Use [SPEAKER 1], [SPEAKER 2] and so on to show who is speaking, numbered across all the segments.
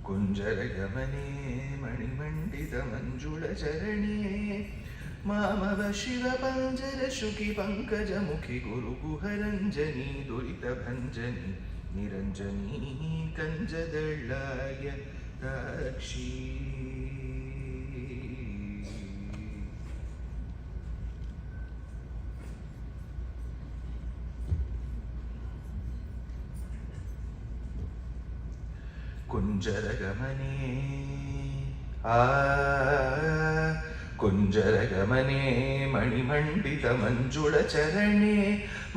[SPEAKER 1] कुञ्जरगमने मणिमण्डितमञ्जुलचरणे मामव शिवपञ्जरशुकि पङ्कजमुखि गुरुगुहरञ्जनी दुरितभञ्जनी निरञ्जनी कञ्जदळ्ळाय ताक्षी कुञ्जरगमने कुञ्जरगमने मणिमण्डितमञ्जुलचरणे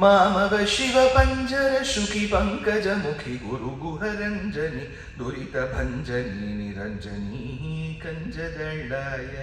[SPEAKER 1] मामव शिवपञ्जरशुकि पङ्कजमुखि गुरुगुहरञ्जनि दुरितभञ्जनि निरञ्जनी कञ्जदळ्ळाय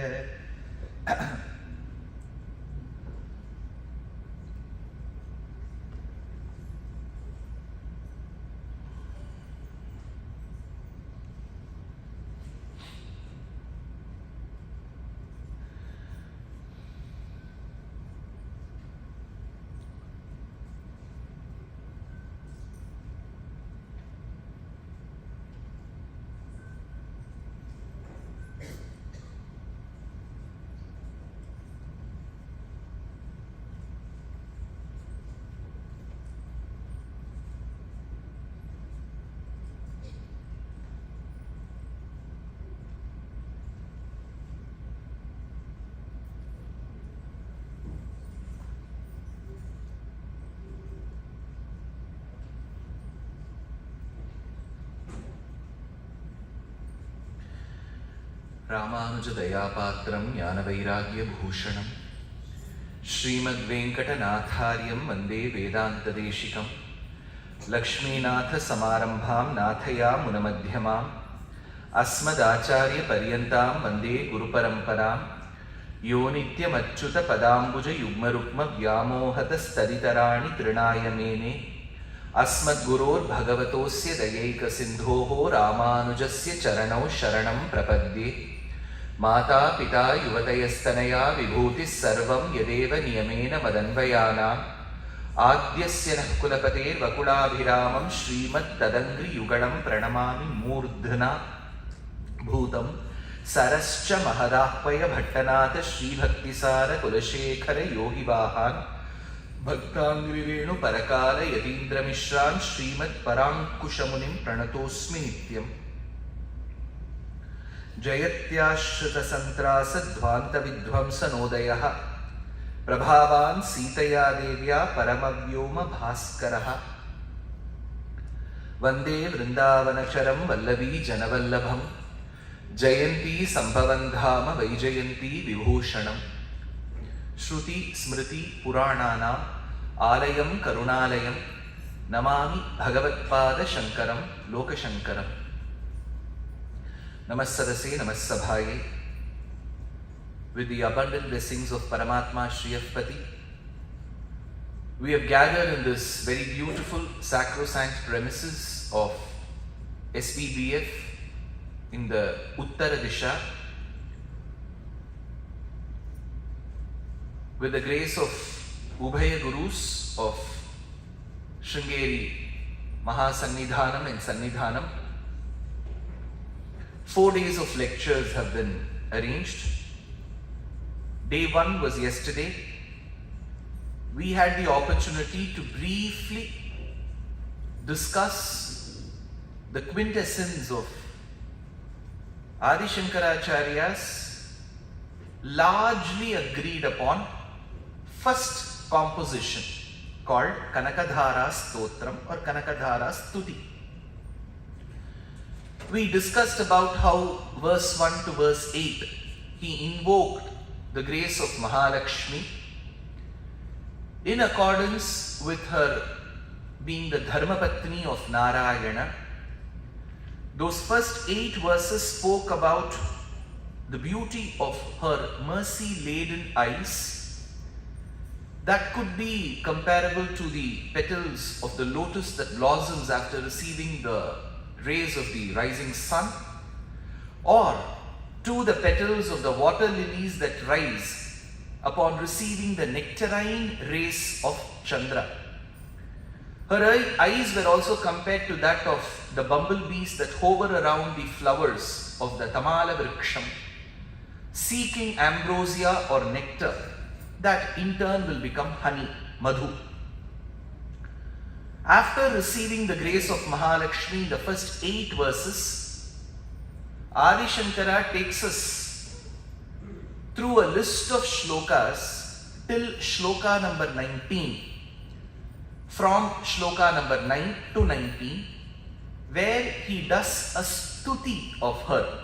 [SPEAKER 1] रामानुजदयापात्रं ज्ञानवैराग्यभूषणं श्रीमद्वेङ्कटनाथार्यं वन्दे वेदान्तदेशिकं लक्ष्मीनाथसमारम्भां नाथयामुनमध्यमाम् अस्मदाचार्यपर्यन्तां वन्दे गुरुपरम्परां यो नित्यमच्युतपदाम्बुजयुग्मरुक्मव्यामोहतस्तदितराणि तृणाय मेने अस्मद्गुरोर्भगवतोऽस्य दयैकसिन्धोः रामानुजस्य चरणौ शरणं प्रपद्ये माता पिता युवतयस्तनया विभूतिः सर्वं यदेव नियमेन मदन्वयानाम् आद्यस्य नः कुलपतेर्वकुलाभिरामं श्रीमत्तदङ्घ्रियुगलं प्रणमामि मूर्ध्ना भूतं सरश्च महदाह्वय भट्टनाथ श्रीभक्तिसार कुलशेखर योगिवाहान् भक्ताङ्घ्रिरेणु परकाल यतीन्द्रमिश्रान् श्रीमत्पराङ्कुशमुनिं प्रणतोऽस्मि नित्यम् जयत्याश्रितसन्त्रासध्वान्तविध्वंसनोदयः प्रभावान् सीतया देव्या परमव्योमभास्करः वन्दे वृन्दावनचरं वल्लवी जनवल्लभं जयन्ती सम्भवन् धाम वैजयन्ती विभूषणम् श्रुति स्मृति पुराणानाम् आलयं करुणालयं Namami भगवत्पादशङ्करं लोकशङ्करम् नमस्सदसे नमस्सभाये. With the abundant blessings of Paramatma Shriyapati, we have gathered in this very beautiful sacrosanct premises of SVBF in the Uttara Disha with the grace of Ubhaya Gurus of Sringeri, Mahasannidhanam and Sannidhanam. 4 days of lectures have been arranged. Day 1 was yesterday. We had the opportunity to briefly discuss the quintessence of Adi Śaṅkarācārya's largely agreed upon first composition called Kanakadhara Stotram or Kanakadhara Stuti. We discussed about how verse 1 to verse 8 he invoked the grace of Mahalakshmi in accordance with her being the Dharma Patni of Narayana Those first 8 verses spoke about the beauty of her mercy-laden eyes that could be comparable to the petals of the lotus that blossoms after receiving the rays of the rising sun, or to the petals of the water lilies that rise upon receiving the nectarine rays of Chandra. Her eyes were also compared to that of the bumblebees that hover around the flowers of the Tamala Vriksham, seeking ambrosia or nectar that in turn will become honey, madhu. After receiving the grace of Mahalakshmi in the first 8 verses, Adi Shankara takes us through a list of shlokas till shloka number 19. From shloka number 9 to 19, where he does a stuti of her.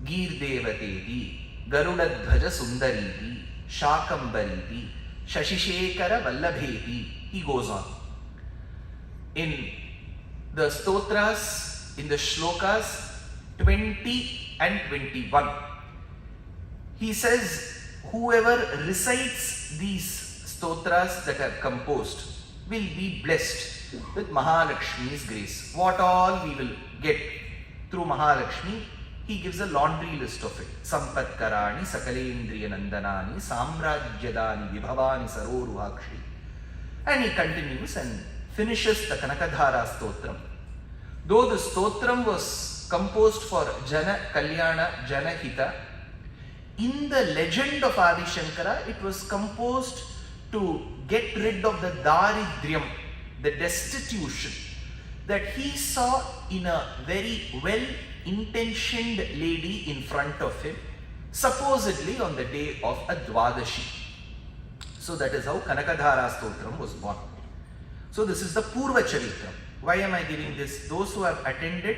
[SPEAKER 1] Gir Devateti, Garudadhaja Sundariti, Shakambariti, Shashishekara Vallabheti. He goes on. In the stotras, in the shlokas 20 and 21, he says, whoever recites these stotras that are composed will be blessed with Mahalakshmi's grace. What all we will get through Mahalakshmi, he gives a laundry list of it. Sampatkarani, Sakalendriya Nandanani, Samrajyadani, Vibhavani, Saroruhakshi. And he continues and finishes the Kanakadhara Stotram. Though the Stotram was composed for Jana Kalyana Jana Hita, in the legend of Adi Shankara, it was composed to get rid of the daridryam, the destitution that he saw in a very well-intentioned lady in front of him, supposedly on the day of a Dwadashi. So that is how Kanakadhara Stotram was born. So this is the Purva Charitram. Why am I giving this? Those who have attended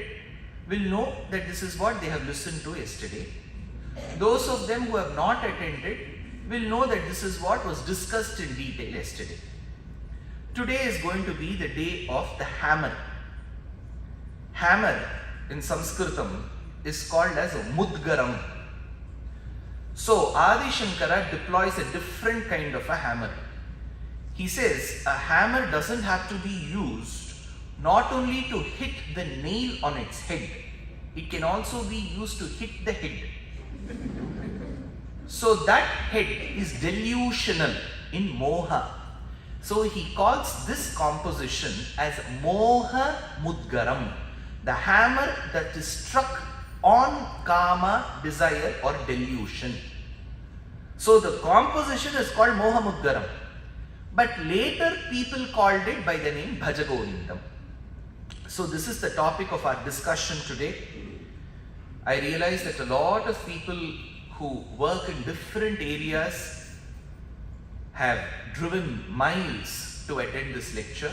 [SPEAKER 1] will know that this is what they have listened to yesterday. Those of them who have not attended will know that this is what was discussed in detail yesterday. Today is going to be the day of the hammer. Hammer in Sanskritam is called as Mudgaram. So Adi Shankara deploys a different kind of a hammer. He says a hammer doesn't have to be used not only to hit the nail on its head, it can also be used to hit the head. So that head is delusional in moha. So he calls this composition as Moha Mudgaram, the hammer that is struck on kama, desire or delusion. So the composition is called Moha Mudgaram. But later people called it by the name Bhaja Govindam. So this is the topic of our discussion today. I realize that a lot of people who work in different areas have driven miles to attend this lecture.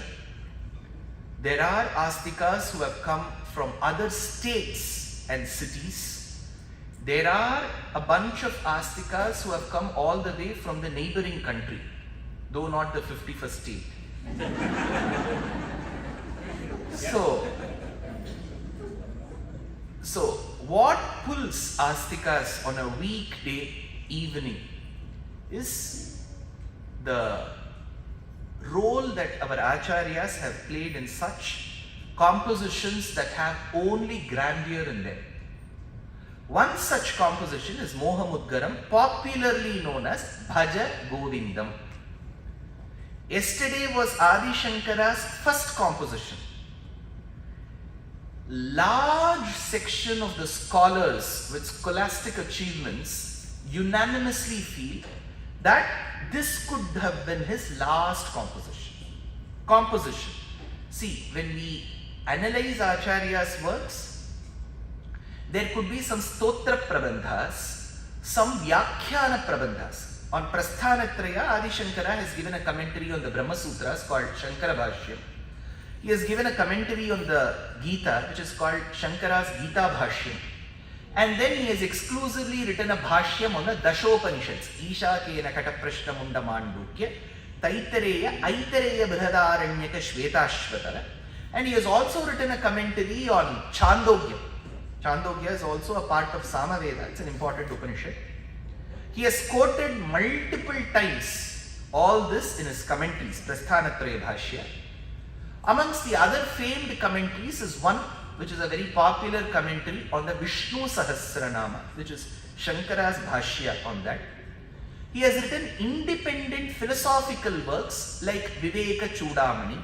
[SPEAKER 1] There are astikas who have come from other states and cities. There are a bunch of astikas who have come all the way from the neighboring country, though not the 51st state. So what pulls astikas on a weekday evening is the role that our acharyas have played in such compositions that have only grandeur in them. One such composition is Moha Mudgaram, popularly known as Bhaja Govindam. Yesterday was Adi Shankara's first composition. Large section of the scholars with scholastic achievements unanimously feel that this could have been his last composition. See, when we analyze Acharya's works, there could be some stotra prabandhas, some vyakhyana prabandhas. On Prasthanatraya, Adi Shankara has given a commentary on the Brahma Sutras called Śaṅkarācārya. He has given a commentary on the Gita, which is called Shankara's Gita Bhashyam. And then he has exclusively written a Bhashyam on the Dashopanishads. Isha Kena Kata Prashna Munda Mandukya, Taitareya, Aitareya Brihadaaranyaka Shvetashvatara, And he has also written a commentary on Chandogya. Chandogya is also a part of Samaveda. It's an important Upanishad. He has quoted multiple times all this in his commentaries, Prasthanatraya Bhashya. Amongst the other famed commentaries is one which is a very popular commentary on the Vishnu Sahasranama, which is Śaṅkarā's Bhashya on that. He has written independent philosophical works like Viveka Chudamani.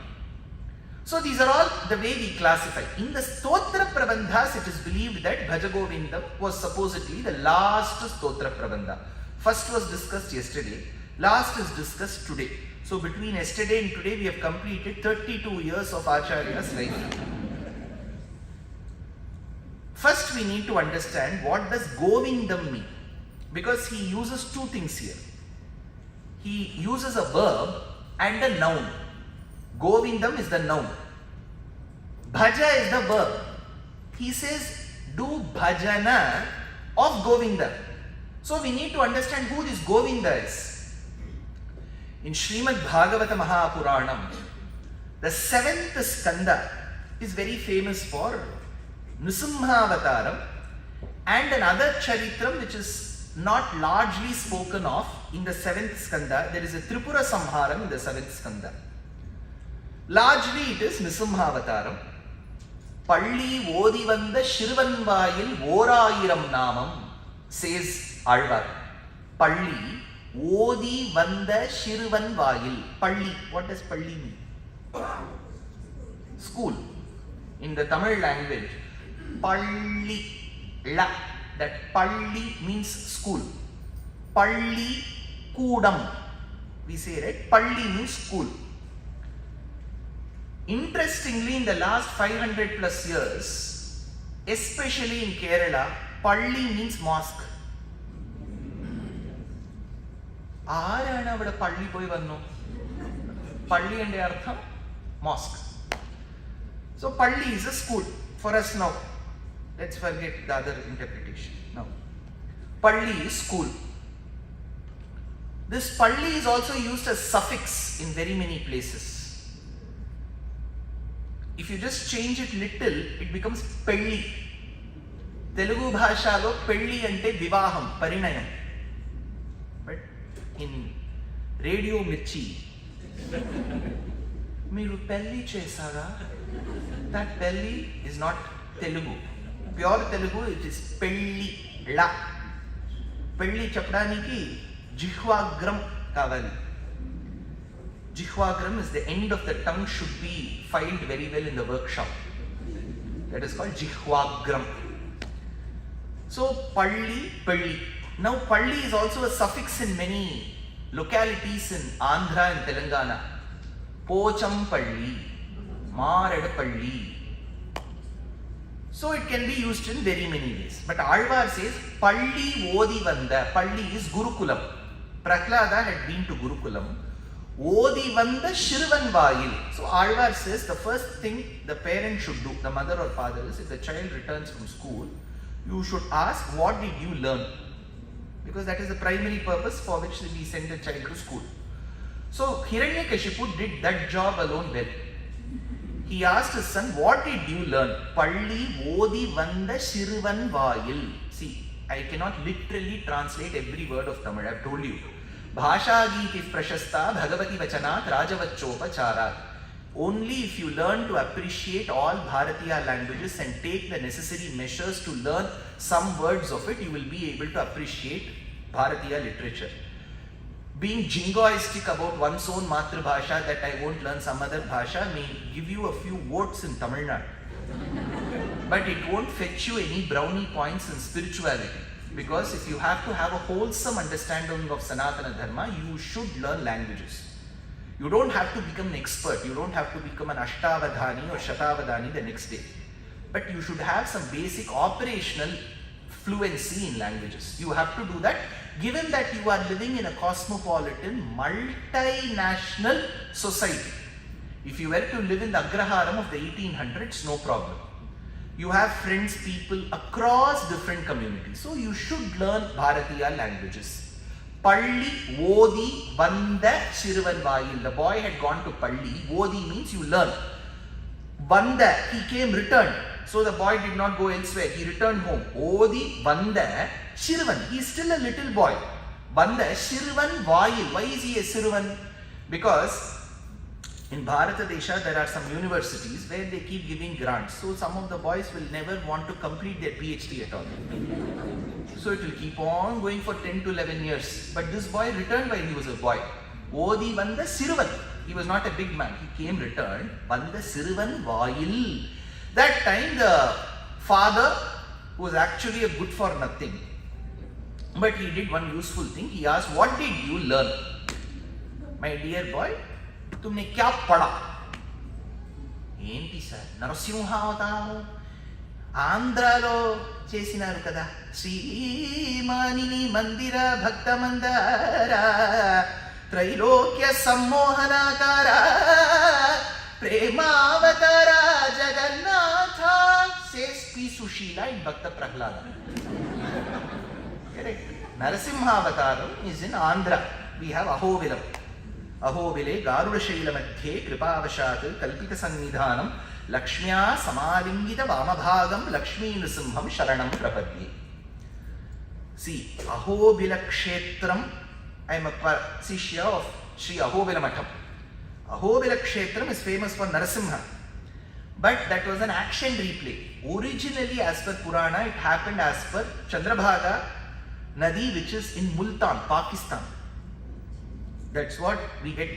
[SPEAKER 1] So these are all the way we classify. In the Stotra Prabandhas, it is believed that Bhaja Govindam was supposedly the last Stotra Prabandha. First was discussed yesterday, last is discussed today. So between yesterday and today, we have completed 32 years of Acharya's life. First, we need to understand what does Govindam mean, because he uses two things here. He uses a verb and a noun. Govindam is the noun. Bhaja is the verb. He says, do bhajana of Govinda. So we need to understand who this Govinda is. In Srimad Bhagavata Mahapuranam, the 7th skanda is very famous for Nrisimhavataram and another charitram which is not largely spoken of in the 7th skanda. There is a Tripura Samharam in the 7th skanda. Largely it is Nrisimhavataram. Palli Odi Vanda Shirvanvayil Orayiram Namam, says Alvar. Palli Odi Vanda Shirvanvayil. Palli. What does Palli mean? School. In the Tamil language, Palli La. That Palli means school. Palli Kudam. We say, right? Palli means school. Interestingly, in the last 500 plus years, especially in Kerala, Palli means mosque. ആരാണ് അവിടെ പള്ളി പോയി വന്നു? പള്ളിയുടെ അർത്ഥം mosque. So Palli is a school for us now. Let's forget the other interpretation. Now, Palli is school. This Palli is also used as suffix in very many places. If you just change it little, it becomes Pelli. Telugu bhashalo Pelli ante vivaham, parinayam. But in Radio Mirchi, Miru Pelli chesara. That Pelli is not Telugu. Pure Telugu, it is Pelli La. Pelli chapdaniki Jihwagram kavali. Jihwagram is the end of the tongue should be filed very well in the workshop. That is called Jihwagram. So Palli, Pelli. Now Palli is also a suffix in many localities in Andhra and Telangana. Pochampalli, Maradapalli. So it can be used in very many ways. But Alvar says, Palli Odi Vanda. Palli is Gurukulam. Prahlada had been to Gurukulam. Odi Vanda Shirvanvayil. So Alvar says the first thing the parent should do, the mother or father, is if the child returns from school, you should ask, what did you learn? Because that is the primary purpose for which we send a child to school. So Hiranyakashipu did that job alone well. He asked his son, what did you learn? Palli Odi Vanda Shirvanvayil. See, I cannot literally translate every word of Tamil. I have told you. Bhasha Geeti Prashasta Bhagavati Vachanat Rajavachopacharat. Only if you learn to appreciate all Bharatiya languages and take the necessary measures to learn some words of it, you will be able to appreciate Bharatiya literature. Being jingoistic about one's own Matrabhasha, that I won't learn some other bhasha, may give you a few votes in Tamil Nadu. But it won't fetch you any brownie points in spirituality. Because if you have to have a wholesome understanding of Sanatana Dharma, you should learn languages. You don't have to become an expert. You don't have to become an Ashtavadhani or Shatavadhani the next day. But you should have some basic operational fluency in languages. You have to do that, given that you are living in a cosmopolitan, multinational society. If you were to live in the Agraharam of the 1800s, no problem. You have friends, people across different communities. So you should learn Bharatiya languages. Palli, Odi, Vanda, Shirvanvayil. The boy had gone to Palli. Odi means you learn. Vanda, he came returned. So the boy did not go elsewhere. He returned home. Odi Vanda Shirvan. He is still a little boy. Vanda Shirvan Vayil. Why is he a Shirvan? Because in Bharata Desha there are some universities where they keep giving grants. So some of the boys will never want to complete their PhD at all. So it will keep on going for 10 to 11 years. But this boy returned while he was a boy. Odi Vanda Siruvan. He was not a big man. He came returned. Vanda Siruvan Vayil. That time the father was actually a good for nothing. But he did one useful thing. He asked, what did you learn? My dear boy, तुमने क्या पढ़ा? ఏంటి sir నరసింహావతారం ఆంధ్రాలో చేసినారు కదా శ్రీమానిని మందిర భక్త మందార త్రైలోక్య సమ్మోహనాకార ప్రేమావతార Jagannath says P. Sushila in Bhakta Prahlada. Correct. Narasimhavataram is in Andhra. We have Ahobilam. Ahobile Garuda Shaila Madhye Kripavashat Kalpita Sannidhanam Lakshmya Samalingita Vamabhagam Lakshmi Nrisimham Sharanam Prapadye. See, Ahobila Kshetram, I am a Sishya of Sri Ahobila Matham. Ahobila Kshetram is famous for Narasimha. But that was an action replay. Originally, as per Purana, it happened as per Chandrabhaga Nadi, which is in Multan, Pakistan. That's what we get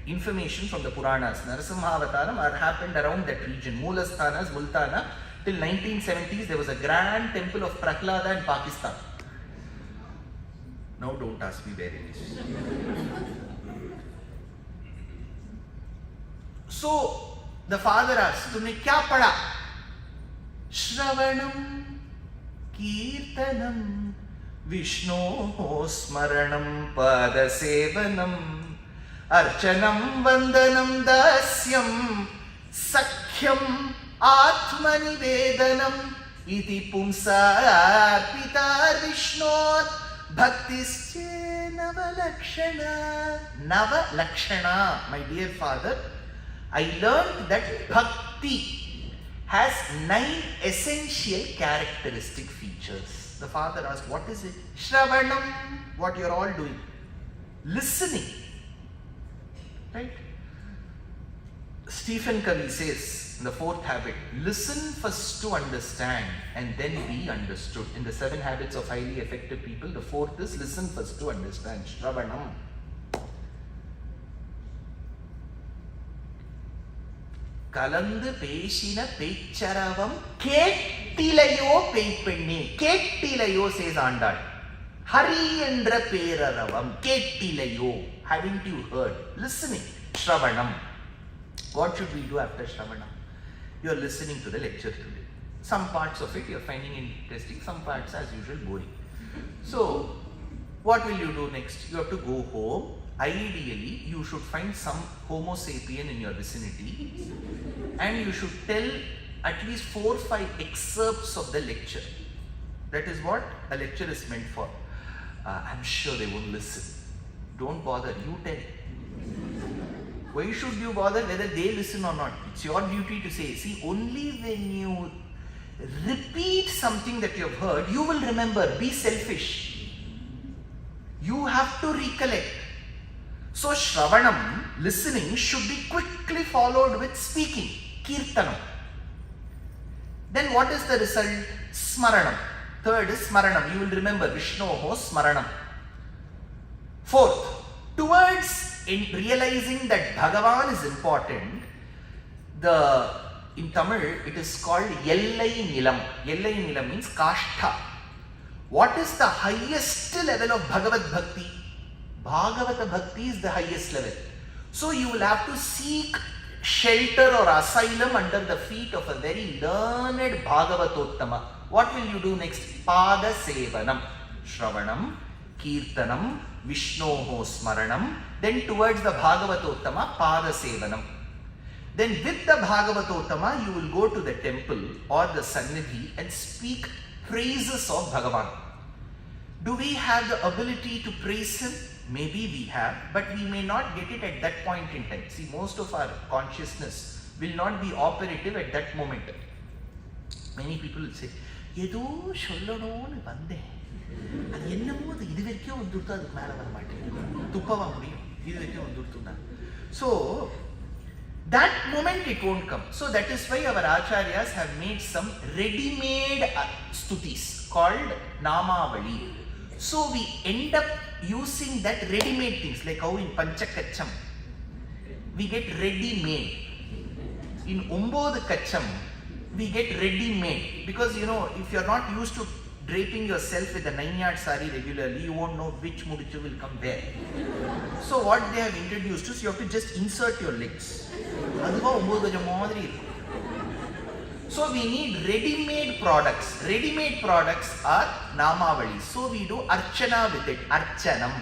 [SPEAKER 1] information from the Puranas. Narasimhavataram happened around that region. Moolasthanas, Multana. Till 1970s, there was a grand temple of Prahlada in Pakistan. Now don't ask me where it is. So, the father asked, "Tumne kya pada?" Shravanam, Kirtanam, Vishno Smaranam, Padasevanam, Archanam, Vandanam, Dasyam, Sakhyam, Atmanivedanam, Iti Pumsa, Pita Vishnot, Bhaktische Navalakshana. Navalakshana, my dear father, I learned that Bhakti has 9 essential characteristic features. The father asked, what is it? Shravanam, what you are all doing. Listening. Right? Stephen Covey says in the 4th habit, listen first to understand and then be understood. In the 7 habits of highly effective people, the 4th is listen first to understand. Shravanam. கலந்து பேசின பேச்சரவம் கேட்டிலையோ பேய்ப்பெண்ணே கேட்டிலையோ says Andal Hari என்ற பேரரவம் கேட்டிலையோ haven't you heard listening shravanam. What should we do after shravanam? You are listening to the lecture today. Some parts of it you are finding interesting, some parts as usual boring. So what will you do next? You have to go home. Ideally, you should find some Homo sapien in your vicinity and you should tell at least 4 or 5 excerpts of the lecture. That is what a lecture is meant for. I'm sure they won't listen. Don't bother, you tell. Why should you bother whether they listen or not? It's your duty to say. See, only when you repeat something that you have heard, you will remember. Be selfish. You have to recollect. So Shravanam, listening, should be quickly followed with speaking, Kirtanam. Then what is the result? Smaranam. 3rd is Smaranam. You will remember Vishnoho Smaranam. 4th, towards realizing that Bhagavan is important, in Tamil it is called Yellai Nilam. Yellai Nilam means Kashtha. What is the highest level of Bhagavad Bhakti? Bhagavata Bhakti is the highest level. So you will have to seek shelter or asylum under the feet of a very learned Bhagavatottama. What will you do next? Pada Sevanam. Shravanam, Kirtanam, Vishnoho Smaranam. Then towards the Bhagavatottama, Pada Sevanam. Then with the Bhagavatottama, you will go to the temple or the Sannidhi and speak praises of Bhagavan. Do we have the ability to praise him? Maybe we have, but we may not get it at that point in time. See, most of our consciousness will not be operative at that moment. Many people will say, ஏதோ சொல்லணும்னு வந்தேன், அது என்னமோ அது இது வரைக்கும் வந்துடுத்து, அதுக்கு மேலே வர மாட்டேங்குது, துப்பவா முடியும், இது வரைக்கும் வந்துடுத்துனா. So that moment it won't come. So that is why our acharyas have made some ready-made stutis called namavali. So we end up using that ready-made things, like how in Panchakacham we get ready-made. In Umbodhu Kacham we get ready-made, because you know, if you are not used to draping yourself with a 9-yard sari regularly, you won't know which mudichu will come where. So what they have introduced is, you have to just insert your legs. Aduva Umbodhu Gajam madri irukum. So we need ready-made products. Ready-made products are namavali. So we do archana with it, archanam.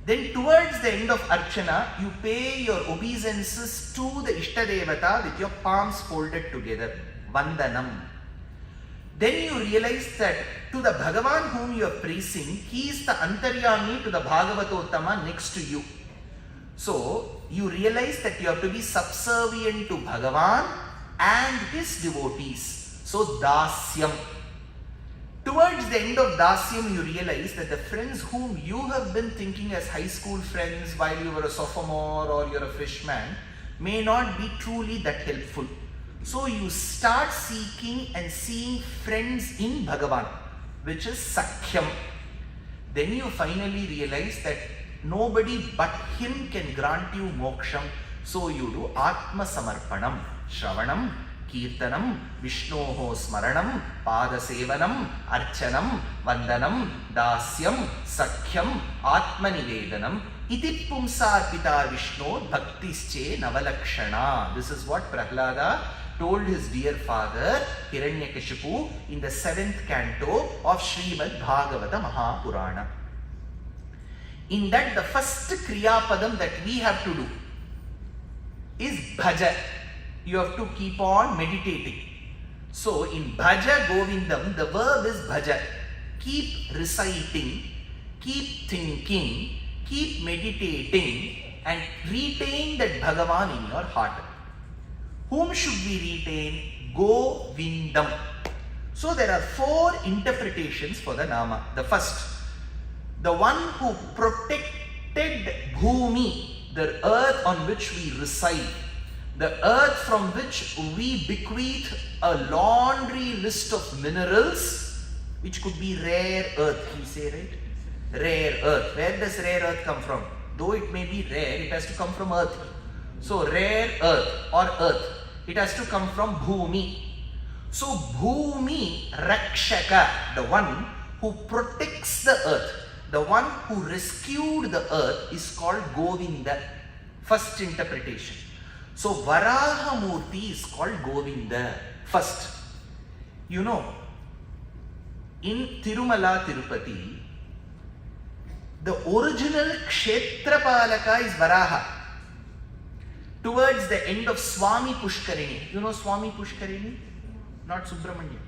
[SPEAKER 1] Then towards the end of archana, you pay your obeisances to the Ishtadevata with your palms folded together, vandanam. Then you realize that to the Bhagavan whom you are praising, he is the Antaryami to the Bhagavatottama next to you. So you realize that you have to be subservient to Bhagavan and his devotees. So dasyam. Towards the end of dasyam, you realize that the friends whom you have been thinking as high school friends while you were a sophomore or you're a freshman may not be truly that helpful. So you start seeking and seeing friends in Bhagavan, which is Sakhyam. Then you finally realize that nobody but him can grant you moksham. So you do Atma Samarpanam, Shravanam, Kirtanam, Vishnoho Smaranam, Padasevanam, Archanam, Vandanam, Dasyam, Sakhyam, Atma Nivedanam, Iti Pumsarpita Vishno Bhaktische Navalakshana. This is what Prahlada told his dear father Hiranyakashipu in the 7th canto of Srimad Bhagavata Mahapurana. In that, the first Kriyapadam that we have to do is Bhaja. You have to keep on meditating. So in Bhaja Govindam, the verb is Bhaja. Keep reciting, keep thinking, keep meditating, and retain that Bhagavan in your heart. Whom should we retain? Govindam. So there are 4 interpretations for the Nama. The first, the one who protected Bhumi, the earth on which we reside, the earth from which we bequeath a laundry list of minerals, which could be rare earth, he say, right? Rare earth. Where does rare earth come from? Though it may be rare, it has to come from earth. So rare earth or earth, it has to come from Bhumi. So Bhumi Rakshaka, the one who protects the earth, the one who rescued the earth, is called Govinda. First interpretation. So Varaha Murti is called Govinda. First, you know, in Tirumala Tirupati, the original Kshetrapalaka is Varaha. Towards the end of Swami Pushkarini. You know Swami Pushkarini? Not Subramanyam.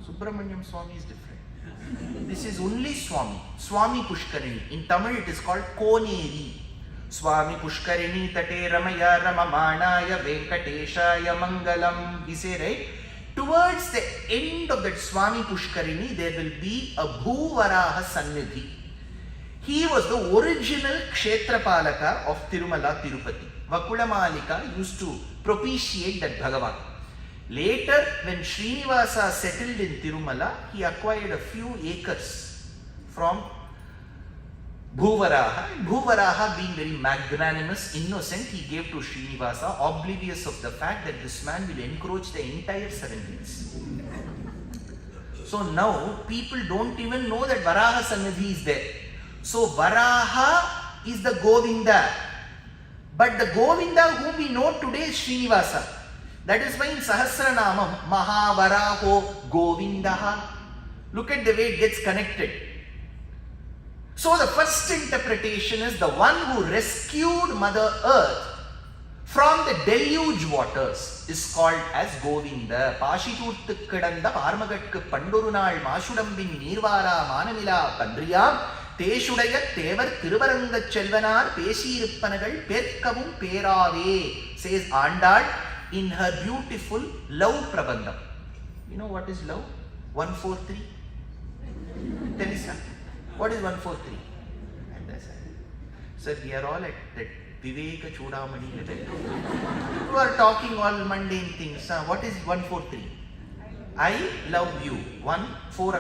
[SPEAKER 1] Subramanyam Swami is different. This is only Swami. Swami Pushkarini. In Tamil it is called Koneri. Swami Pushkarini Tate Ramaya Ramamanaya Venkateshaya Mangalam. We say, right? Towards the end of that Swami Pushkarini, there will be a Bhuvaraha Sannidhi. He was the original Kshetrapalaka of Tirumala Tirupati. Vakulamalika used to propitiate that Bhagavan. Later, when Srinivasa settled in Tirumala, he acquired a few acres from Bhuvaraha. And Bhuvaraha, being very magnanimous, innocent, he gave to Srinivasa, oblivious of the fact that this man will encroach the entire 7 hills. So now, people don't even know that Varaha Sannidhi is there. So Varaha is the Govinda. But the Govinda whom we know today is Srinivasa. That is why in Sahasranamam, Mahavaraho Govindaha. Look at the way it gets connected. So the first interpretation is the one who rescued Mother Earth from the deluge waters is called as Govinda. Pashituttu kidanda Parmagatku Pandurunal Mashudambin Nirvara Manamila Pandriyam Teshuடைய Thevar திருவரங்கச் செல்வனார் பேசியிருப்பனகள் பேர்க்கவும் பேராவே says Andal in her beautiful love prabandham. You know what is love? 143. Tell us, what is 143? And that's it. Sir, we are all at that Viveka Chudamani level. You are talking all mundane things. What is 143? I love you. 4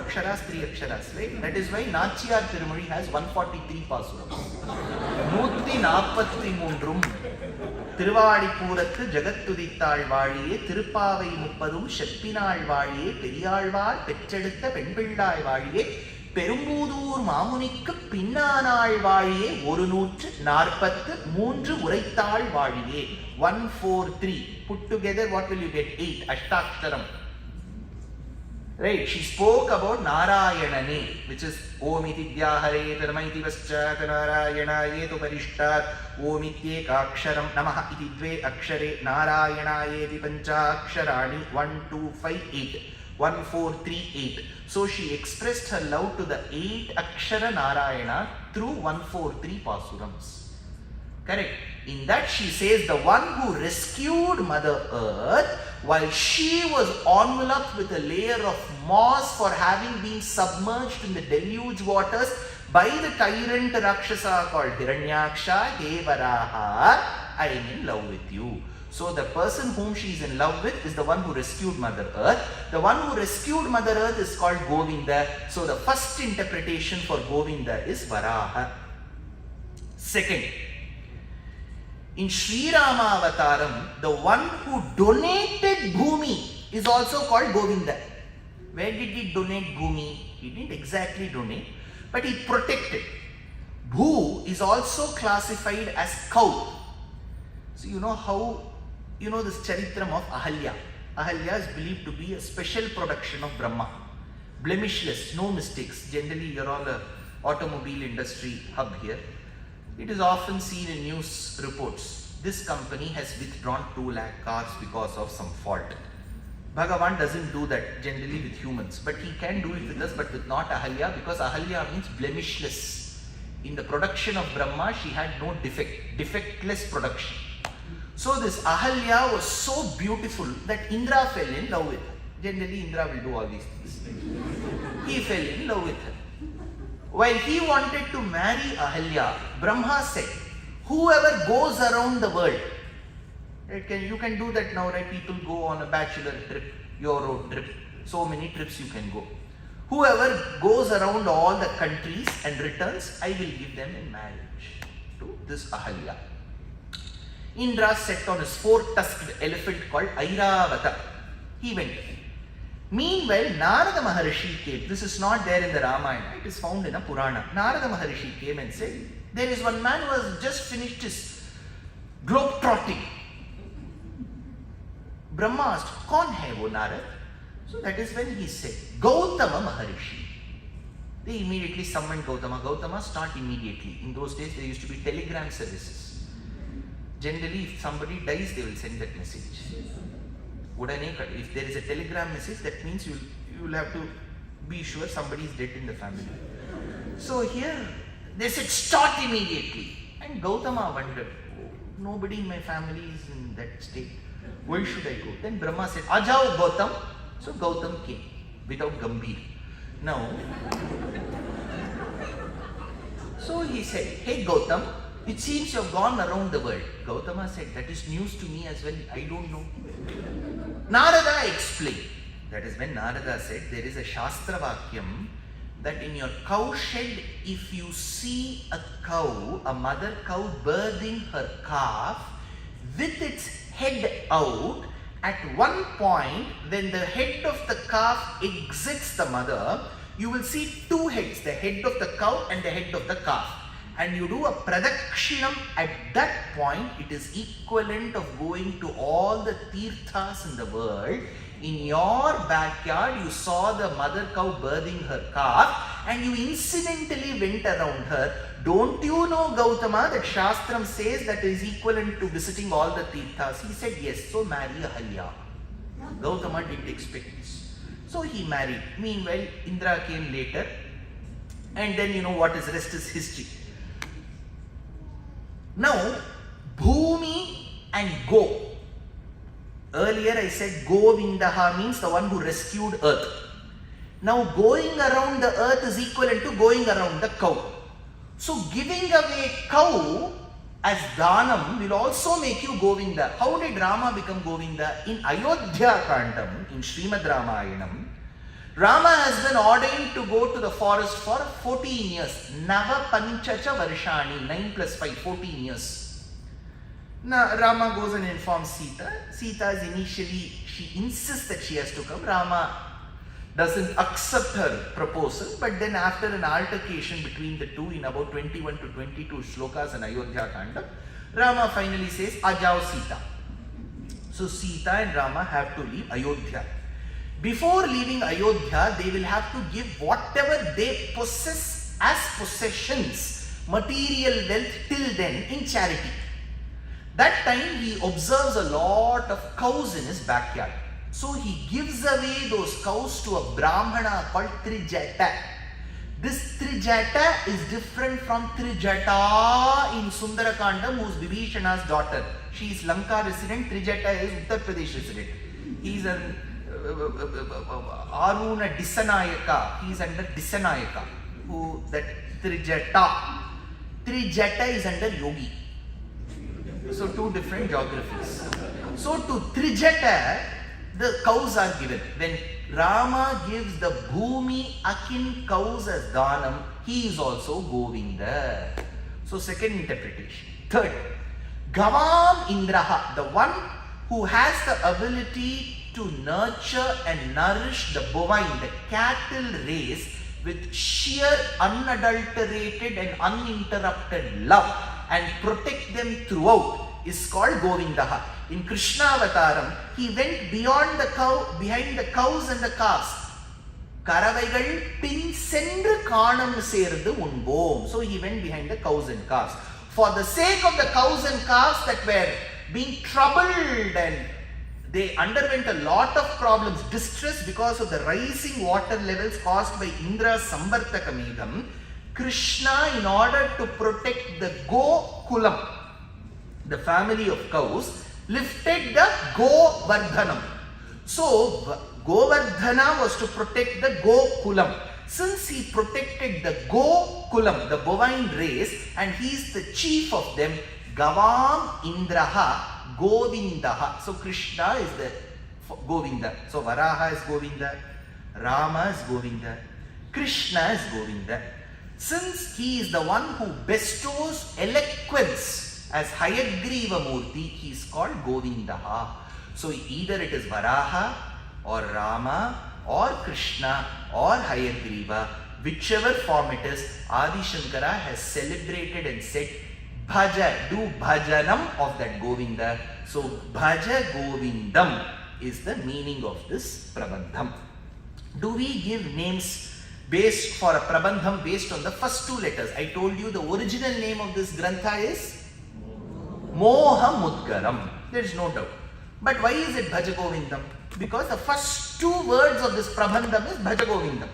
[SPEAKER 1] aksharas, 3 aksharas, right? That is why Nachiyar Tirumozhi has 143 pasurams. 143 திருவாடிப்பூரத்து ஜகத்துதித்தாள் வாழியே திருப்பாவை 30 செப்பினாள் வாழியே பெரியாழ்வார் பெற்றெடுத்த பெண்பிள்ளாய் வாழியே பெரும்பூதூர் மாமுனிக்கு பின்னானாள் வாழியே 143 உரைத்தாள் வாழியே. 143. Put together, what will you get? 8. Ashtaktaram. Right, she spoke about Narayanane, which is Omiti Vyahare Dharmaiti Vaschat Narayanaye tu Parishtat Omitye Kaksharam Namaha iti Dve Akshare Narayanaye ti Panchaksharani 1, 2, 5, 8. 1, 4, 3, 8. So she expressed her love to the 8 Akshara Narayana through 1, 4, 3 Pasurams. Correct. In that she says the one who rescued Mother Earth while she was enveloped with a layer of moss for having been submerged in the deluge waters by the tyrant Rakshasa called Hiranyaksha, He Varaha, I am in love with you. So the person whom she is in love with is the one who rescued Mother Earth. The one who rescued Mother Earth is called Govinda. So the first interpretation for Govinda is Varaha. Second, in Sri Rama Avataram, the one who donated Bhumi is also called Govinda. Where did he donate Bhumi? He didn't exactly donate, but he protected. Bhu is also classified as cow. So you know how, you know this Charitram of Ahalya. Ahalya is believed to be a special production of Brahma. Blemishless, no mistakes. Generally, you're all a automobile industry hub here. It is often seen in news reports. This company has withdrawn 2 lakh cars because of some fault. Bhagavan doesn't do that generally with humans, but he can do it with us, but with not Ahalya, because Ahalya means blemishless. In the production of Brahma, she had no defect, defectless production. So this Ahalya was so beautiful that Indra fell in love with her. Generally, Indra will do all these things. He fell in love with her. While he wanted to marry Ahalya, Brahma said, whoever goes around the world, you can do that now, right? People go on a bachelor trip, your road trip, so many trips you can go. Whoever goes around all the countries and returns, I will give them in marriage to this Ahalya. Indra sat on his 4-tusked elephant called Airavata. He went. Meanwhile, Narada Maharishi came. This is not there in the Ramayana. It is found in a Purana. Narada Maharishi came and said, there is one man who has just finished his globe-trotting. Brahma asked, Kaun hai wo Narad? So that is when he said, Gautama Maharishi. They immediately summoned Gautama. Gautama, start immediately. In those days, there used to be telegram services. Generally, if somebody dies, they will send that message. If there is a telegram message, that means you will have to be sure somebody is dead in the family. So here, they said, start immediately. And Gautama wondered, oh, nobody in my family is in that state. Where should I go? Then Brahma said, Ajao Gautam. So Gautam came without Gambhir. Now, so he said, hey Gautam, it seems you have gone around the world. Gautama said, that is news to me as well. I don't know. Narada explained. That is when Narada said, there is a Shastra Vakyam that in your cow shed, if you see a cow, a mother cow birthing her calf with its head out, at one point, when the head of the calf exits the mother, you will see 2 heads, the head of the cow and the head of the calf. And you do a pradakshinam at that point, it is equivalent of going to all the tirthas in the world. In your backyard, you saw the mother cow birthing her calf and you incidentally went around her. Don't you know, Gautama, that Shastram says that is equivalent to visiting all the tirthas? He said, yes, so marry Ahalya. Gautama didn't expect this. So he married. Meanwhile, Indra came later. And then you know what rest is history. Now, Bhumi
[SPEAKER 2] and Go. Earlier I said Govindaha means the one who rescued earth. Now going around the earth is equivalent to going around the cow. So giving away cow as Dhanam will also make you Govinda. How did Rama become Govinda? In Ayodhya Kandam, in Srimad Ramayanam, Rama has been ordained to go to the forest for 14 years. Nava Panchacha Varshani, 9 plus 5, 14 years. Now Rama goes and informs Sita. Sita is initially, she insists that she has to come. Rama doesn't accept her proposal, but then after an altercation between the two in about 21 to 22 shlokas in Ayodhya Kanda, Rama finally says, Ajao Sita. So Sita and Rama have to leave Ayodhya. Before leaving Ayodhya, they will have to give whatever they possess as possessions, material wealth till then in charity. That time he observes a lot of cows in his backyard. So he gives away those cows to a Brahmana called Trijata. This Trijata is different from Trijata in Sundarakandam, who is Vibhishana's daughter. She is Lanka resident, Trijata is Uttar Pradesh resident. He is an Aruna Disanayaka. He is under Disanayaka. Who that Trijata. Trijata is under Yogi. So two different geographies. So to Trijata, the cows are given. When Rama gives the Bhumi Akin cows as Dhanam, he is also Govinda. So second interpretation. Third, Gavam Indraha, the one who has the ability to nurture and nourish the bovine, the cattle race with sheer unadulterated and uninterrupted love and protect them throughout is called Govindaha. In Krishna Avataram, he went beyond the cow, behind the cows and the calves. Karavaigal pin sendru kaanam serdu unbom. So he went behind the cows and calves. For the sake of the cows and calves that were being troubled and they underwent a lot of problems, distress because of the rising water levels caused by Indra's Samvartaka Megam, Krishna, in order to protect the Gokulam, the family of cows, lifted the Govardhanam. So Govardhana was to protect the Gokulam. Since he protected the Gokulam, the bovine race, and he is the chief of them, Gavam Indraha Govindaha. So Krishna is the Govinda. So Varaha is Govinda, Rama is Govinda, Krishna is Govinda. Since he is the one who bestows eloquence as Hayagriva Murti, he is called Govindaha. So either it is Varaha or Rama or Krishna or Hayagriva, whichever form it is, Adi Shankara has celebrated and said, Bhaja, do bhajanam of that Govinda. So Bhaja Govindam is the meaning of this Prabandham. Do we give names based for a Prabandham based on the first two letters? I told you the original name of this Grantha is Moha Mudgaram. There is no doubt. But why is it Bhaja Govindam? Because the first two words of this Prabandham is Bhaja Govindam.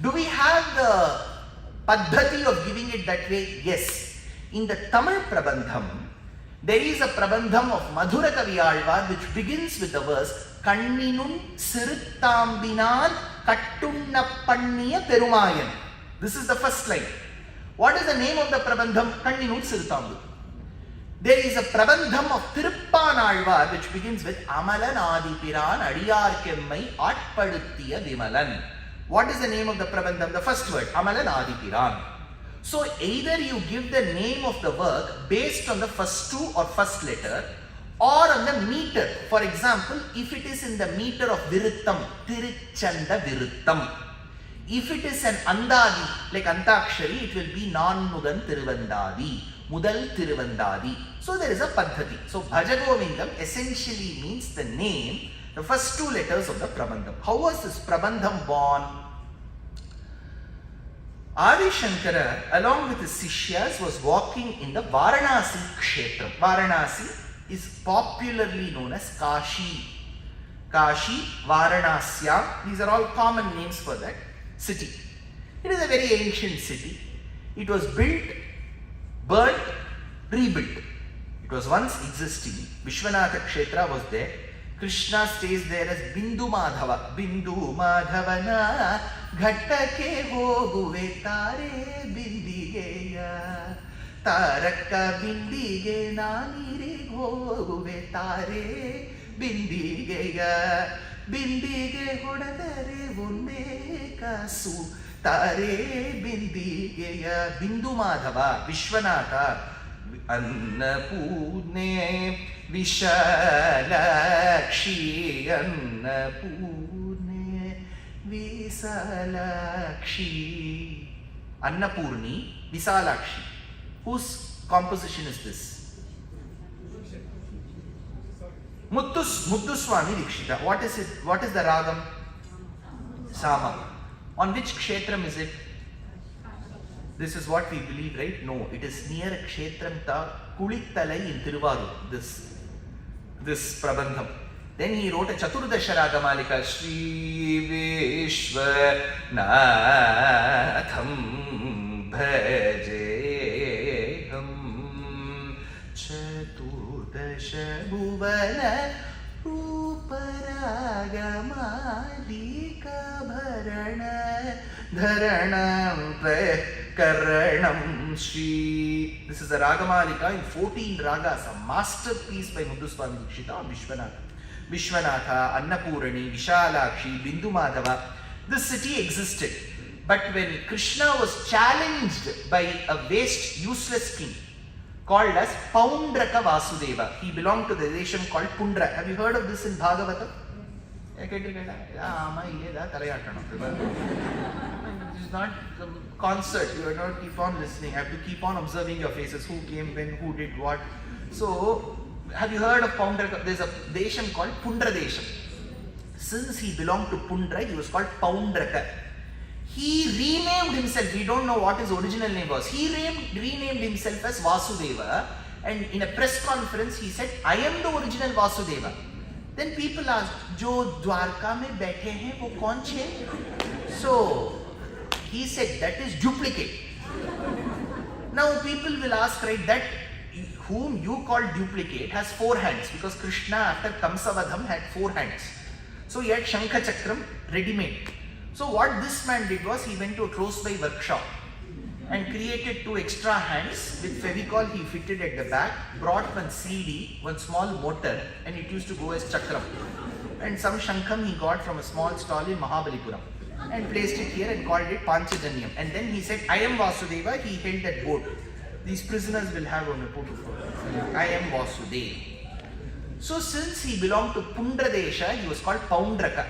[SPEAKER 2] Do we have the paddhati of giving it that way? Yes. In the Tamil Prabandham, there is a Prabandham of Madhura Kaviyalvar which begins with the verse Kanninun Siruttambinan Kattunna Panniya Perumayan. This is the first line. What is the name of the Prabandham? Kanninun Siruttambu. There is a Prabandham of Tiruppanalvar which begins with Amalan Adipiran Adiyar Kemmai Atpaduttiya Vimalan. What is the name of the Prabandham? The first word, Amalan Adipiran. So either you give the name of the work based on the first two or first letter or on the meter. For example, if it is in the meter of Viruttam, Tiruchanda Viruttam. If it is an Andadi, like Antakshari, it will be Nanmudan Tiruvandadi, Mudal Tiruvandadi. So there is a Paddhati. So Bhaja Govindam essentially means the name, the first two letters of the Prabandham. How was this Prabandham born? Adi Shankara, along with his Sishyas, was walking in the Varanasi Kshetram. Varanasi is popularly known as Kashi. Kashi, Varanasya, these are all common names for that city. It is a very ancient city. It was built, burnt, rebuilt. It was once existing. Vishwanatha Kshetra was there. Krishna stays there as Bindu Madhava. Bindu Madhavana Ghattake hoguve tare bindigeya. Tarakka bindige nanire hoguve tare bindigeya. Bindige hodadare unne kasu tare bindigeya. Bindu Madhava, Vishwanatha, Annapurne Vishalakshi, Annapurne Visalakshi. Annapurni, Visalakshi. Whose composition is this? Muthuswami Dikshita. What is it? What is the ragam? Sama. On which kshetram is it? This is what we believe, right? No, it is near Kshetram Ta Kulittalai in Tiruvarur. This Prabandham. Then he wrote a Chaturdasha Ragamalika. Sri Vishwanatham Bhajeham Chaturdasha Bhuvana Ruparagamalika Bharana Dharanam Karanam Shri. This is a Ragamalika in 14 ragas, a masterpiece by Muthuswami Dikshita on Vishwanatha. Vishwanatha, Annapurani, Vishalakshi, Bindu Madhava. This city existed. But when Krishna was challenged by a waste, useless king called as Paundraka Vasudeva, he belonged to the nation called Pundra. Have you heard of this in Bhagavatam? It is not some concert. You have not keep on listening. You have to keep on observing your faces. Who came when, who did what. So, have you heard of Paundraka? There is a Desham called Pundra Desham. Since he belonged to Pundra, he was called Paundraka. He renamed himself. We don't know what his original name was. He renamed himself as Vasudeva. And in a press conference, he said, I am the original Vasudeva. Then people asked, Jo Dwarka mein baithe hain, wo kaun che? So, he said, that is duplicate. Now people will ask, right, that whom you call duplicate has 4 hands, because Krishna after Kamsavadham had 4 hands. So he had Śaṅkarācārya ready-made. So what this man did was, he went to a close-by workshop and created 2 extra hands. With Fevicol he fitted at the back, brought one CD, one small motor, and it used to go as Chakram. And some Shankam he got from a small stall in Mahabalipuram and placed it here and called it Panchajanyam. And then he said, I am Vasudeva. He held that board. These prisoners will have on a photo for I am Vasudeva. So since he belonged to Pundradesha, he was called Paundraka.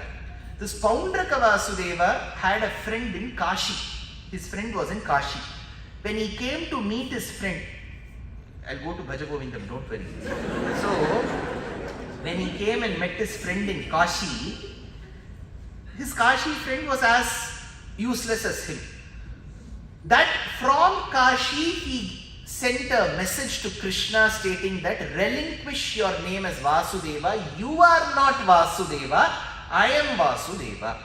[SPEAKER 2] This Paundraka Vasudeva had a friend in Kashi. His friend was in Kashi. When he came to meet his friend, I'll go to Bhaja Govindam, don't worry. So, when he came and met his friend in Kashi, his Kashi friend was as useless as him. That from Kashi he sent a message to Krishna stating that relinquish your name as Vasudeva. You are not Vasudeva, I am Vasudeva.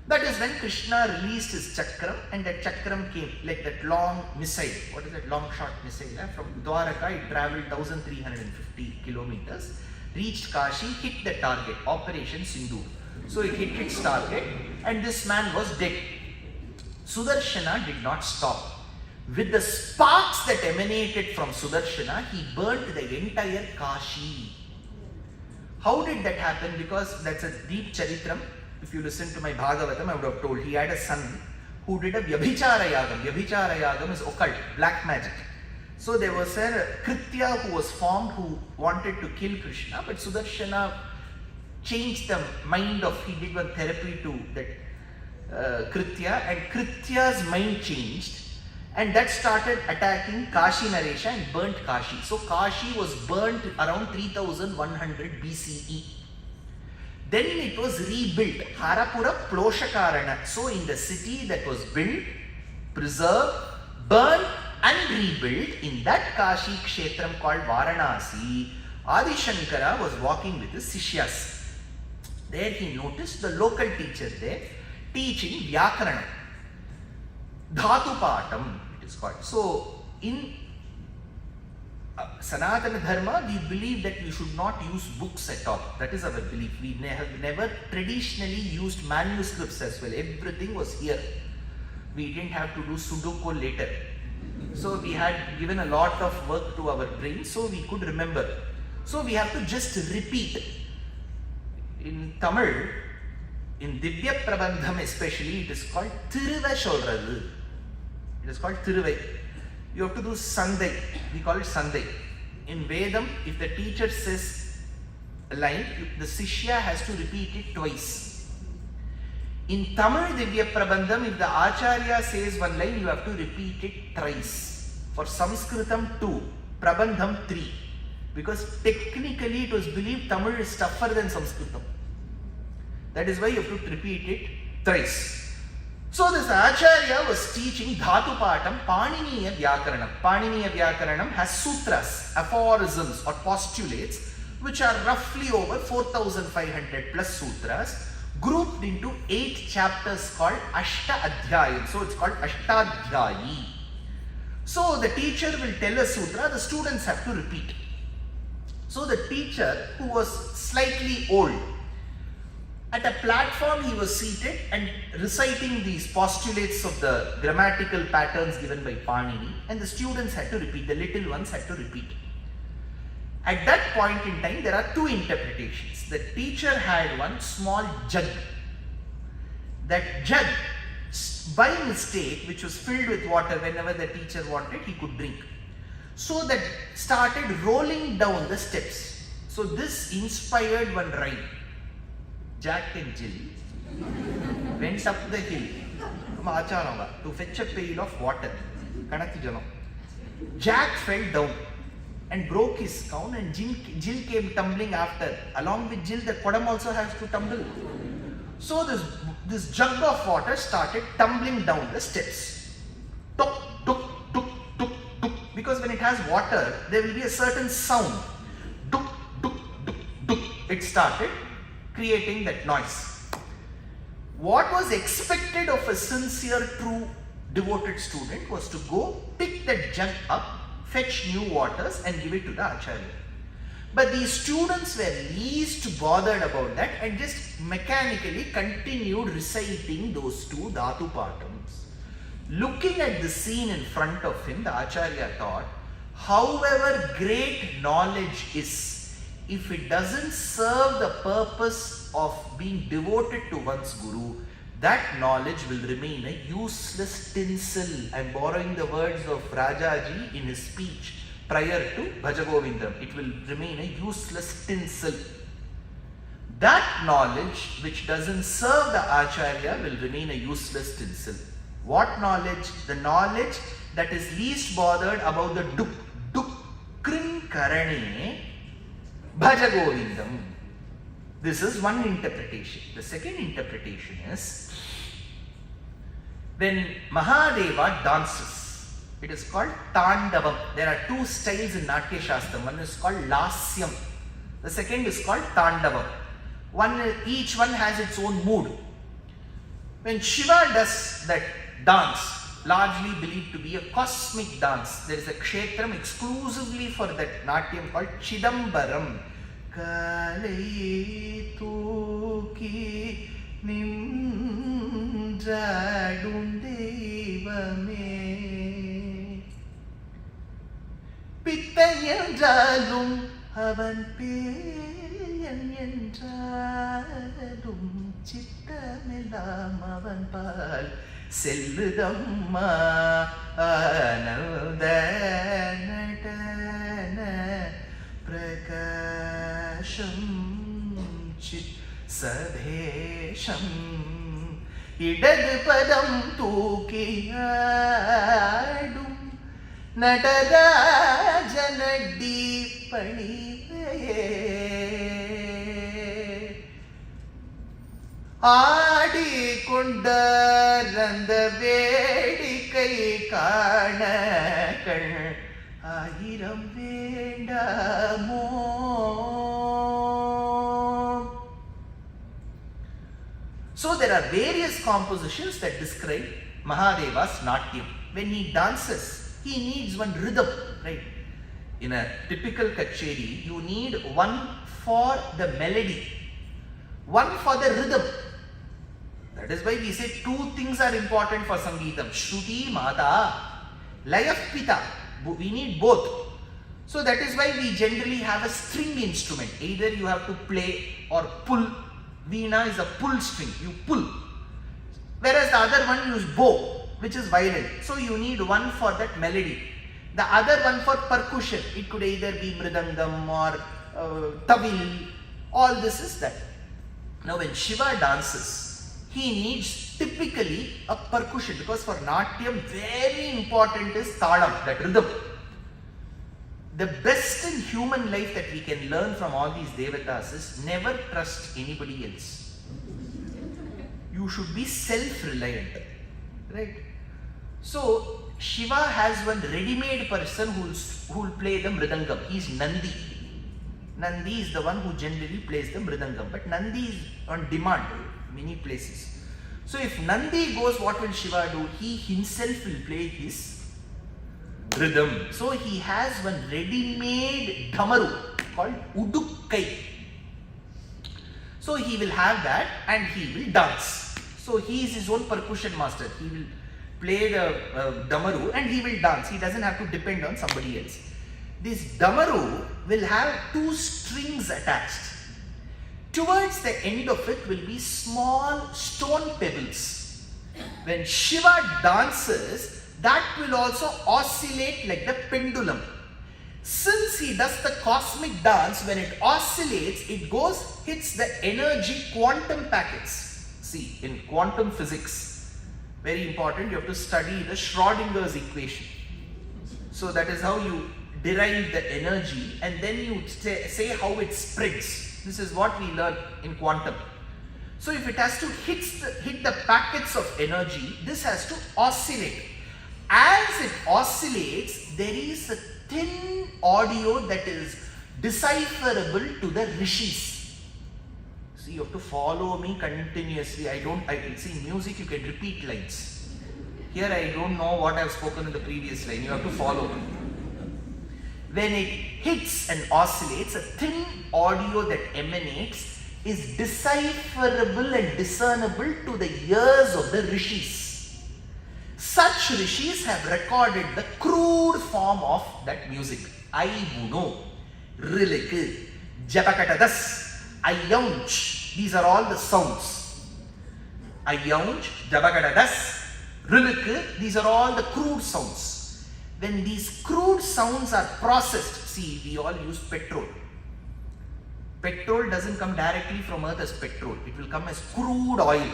[SPEAKER 2] That is when Krishna released his chakram, and that chakram came like that long missile. What is that long shot missile? From Dwaraka it travelled 1350 kilometers, reached Kashi, hit the target, Operation Sindoor. So it hit its target and this man was dead. Sudarshana did not stop. With the sparks that emanated from Sudarshana, he burnt the entire Kashi. How did that happen? Because that's a deep charitram. If you listen to my Bhagavatam, I would have told he had a son who did a Vyabhichara Yagam. Vyabhichara Yagam is occult, black magic. So there was a Kritya who was formed who wanted to kill Krishna, but Sudarshana changed the mind of, he did one therapy to that Kritya, and Kritya's mind changed, and that started attacking Kashi Naresha and burnt Kashi. So Kashi was burnt around 3100 BCE. Then it was rebuilt, Harapura Ploshakarana. So in the city that was built, preserved, burnt and rebuilt, in that Kashi Kshetram called Varanasi, Adi Shankara was walking with his Sishyas. There he noticed the local teacher there teaching Vyakaranam. Dhatu Patam it is called. So in Sanatana Dharma, we believe that we should not use books at all. That is our belief. We have never traditionally used manuscripts as well. Everything was here. We didn't have to do Sudoku later. So we had given a lot of work to our brain so we could remember. So we have to just repeat. In Tamil, in Divya Prabandham especially, it is called Thiruvai Solrathu. It is called Thiruvai. You have to do Sandai. We call it Sandai. In Vedam, if the teacher says a line, the Sishya has to repeat it twice. In Tamil Divya Prabandham, if the Acharya says one line, you have to repeat it thrice. For Sanskritam 2, Prabandham 3. Because technically it was believed Tamil is tougher than Sanskritam. That is why you have to repeat it thrice. So this Acharya was teaching Dhatu Patam Paniniya Vyakaranam. Paniniya Vyakaranam has sutras, aphorisms or postulates which are roughly over 4,500 plus sutras grouped into 8 chapters called Ashta Adhyayam. So it's called Ashtadhyayi. So the teacher will tell a sutra, the students have to repeat. So the teacher, who was slightly old, at a platform he was seated and reciting these postulates of the grammatical patterns given by Panini, and the students had to repeat, the little ones had to repeat. At that point in time, there are 2 interpretations. The teacher had one small jug. That jug, by mistake, which was filled with water whenever the teacher wanted, he could drink. So that started rolling down the steps. So this inspired one rhyme. Jack and Jill went up the hill to fetch a pail of water. Jack fell down and broke his crown, and Jill came tumbling after. Along with Jill, the Kodam also has to tumble. So this jug of water started tumbling down the steps. Tuk, tuk, tuk, tuk, tuk. Because when it has water, there will be a certain sound. Tuk, tuk, tuk, tuk. It started creating that noise. What was expected of a sincere, true, devoted student was to go pick that jug up, fetch new waters and give it to the Acharya. But these students were least bothered about that and just mechanically continued reciting those 2 Dhatu Patams. Looking at the scene in front of him, the Acharya thought, however great knowledge is, if it doesn't serve the purpose of being devoted to one's Guru, that knowledge will remain a useless tinsel. I am borrowing the words of Rajaji in his speech prior to Bhaja Govindam. It will remain a useless tinsel. That knowledge which doesn't serve the Acharya will remain a useless tinsel. What knowledge? The knowledge that is least bothered about the duk, duk, krin karane, Bhaja Govindam. This is one interpretation. The second interpretation is when Mahadeva dances, it is called Tandavam. There are 2 styles in Natya Shastra. One is called Lasyam. The second is called Tandavam. Each one has its own mood. When Shiva does that dance, largely believed to be a cosmic dance, there is a kshetram exclusively for that Natyam called Chidambaram. Kalai Tuki Nimjadum Devame Pittayanjalum Avan Peyanjalum Chittamelam Avan Pal Selvudamma Anandanatana Prakasham Chit Sadhesham Idad Padam Tukiyadum Natarajanadi Panivaye ஆடிக்கொண்டந்த வேடிக்கை காண ஆயிரம் வேண்டாமோ. So there are various compositions that describe Mahadeva's Natyam. When he dances, he needs one rhythm, right? in a typical kacheri, you need one for the melody, one for the rhythm. That is why we say two things are important for Sangeetam. Shruti Mata, Laya Pita. We need both. So that is why we generally have a string instrument. Either you have to play or pull. Veena is a pull string. You pull. Whereas the other one use bow, which is violin. So you need one for that melody. The other one for percussion. It could either be mridangam or tawil. All this is that. Now when Shiva dances, he needs typically a percussion, because for Natyam very important is talam, that rhythm. The best in human life that we can learn from all these devatas is never trust anybody else. You should be self-reliant, right? So Shiva has one ready-made person who will play the mridangam. He is Nandi. Nandi is the one who generally plays the mridangam, but Nandi is on demand in many places. So if Nandi goes, what will Shiva do? He himself will play his rhythm. So he has one ready-made dhamaru called Udukkai. So he will have that and he will dance. So he is his own percussion master. He will play the dhamaru and he will dance. He doesn't have to depend on somebody else. This dhamaru will have two strings attached. Towards the end of it will be small stone pebbles. When Shiva dances, that will also oscillate like the pendulum. Since he does the cosmic dance, when it oscillates, it goes, hits the energy quantum packets. See, in quantum physics, very important, you have to study the Schrodinger's equation. So that is how you derive the energy, and then you say how it spreads. This is what we learn in quantum. So if it has to hit the packets of energy, this has to oscillate. As it oscillates, there is a thin audio that is decipherable to the rishis. See, you have to follow me continuously. See, in music you can repeat lines. Here I don't know what I have spoken in the previous line. You have to follow me. When it hits and oscillates, a thin audio that emanates is decipherable and discernible to the ears of the rishis. Such rishis have recorded the crude form of that music. Aivuno, Rilik, Jabakatadas, Ayaunch. These are all the sounds. Ayaunch, Jabakatadas, Rilik. These are all the crude sounds. When these crude sounds are processed, see, we all use petrol. Petrol doesn't come directly from earth as petrol. It will come as crude oil.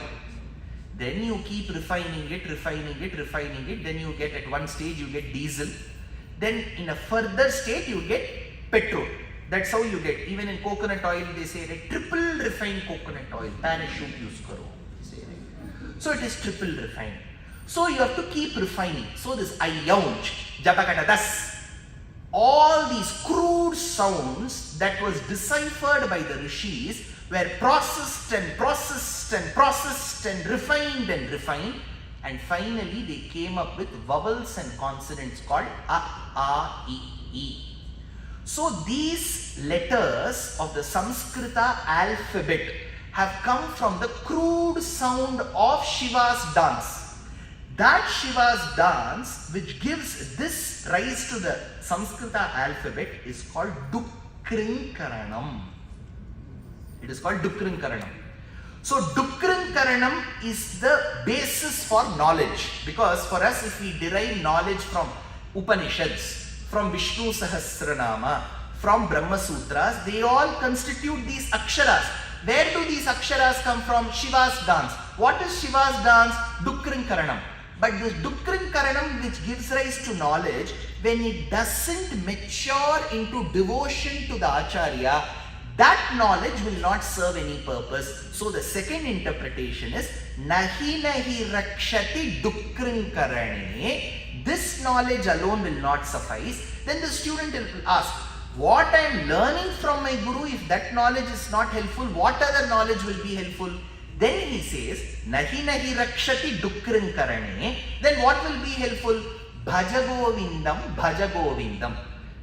[SPEAKER 2] Then you keep refining it. Then you get, at one stage, you get diesel. Then in a further state, you get petrol. That's how you get. Even in coconut oil, they say like triple refined coconut oil. Parachute use karo. So it is triple refined. So you have to keep refining. So this ayaunch, japakatadas, all these crude sounds that was deciphered by the rishis were processed and refined, and finally they came up with vowels and consonants called a, I, E. So these letters of the Sanskrita alphabet have come from the crude sound of Shiva's dance. That Shiva's dance, which gives this rise to the Sanskrita alphabet, is called Dukrinkaranam. It is called Dukrinkaranam. So Dukrinkaranam is the basis for knowledge, because for us, if we derive knowledge from Upanishads, from Vishnu Sahasranama, from Brahma Sutras, they all constitute these aksharas. Where do these aksharas come from? Shiva's dance. What is Shiva's dance? Dukrinkaranam. But this Dukrinkaranam, which gives rise to knowledge, when it doesn't mature into devotion to the Acharya, that knowledge will not serve any purpose. So the second interpretation is Nahi rakshati Dukrinkarane. This knowledge alone will not suffice. Then the student will ask, what I am learning from my Guru, if that knowledge is not helpful, what other knowledge will be helpful? Then he says, Nahi rakshati Dukrinkarane. Then what will be helpful? Bhaja Govindam, Bhaja Govindam.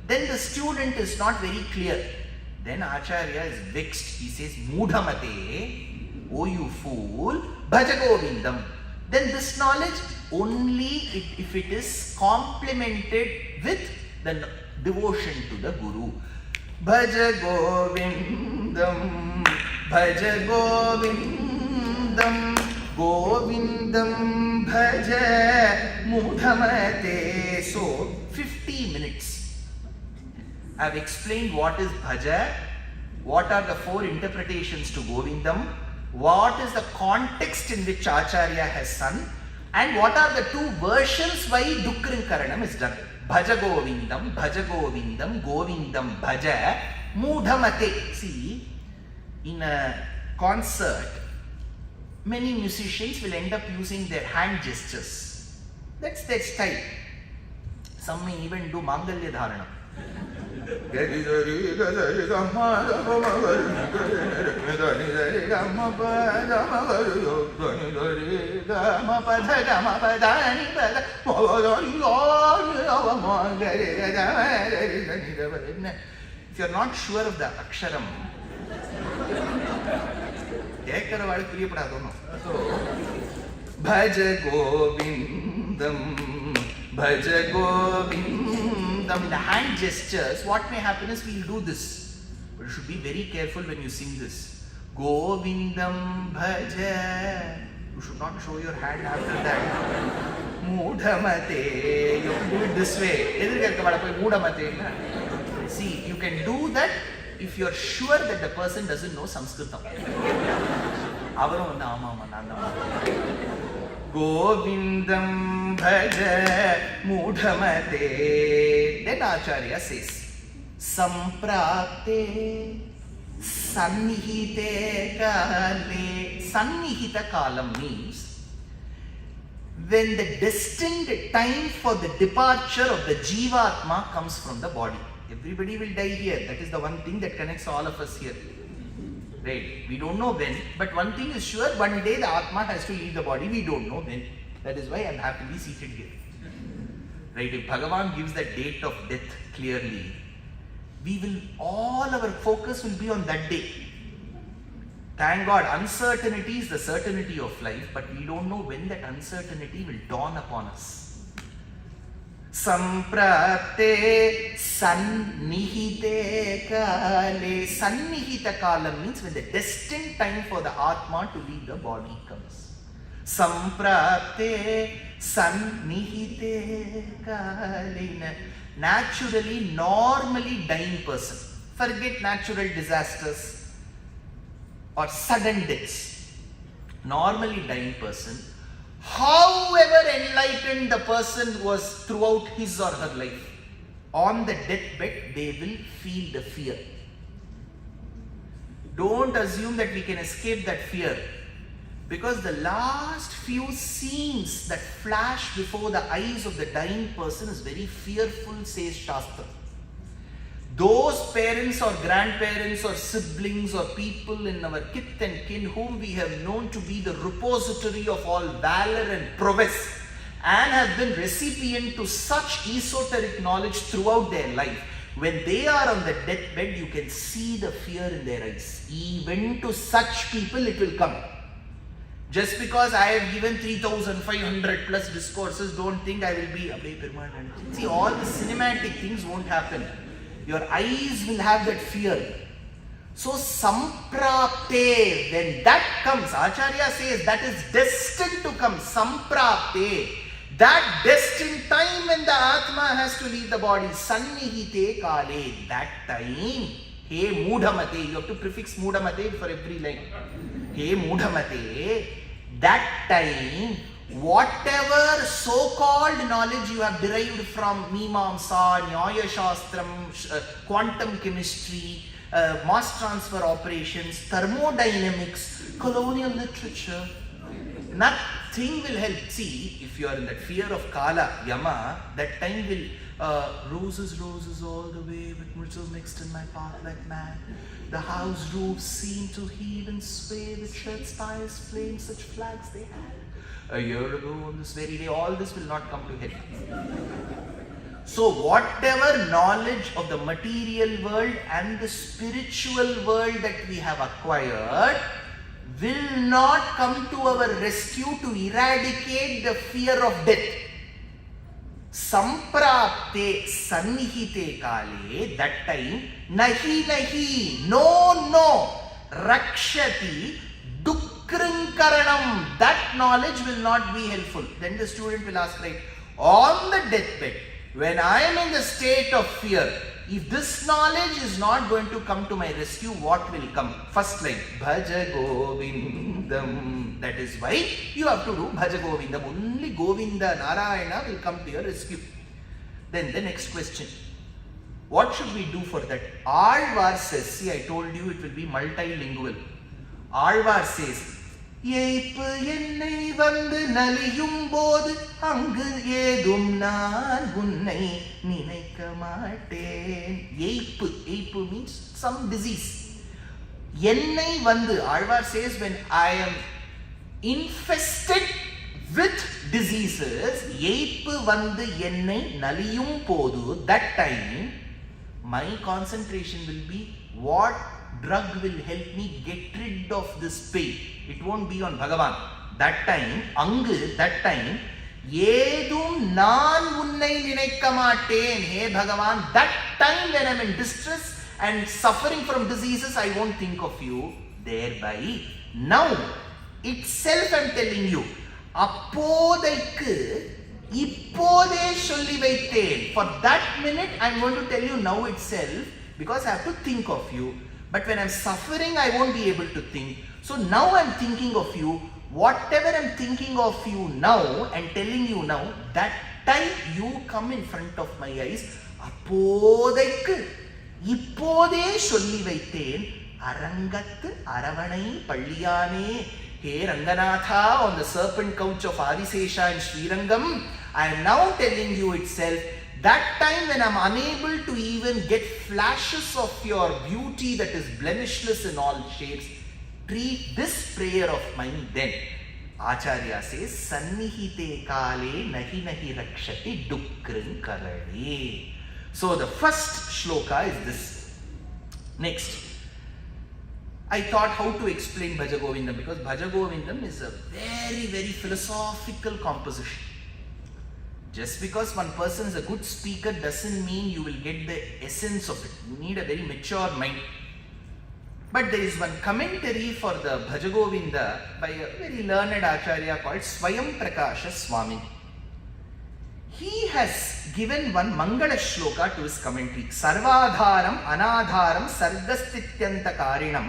[SPEAKER 2] Then the student is not very clear. Then Acharya is vexed. He says, Mudhamate, oh you fool, Bhaja Govindam. Then this knowledge only if it is complemented with the devotion to the Guru. Bhaja Govindam, Bhaja Govindam, Govindam Bhaja Mudhamate. So 50 minutes. I have explained what is Bhaja, what are the 4 interpretations to Govindam, what is the context in which Acharya has sung, and what are the 2 versions why Dukkarinkaranam is done. Bhaja Govindam, Bhaja Govindam, Govindam Bhaja, Mudhamate. See, in a concert, many musicians will end up using their hand gestures. That's their style. Some may even do Mangalya Dharana. If you are not sure of the Aksharam, so Bhaja Govindam, Bhaja Govindam. In the hand gestures, what may happen is we will do this. But you should be very careful when you sing this. Govindam Bhaja. You should not show your hand after that. Mudhamate. You have to do it this way. See, you can do that if you are sure that the person doesn't know Sanskritam. Govindam Bhaja Mudhamate. Then Acharya says, Samprapte Sannihite Kale. Sannihita Kalam means when the destined time for the departure of the Jivatma comes from the body. Everybody will die here. That is the one thing that connects all of us here. Right? We don't know when, but one thing is sure, one day the Atma has to leave the body. We don't know when. That is why I am happily seated here. Right? If Bhagavan gives the date of death clearly, all our focus will be on that day. Thank God, uncertainty is the certainty of life, but we don't know when that uncertainty will dawn upon us. Samprapte Sannihite Kale. Sannihita Kalam means when the destined time for the Atma to leave the body comes. Samprapte Sannihite Kale. Naturally, normally dying person. Forget natural disasters or sudden deaths. Normally dying person, however enlightened the person was throughout his or her life, on the deathbed they will feel the fear. Don't assume that we can escape that fear, because the last few scenes that flash before the eyes of the dying person is very fearful, says Shastra. Those parents or grandparents or siblings or people in our kith and kin whom we have known to be the repository of all valor and prowess and have been recipient to such esoteric knowledge throughout their life, when they are on the deathbed, you can see the fear in their eyes. Even to such people it will come. Just because I have given 3,500 plus discourses, don't think I will be Abhay Perumal. See, all the cinematic things won't happen. Your eyes will have that fear. So samprapte, when that comes, Acharya says that is destined to come. Samprapte, that destined time when the Atma has to leave the body. Sannihite kale, that time. Hey Mudhamate, you have to prefix Mudhamate for every line. Hey Mudhamate, that time, whatever so-called knowledge you have derived from Mimamsa, Nyaya Shastram, quantum chemistry, mass transfer operations, thermodynamics, colonial literature, nothing will help. See, if you are in that fear of Kala, Yama, that time will roses, roses all the way with myrtle mixed in my path like mad. The house roofs seem to heave and sway with shirt spires, flames, such flags they had. A year ago on this very day, all this will not come to head. So whatever knowledge of the material world and the spiritual world that we have acquired will not come to our rescue to eradicate the fear of death. Samprapte sannihite kale, that time, nahi, no, rakshati dukkrinkaranam, that knowledge will not be helpful. Then the student will ask, right, on the deathbed, when I am in the state of fear, if this knowledge is not going to come to my rescue, what will come? First line, Bhaja Govindam. That is why you have to do Bhaja Govindam. Only Govinda, Narayana will come to your rescue. Then the next question, what should we do for that? Alvar says, see, I told you it will be multilingual. Alvar says, ஏய்ப்பு என்னை வந்து நலியும் போது அங்கு ஏதும் நான் உன்னை நினைக்க மாட்டேன். ஏய்ப்பு means some disease. என்னை வந்து, Alvar says, when I am infested with diseases, ஏய்ப்பு வந்து என்னை நலியும் போது, that time my concentration will be what drug will help me get rid of this pain. It won't be on Bhagavan. That time, that time, ஏதும் நான் உன்னை நினைக்க மாட்டேன். Hey Bhagavan, that time when I am in distress and suffering from diseases, I won't think of you. Thereby, now itself I am telling you, அப்போதைக்கு இப்போதே சொல்லி வைத்தேன். For that minute, I am going to tell you now itself, because I have to think of you. But when I am suffering, I won't be able to think. So now I am thinking of you. Whatever I am thinking of you now and telling you now, that time you come in front of my eyes. அப்போதைக்கு இப்போதே சொல்லி வைத்தேன். அரங்கத்து அரவணை பள்ளியானே. Hey Ranganatha, on the serpent couch of Adisesha in Srirangam, I am now telling you itself, that time when I am unable to even get flashes of your beauty that is blemishless in all shapes, treat this prayer of mine then. Acharya says, Sannihite kale nahi rakshati dukkrin karane. So the first shloka is this. Next, I thought how to explain Bhaja Govindam, because Bhaja Govindam is a very, very philosophical composition. Just because one person is a good speaker doesn't mean you will get the essence of it. You need a very mature mind. But there is one commentary for the Bhaja Govinda by a very learned Acharya called Swayamprakash Swami. He has given one Mangala Shloka to his commentary. Sarvadharam Anadharam Sargasthityantakarinam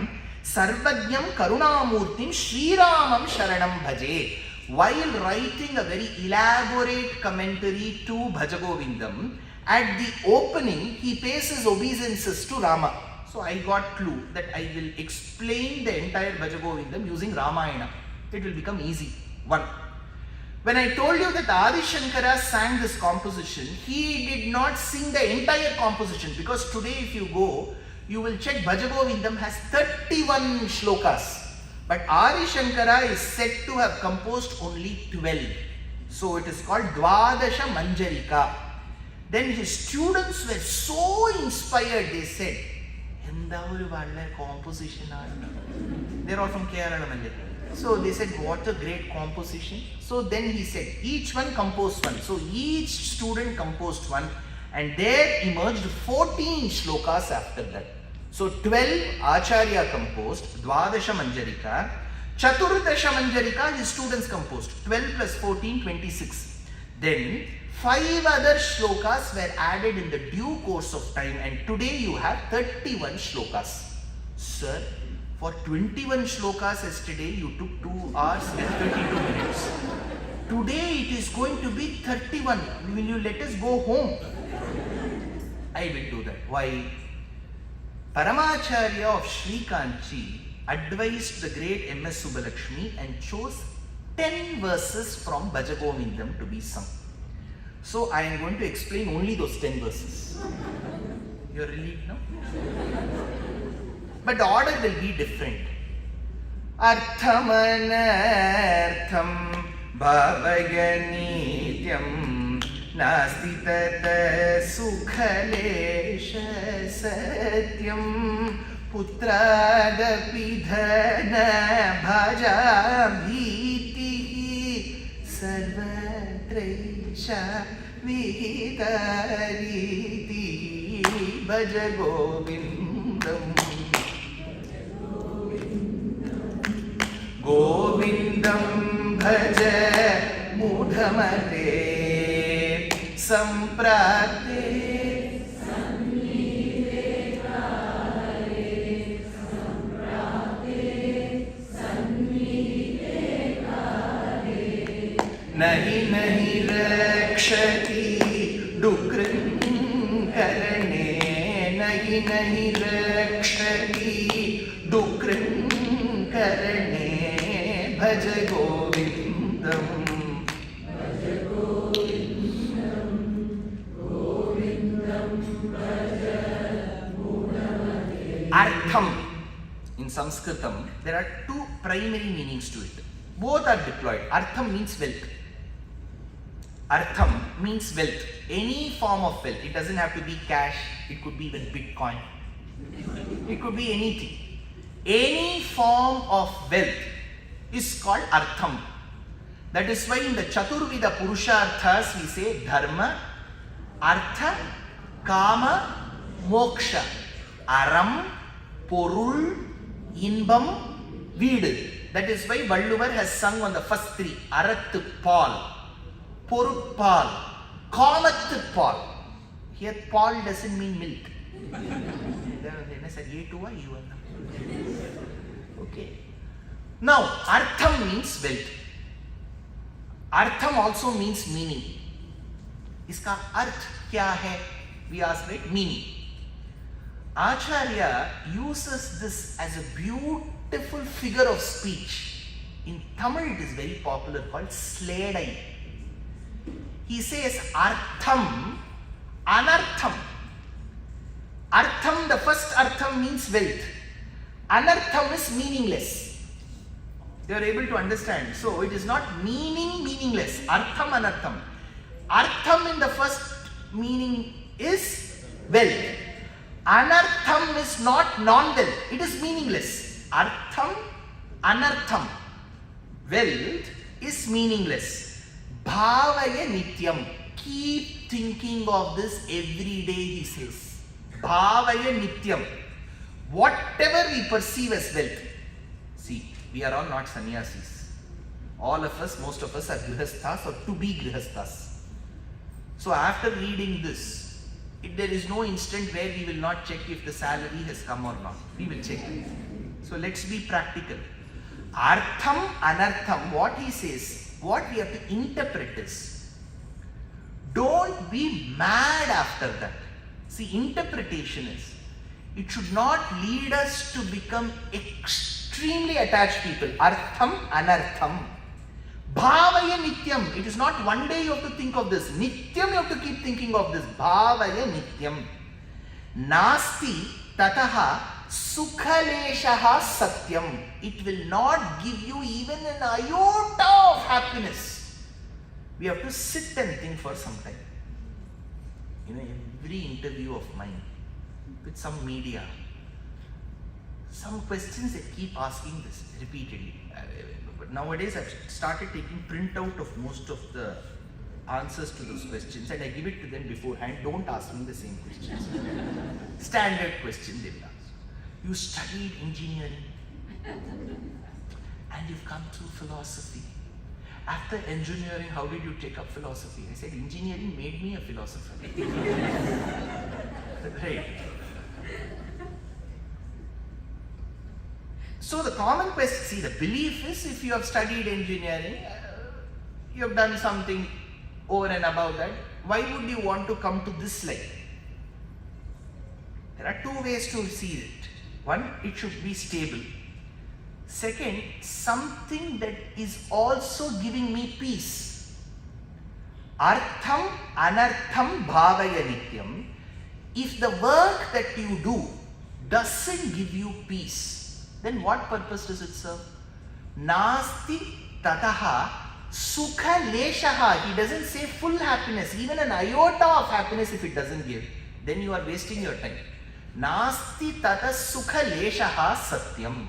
[SPEAKER 2] Sarvajnam Karunamurtim Shriramam Sharanam Bhaje. While writing a very elaborate commentary to Bhaja Govindam, at the opening he pays his obeisances to Rama. So I got clue that I will explain the entire Bhaja Govindam using Ramayana. It will become easy. One. When I told you that Adi Shankara sang this composition, he did not sing the entire composition, because today if you go, you will check Bhaja Govindam has 31 shlokas. But Adi Shankara is said to have composed only 12. So it is called Dvadasha Manjarika. Then his students were so inspired, they said, composition. They are all from Kerala. So they said, what a great composition. So then he said, each one composed one. So each student composed one, and there emerged 14 shlokas after that. So 12 Acharya composed, Dvadasha Manjarika, Chaturdasha Manjarika his students composed, 12 plus 14, 26. Then 5 other shlokas were added in the due course of time, and today you have 31 shlokas. Sir, for 21 shlokas yesterday you took 2 hours and 32 minutes. Today it is going to be 31. Will you let us go home? I will do that. Why? Paramacharya of Sri Kanchi advised the great M.S. Subbalakshmi and chose 10 verses from Bhaja Govindam to be sung. So I am going to explain only those 10 verses. You are relieved now? But the order will be different. Arthamanartham bhavaganityam नास्ति तत् सुखलेश सत्यं पुत्रादपि धन भजा भीतिः सर्वत्रैषा विहितरीतिः भज गोविन्दम् गोविन्दं भज मूढमते सम्प्राप्ते नहि नहि रक्षति डुकृङ्करणे नहि नहि रक्षति डुकृङ्करणे भज गोविन्दम् Artham. In Sanskritam, there are two primary meanings to it. Both are deployed. Artham means wealth. Artham means wealth. Any form of wealth. It doesn't have to be cash. It could be even Bitcoin. It could be anything. Any form of wealth is called Artham. That is why in the Chaturvida Purusharthas we say Dharma, Artha, Kama, Moksha. Aram, Porul, Inbam, Veedu. That is why Valluvar has sung on the first three. Arathu Paul, Porut Paul, Kamathu Paul. Here Paul doesn't mean milk. Okay. Now, Artham means wealth. Artham also means meaning. Iska arth kya hai? We ask, right? Meaning. Acharya uses this as a beautiful figure of speech. In Tamil it is very popular, called sledai. He says artham, anartham. Artham, the first artham means wealth. Anartham is meaningless. You are able to understand. So it is not meaningless. Artham, anartham. Artham in the first meaning is wealth. Anartham is not non-wealth, it is meaningless. Artham, anartham. Wealth is meaningless. Bhavaya nityam. Keep thinking of this every day, he says. Bhavaya nityam. Whatever we perceive as wealth. See, we are all not sannyasis. All of us, most of us are grihasthas or to be grihasthas. So after reading this, there is no instant where we will not check if the salary has come or not. We will check. So let's be practical. Artham, anartham, what he says, what we have to interpret is, don't be mad after that. See, interpretation is, it should not lead us to become extremely attached people. Artham, anartham. Bhavaya nityam. It is not one day you have to think of this. Nityam you have to keep thinking of this. Bhavaya nityam. Nasti tataha sukhaleshaha satyam. It will not give you even an iota of happiness. We have to sit and think for some time. Every interview of mine with some media, some questions they keep asking this repeatedly. But nowadays I've started taking printout of most of the answers to those questions and I give it to them beforehand. Don't ask me the same questions. Standard question they will ask. You studied engineering and you've come through philosophy. After engineering, how did you take up philosophy? I said, engineering made me a philosopher. Right. So the common question, see, the belief is if you have studied engineering, you have done something over and above that, why would you want to come to this life? There are two ways to see it. One, it should be stable. Second, something that is also giving me peace. Artham, anartham, bhavaya nityam. If the work that you do doesn't give you peace, then what purpose does it serve? Nasti tataha Sukha leshaha. He doesn't say full happiness, even an iota of happiness if it doesn't give, then you are wasting your time. Nasti tata sukha leshaha satyam.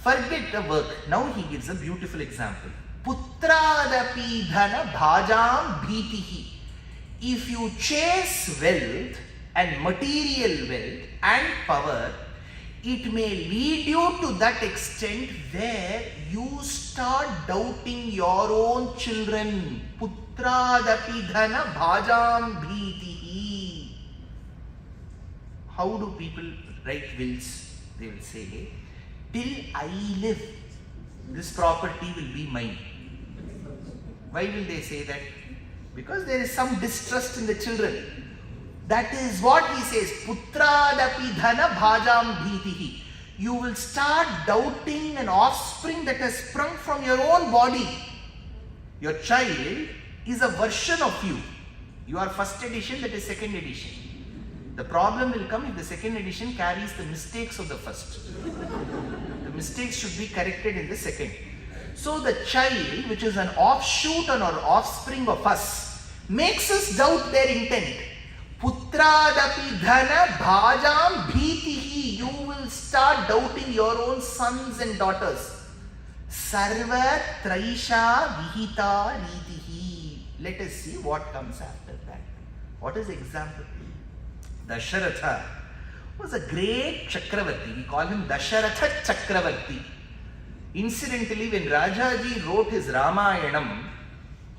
[SPEAKER 2] Forget the work. Now he gives a beautiful example. Putradapi dhana bhajam bhitihi. If you chase wealth and material wealth and power, it may lead you to that extent where you start doubting your own children. Putradapi dhana bhajam bhitihi. How do people write wills? They will say, till I live, this property will be mine. Why will they say that? Because there is some distrust in the children. That is what he says. Putradapi dhana bhajam bhitihi. You will start doubting an offspring that has sprung from your own body. Your child is a version of you. You are first edition, that is second edition. The problem will come if the second edition carries the mistakes of the first. The mistakes should be corrected in the second. So the child, which is an offshoot or offspring of us, makes us doubt their intent. Putradapi dhana bhajam bhitihi. You will start doubting your own sons and daughters. Sarva traisha vihita ritihi. Let us see what comes after that. What is the example? Dasharatha was a great Chakravarti. We call him Dasharatha Chakravarti. Incidentally, when Rajaji wrote his Ramayanam,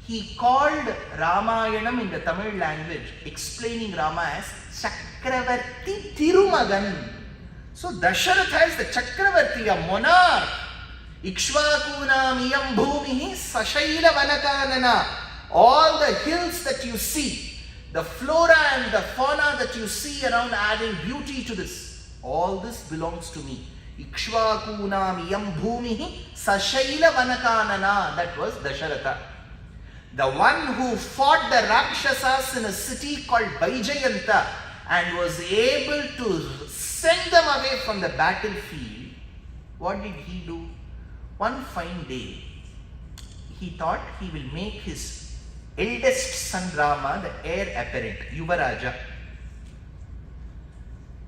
[SPEAKER 2] he called Ramayanam in the Tamil language, explaining Rama as Chakravarti Tirumagan. So Dasharatha is the Chakravarti, a monarch. Ikshvakunam iyam bhumihi sashaila vanakanana. All the hills that you see, the flora and the fauna that you see around adding beauty to this, all this belongs to me. Ikshvakunam iyam bhumihi sashaila vanakanana. That was Dasharatha. The one who fought the Rakshasas in a city called Vajayanta and was able to send them away from the battlefield. What did he do? One fine day, he thought he will make his eldest son Rama the heir apparent, Yuvaraja.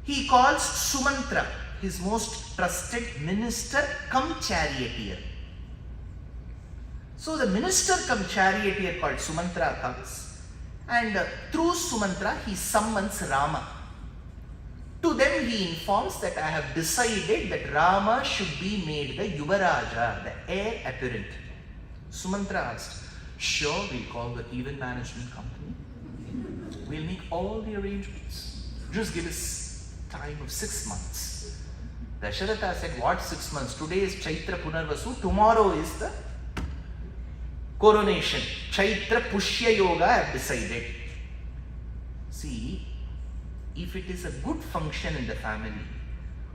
[SPEAKER 2] He calls Sumantra, his most trusted minister cum charioteer. So the minister cum charioteer called Sumantra comes, and through Sumantra he summons Rama. To them he informs that I have decided that Rama should be made the Yuvaraja, the heir apparent. Sumantra asked, sure, we'll call the event management company. We'll make all the arrangements. Just give us time of 6 months. Dasharatha said, what 6 months? Today is Chaitra Punarvasu, tomorrow is the coronation. Chaitra Pushya Yoga I have decided. See, if it is a good function in the family,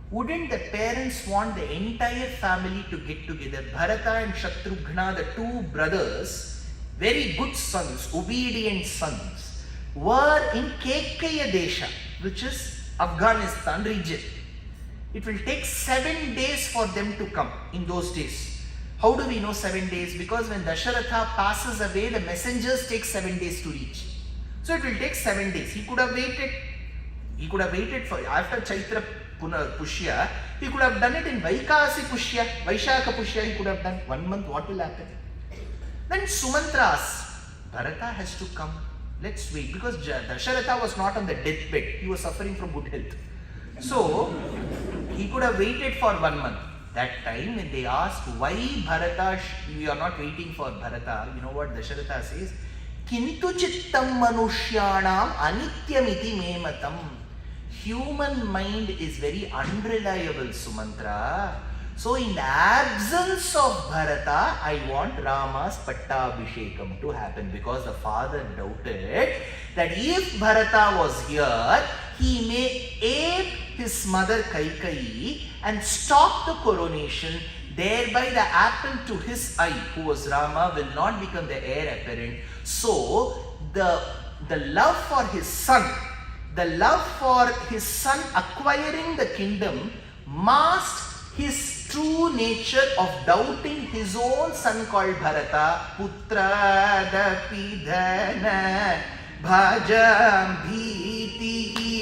[SPEAKER 2] wouldn't the parents want the entire family to get together? Bharata and Shatrughna, the two brothers, very good sons, obedient sons, were in Kekaya Desha, which is Afghanistan region. It will take 7 days for them to come in those days. How do we know 7 days? Because when Dasharatha passes away, the messengers take 7 days to reach. So it will take 7 days. He could have waited. He could have waited for after Chaitra Pushya. He could have done it in Vaikasi Pushya, Vaishakha Pushya. He could have done 1 month. What will happen? Then Sumantra asks, Bharata has to come. Let's wait, because Dasharatha was not on the deathbed. He was suffering from good health. So he could have waited for 1 month. That time when they asked why Bharata, we are not waiting for Bharata, you know what Dasharatha says? Kintu chittam manushyanam anityamiti me matam. Human mind is very unreliable, Sumantra. So in the absence of Bharata, I want Rama's Pattabhishekam to happen, because the father doubted that if Bharata was here, he may aid his mother Kaikeyi and stop the coronation. Thereby the apple to his eye, who was Rama, will not become the heir apparent. So the love for his son, acquiring the kingdom, masked his true nature of doubting his own son called Bharata, Putradapi dhana bhajam bhitihi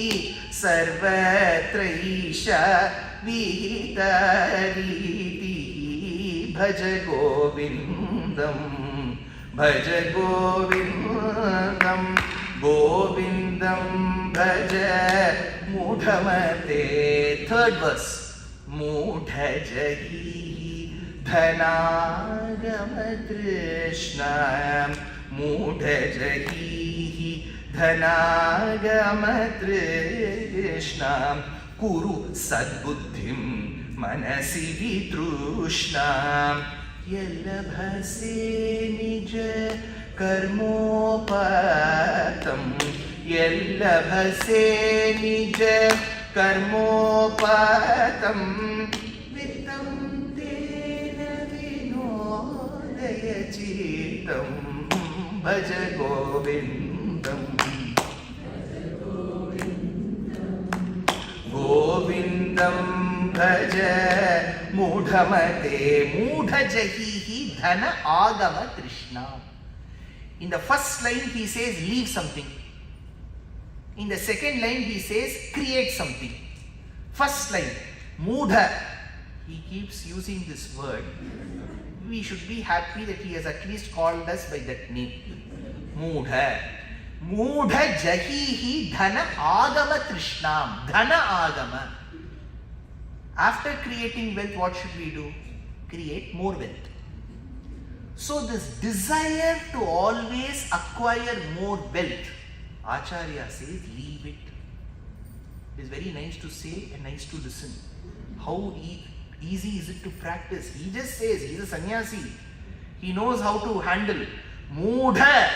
[SPEAKER 2] sarvatraisha vihitaritihi bhaja Govindam, bhaja Govindam, Govindam bhaja mudhamate. Third verse. Mudhajahi dhanagama trishnam, mudhajahi dhanagama trishnam, kuru sadbuddhim manasi vitrushnam, yallabhase nija karmopatam, yallabhase nija karmopatam, vittam tena vinodaya chitam, bhaja Govindam, Govindam bhaja mudhamate. Mudhajahihi dhana agama trishna. In the first line he says leave something. In the second line he says create something. First line, mudha, he keeps using this word. We should be happy that he has at least called us by that name. Mudha. Mudha jahihi dhana agama trishnam. Dhana agama. After creating wealth, what should we do? Create more wealth. So this desire to always acquire more wealth, Acharya says, leave it. It is very nice to say and nice to listen. How easy is it to practice? He just says, he is a sannyasi. He knows how to handle. Mudha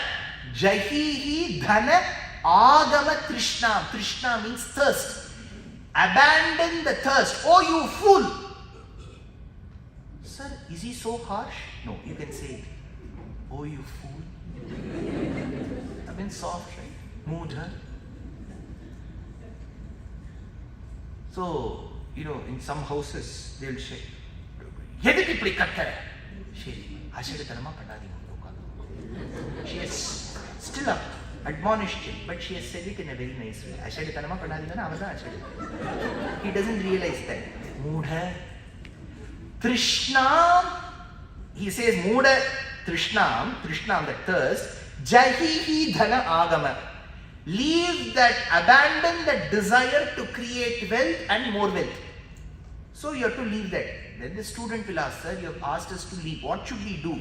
[SPEAKER 2] jahihi dhana agama trishnam. Trishna means thirst. Abandon the thirst. Oh, you fool! Sir, is he so harsh? No, you can say it. Oh, you fool. I mean soft, right? Mudha. So, in some houses, they will say, எதுக்கு இப்படி கத்துற? சரி, அசடுத்தனமா பண்ணாதீங்க உட்கார்ந்து. She has still admonished him, but she has said it in a very nice way. அசடுத்தனமா பண்ணாதீங்கன்னா அவன் தான் அசடு. He doesn't realize that. Mudha. Trishnam. He says, Mudha Trishnam, the thirst. Jahihi dhana agama. Leave that, abandon that desire to create wealth and more wealth. So you have to leave that. Then the student will ask, sir, you have asked us to leave. What should we do?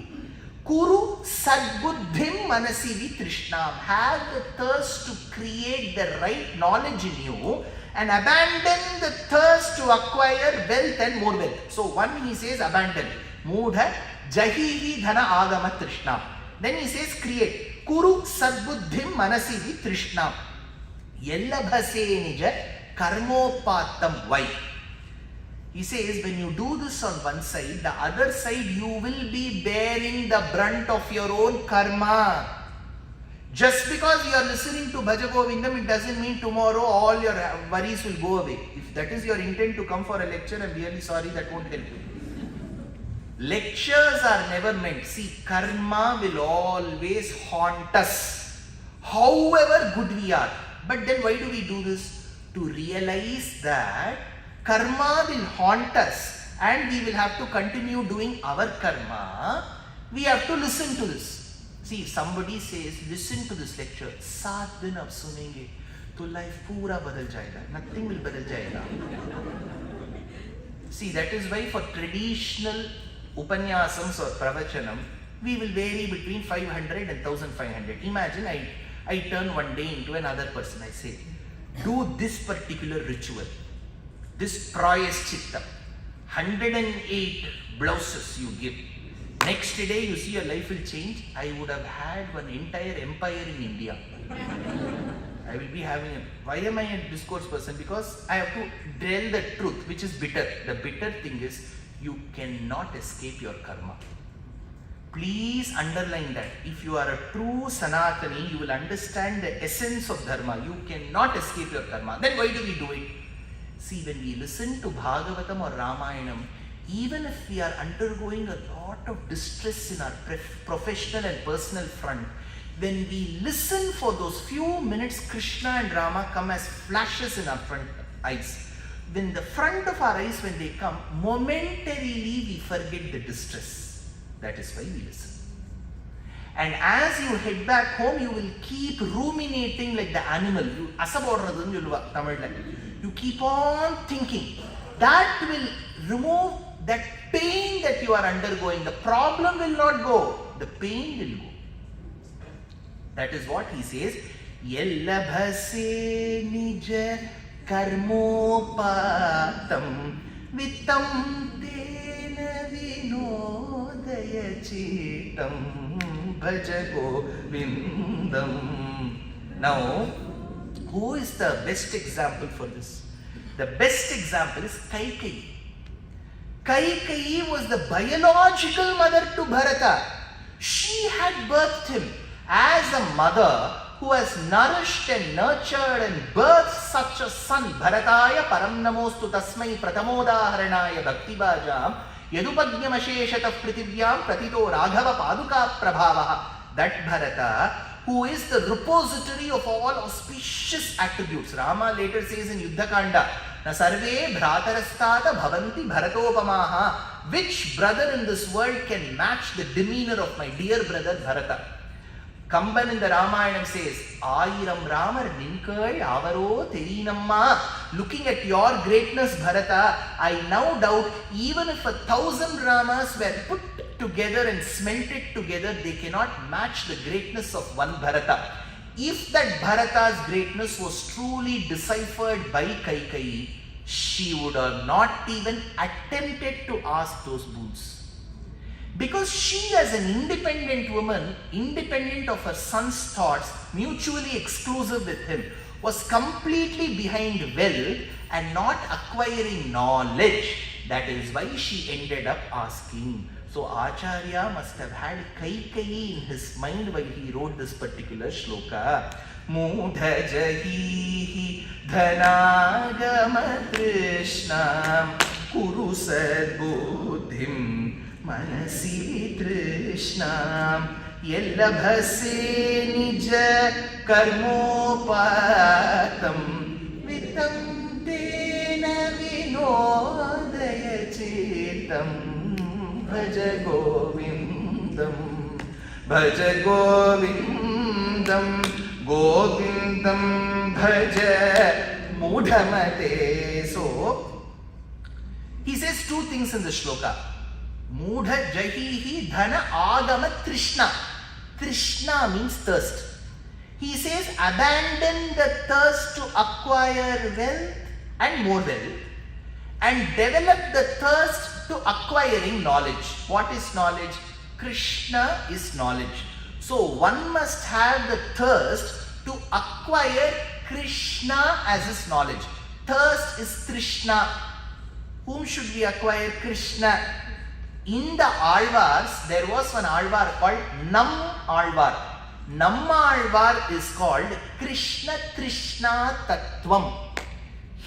[SPEAKER 2] Kuru sadbuddhim manasivi trishnam. Have the thirst to create the right knowledge in you and abandon the thirst to acquire wealth and more wealth. So one he says abandon. Mudha jahihi dhana agama trishnam. Then he says create. Kuru sadbuddhim manasivi trishnam. Yallabhase nija karmopatam. Why? He says when you do this on one side, the other side you will be bearing the brunt of your own karma. Just because you are listening to Bhaja Govindam, it doesn't mean tomorrow all your worries will go away. If that is your intent to come for a lecture, I'm really sorry, that won't help you. Lectures are never meant. See, karma will always haunt us, however good we are. But then why do we do this? To realize that karma will haunt us and we will have to continue doing our karma. We have to listen to this. See, if somebody says, listen to this lecture, 7 दिन आप सुनेंगे, तो life पूरा बदल जाएगा. Nothing will बदल जाएगा. See, that is why for traditional upanyasams or pravachanam, we will vary between 500 and 1500. Imagine I turn one day into another person. I say, do this particular ritual, this prayaschittam, 108 blouses you give. Next day you see your life will change. I would have had one entire empire in India. I will be having why am I a discourse person? Because I have to tell the truth, which is bitter. The bitter thing is, you cannot escape your karma. Please underline that. If you are a true Sanatani, you will understand the essence of Dharma. You cannot escape your karma. Then why do we do it? See, when we listen to Bhagavatam or Ramayanam, even if we are undergoing a lot of distress in our professional and personal front, when we listen for those few minutes, Krishna and Rama come as flashes in our front eyes. When the front of our eyes, when they come, momentarily we forget the distress. That is why we listen. And as you head back home, you will keep ruminating like the animal. You keep on thinking. That will remove that pain that you are undergoing. The problem will not go. The pain will go. That is what he says. Yellabhase nija karmopatam vittam tena vinodaya chitam bhaja govindam. Now, who is the best example for this? The best example is Kaikeyi. Kaikeyi was the biological mother to Bharata. She had birthed him as a mother who has nourished and nurtured and birthed such a son. Bharataya param namostu tasmai pratamodaharanaya bhakti bhajam yadupagnyamasheshatah pritivyam pratito raghava paduka prabhavaha. That Bharata, who is the repository of all auspicious attributes. Rama later says in Yuddha Kanda, Na sarve bhratarastata bhavanti bharatopamaha. Which brother in this world can match the demeanor of my dear brother Bharata? Kamban in the Ramayana says, Ayiram Ramar Ninkal Avaro Terinamma. Looking at your greatness, Bharata, I now doubt even if 1,000 Ramas were put together and smelted together, they cannot match the greatness of one Bharata. If that Bharata's greatness was truly deciphered by Kaikeyi, she would have not even attempted to ask those boons. Because she, as an independent woman, independent of her son's thoughts, mutually exclusive with him, was completely behind wealth and not acquiring knowledge. That is why she ended up asking. So Acharya must have had Kaikeyi in his mind while he wrote this particular shloka. Mudha jahihi dhanagama trishnam kuru sadbuddhim manasi trishnam yellabhase nija karmopatam vitam tena vinodaya chitam bhaja govindam govindam bhaja mudhamate. So he says two things in the shloka. Mudha jahihi dhana agama trishna. Trishna means thirst. He says abandon the thirst to acquire wealth and more wealth and develop the thirst to acquiring knowledge. What is knowledge? Krishna is knowledge. So one must have the thirst to acquire Krishna as his knowledge. Thirst is Trishna. Whom should we acquire? Krishna. In the Alvars, there was one Alvar called Nam Alvar. Nam Alvar is called Krishna Trishna Tattvam.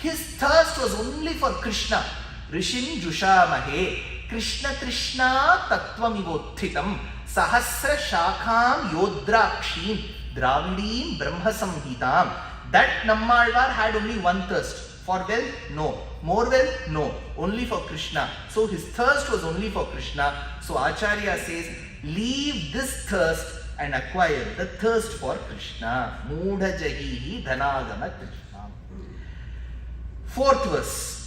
[SPEAKER 2] His thirst was only for Krishna. Rishim Jushamahe Krishna Trishna Tattvam Ivothitam Sahasra Shakham Yodrakshim Dravidim Brahma Samhitam. That Nammalvar had only one thirst. For wealth? No. More wealth? No. Only for Krishna. So his thirst was only for Krishna. So Acharya says, leave this thirst and acquire the thirst for Krishna. Mudha jahihi dhanagama Krishna. Fourth verse.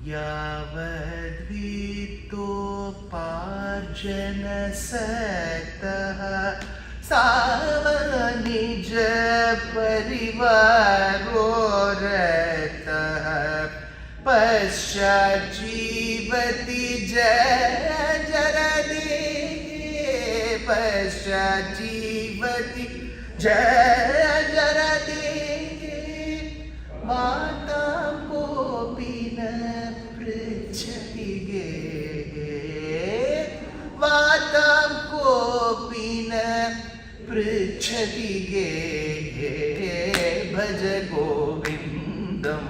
[SPEAKER 2] Yavadvito parjana saktaha savanija parivaroratah paschat jivati jarade paschat jivati jarade matam kopina pricchatige vatam kopina pricchatige bhaja govindam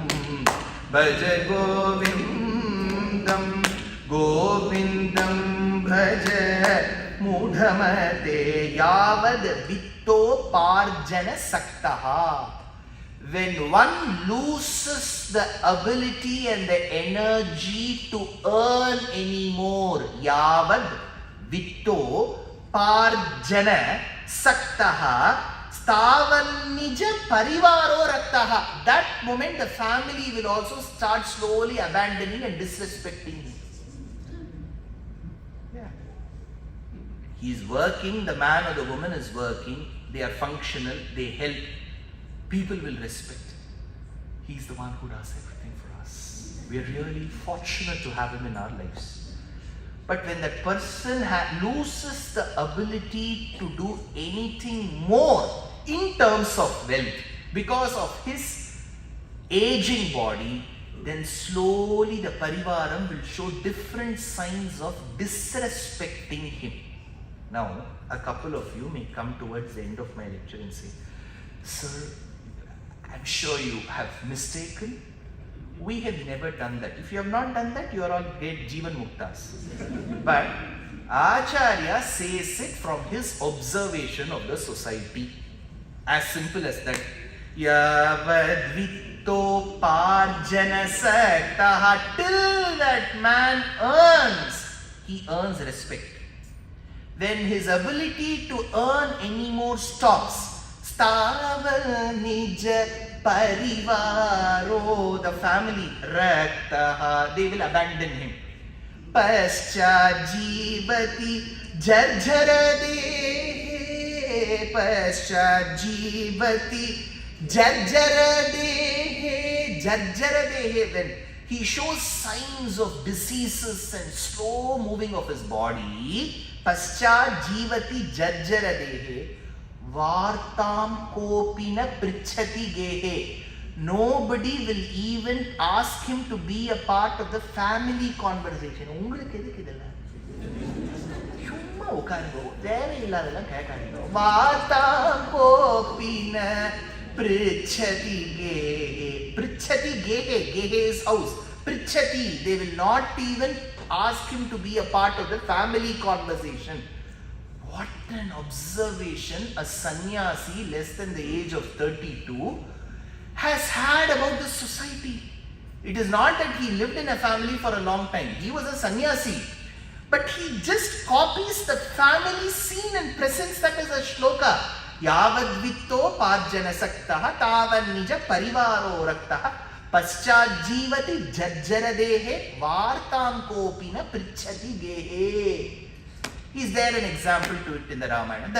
[SPEAKER 2] Bhaja Govindam, Govindam Bhaja Mudhamate Yavad Vitto Parjana Saktaha. When one loses the ability and the energy to earn anymore, Yavad Vitto Parjana Saktaha Stavan Nija Parivaro Raktaha. That moment the family will also start slowly abandoning and disrespecting him. Yeah. He is working, the man or the woman is working, they are functional, they help. People will respect. He's the one who does everything for us. We are really fortunate to have him in our lives. But when that person loses the ability to do anything more in terms of wealth because of his aging body, then slowly the parivaram will show different signs of disrespecting him. Now, a couple of you may come towards the end of my lecture and say, "Sir, I'm sure you have mistaken. We have never done that." If you have not done that, you are all great Jivan Muktas. But Acharya says it from his observation of the society. As simple as that. Yavad vitto parjana saktaha. Till that man he earns respect. When his ability to earn anymore stops, Staval nija parivaro, the family, raktaha, they will abandon him. Pascha jivati jarjara dehe, pascha jivati jarjara dehe, jarjara dehe. When he shows signs of diseases and slow moving of his body, pascha jivati jarjara dehe, Vartam kopina prichati gehe. Nobody will even ask him to be a part of the family conversation. உங்களுக்கு எதுக்கு இதெல்லாம்? சும்மா உட்காருங்க. தேவையில்லாதெல்லாம் கேட்காதீங்க. Vartam kopina prichati gehe. Prichati gehe. Gehe is house. Prichati. They will not even ask him to be a part of the family conversation. What an observation a sannyasi less than the age of 32 has had about this society. It is not that he lived in a family for a long time. He was a sannyasi. But he just copies the family scene and presents that as a shloka. Yavad vitto parjana saktaha tavan nija parivaro raktaha paschat jivati jarjara dehe vartam kopina prichati gehe. Is there an example to it in the Ramayana?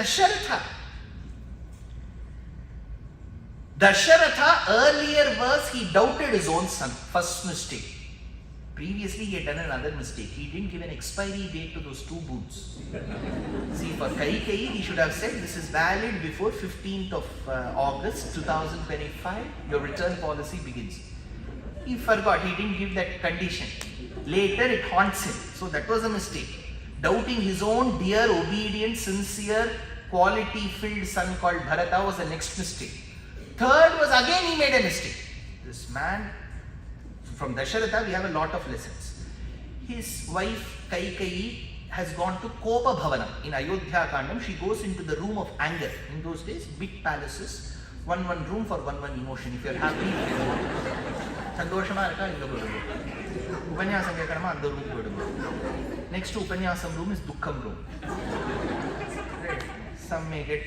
[SPEAKER 2] Dasharatha, earlier verse, he doubted his own son. First mistake. Previously, he had done another mistake. He didn't give an expiry date to those 2 boons. See, for Kaikeyi, he should have said, this is valid before 15th of August 2025. Your return policy begins. He forgot. He didn't give that condition. Later, it haunts him. So, that was a mistake. Doubting his own dear, obedient, sincere, quality-filled son called Bharata was the next mistake. Third was again he made a mistake. This man, from Dasharatha we have a lot of lessons. His wife Kaikeyi has gone to Kopa Bhavanam. In Ayodhya Kandam, she goes into the room of anger. In those days, big palaces, one room for one emotion. If you are happy, Sandoshama irukka inga poduங்க. Upanyasam kekkanuma andha room poduங்க. Next to Upanyasam room is Dukkham room. Right. Some may get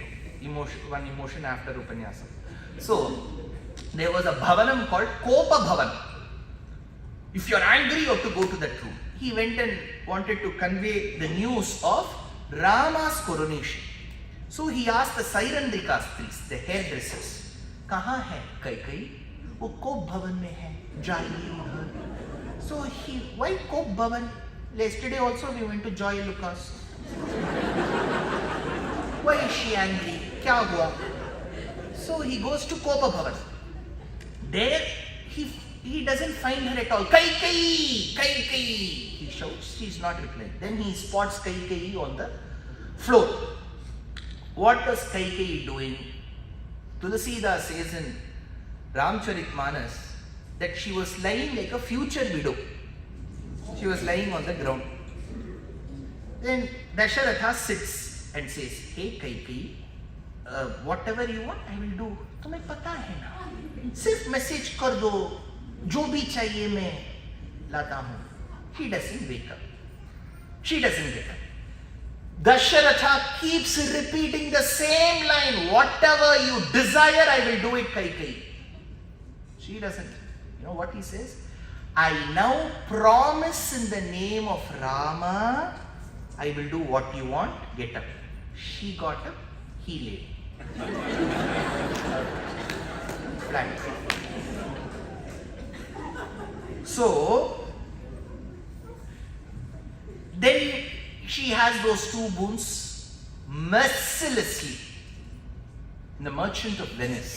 [SPEAKER 2] one emotion after Upanyasam. So, there was a Bhavanam called Kopa Bhavan. If you are angry, you have to go to that room. He went and wanted to convey the news of Rama's coronation. So, he asked the Sairandrika Stris, the hairdressers, "Kahan hai Kaikeyi?" "Wo Kop Bhavan mein hai, jaiye udhar." So, why Kop Bhavan? Yesterday also we went to Joy Lucas. Why is she angry? Kya hua? So he goes to Kopa Bhavan. There he doesn't find her at all. Kaikeyi! Kaikeyi! He shouts, she is not replying. Then he spots Kaikeyi on the floor. What was Kaikeyi doing? Tulsidas says in Ramcharitmanas, that she was lying like a future widow. She was lying on the ground. Then Dasharatha sits and says, "Hey Kaikeyi, whatever you want, I will do. तुम्हें पता है ना? सिर्फ message कर दो, जो भी चाहिए मैं लाता हूँ." He doesn't wake up. She doesn't get up. Dasharatha keeps repeating the same line, "Whatever you desire, I will do it, Kaikeyi." She doesn't. You know what he says? "I now promise in the name of Rama, I will do what you want, get up." She got up, he lay. Flat. So, then she has those two boons mercilessly. In The Merchant of Venice,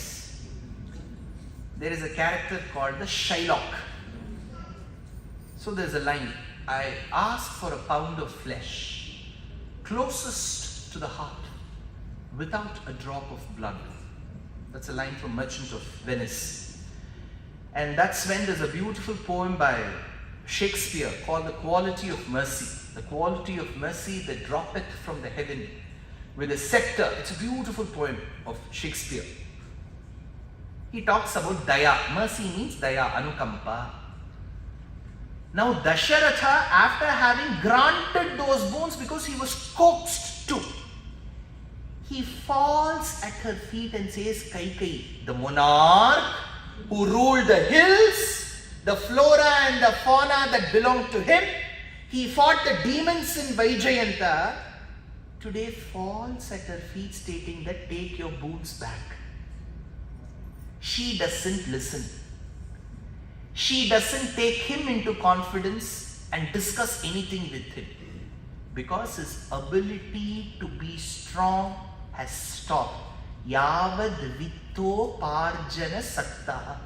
[SPEAKER 2] there is a character called the Shylock. So there's a line, "I ask for a pound of flesh, closest to the heart, without a drop of blood." That's a line from Merchant of Venice. And that's when there's a beautiful poem by Shakespeare called "The Quality of Mercy." The quality of mercy that droppeth from the heaven with a scepter. It's a beautiful poem of Shakespeare. He talks about daya. Mercy means daya, anukampa. Now Dasharatha, after having granted those boons because he was coaxed to, he falls at her feet and says, "Kaikeyi, the monarch who ruled the hills, the flora and the fauna that belonged to him, he fought the demons in Vajayanta, today falls at her feet stating that take your boons back." She doesn't listen. She doesn't take him into confidence and discuss anything with him because his ability to be strong has stopped. Yavad vitto parjana saktaha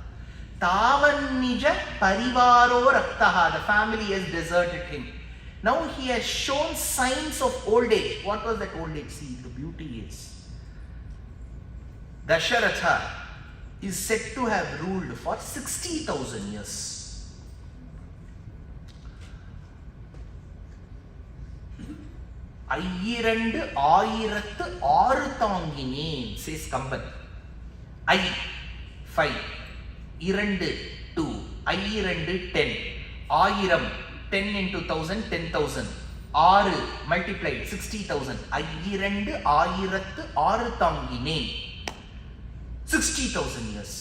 [SPEAKER 2] tavan nija parivaro raktaha. The family has deserted him. Now he has shown signs of old age. What was that old age? See, the beauty is Dasharatha is said to have ruled for 60,000 years. ஐயிரண்டு ஆயிரத்து ஆறு தாங்கினேன், says Kamban. I 5, இரண்டு 2, ஐயிரண்டு 10, ஆயிரம் 10 into 1000 10,000, ஆறு multiplied 60,000, ஐயிரண்டு ஆயிரத்து ஆறு தாங்கினேன், 60,000 years.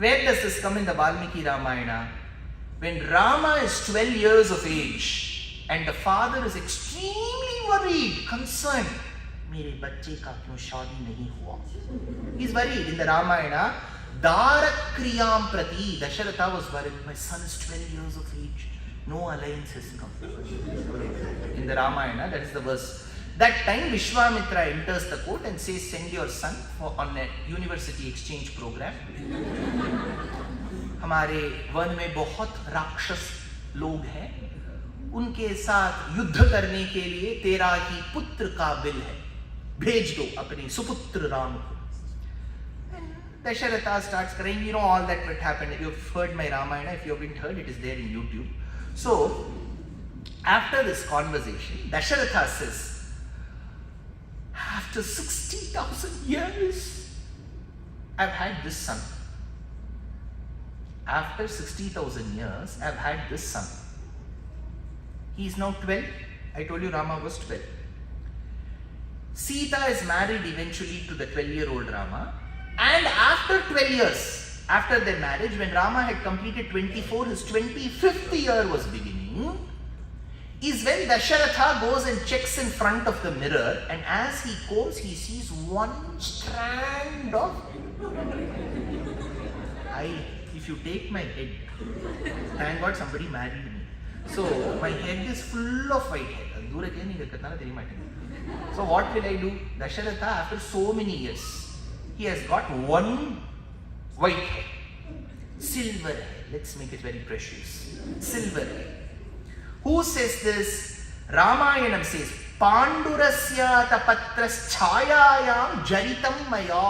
[SPEAKER 2] Where does this come in the Valmiki Ramayana? When Rama is 12 years of age and the father is extremely worried, concerned, मेरे बच्चे का क्यों शादी नहीं हुआ? He's worried in the Ramayana. Darakriyam prati, Dasharatha was worried. My son is 12 years of age. No alliance has come. In the Ramayana, that is the verse. That time Vishwamitra enters the court and says, "Send your son on a university exchange program. हमारे one में बहुत राक्षस लोग हैं, उनके साथ युद्ध करने के लिए तेरा ही पुत्र काबिल है, भेज दो अपने सुपुत्र राम को." And Dasharatha starts crying. You know all that what happened. You've heard my Ramayana. If you haven't heard, it is there in YouTube. So after this conversation, Dasharatha says, "After 60,000 years, I've had this son. After 60,000 years, I've had this son. He is now 12. I told you Rama was 12. Sita is married eventually to the 12-year-old Rama. And after 12 years, after their marriage, when Rama had completed 24, his 25th year was beginning, is when Dasharatha goes and checks in front of the mirror, and as he goes, he sees one strand of if you take my head, thank God somebody married me. So my head is full of white hair. So what will I do? Dasharatha, after so many years, he has got one white hair, silver hair. Let's make it very precious. Silver hair. Who says this? Ramayanam says, "Pandurasya tapatras chayayam jaritam maya."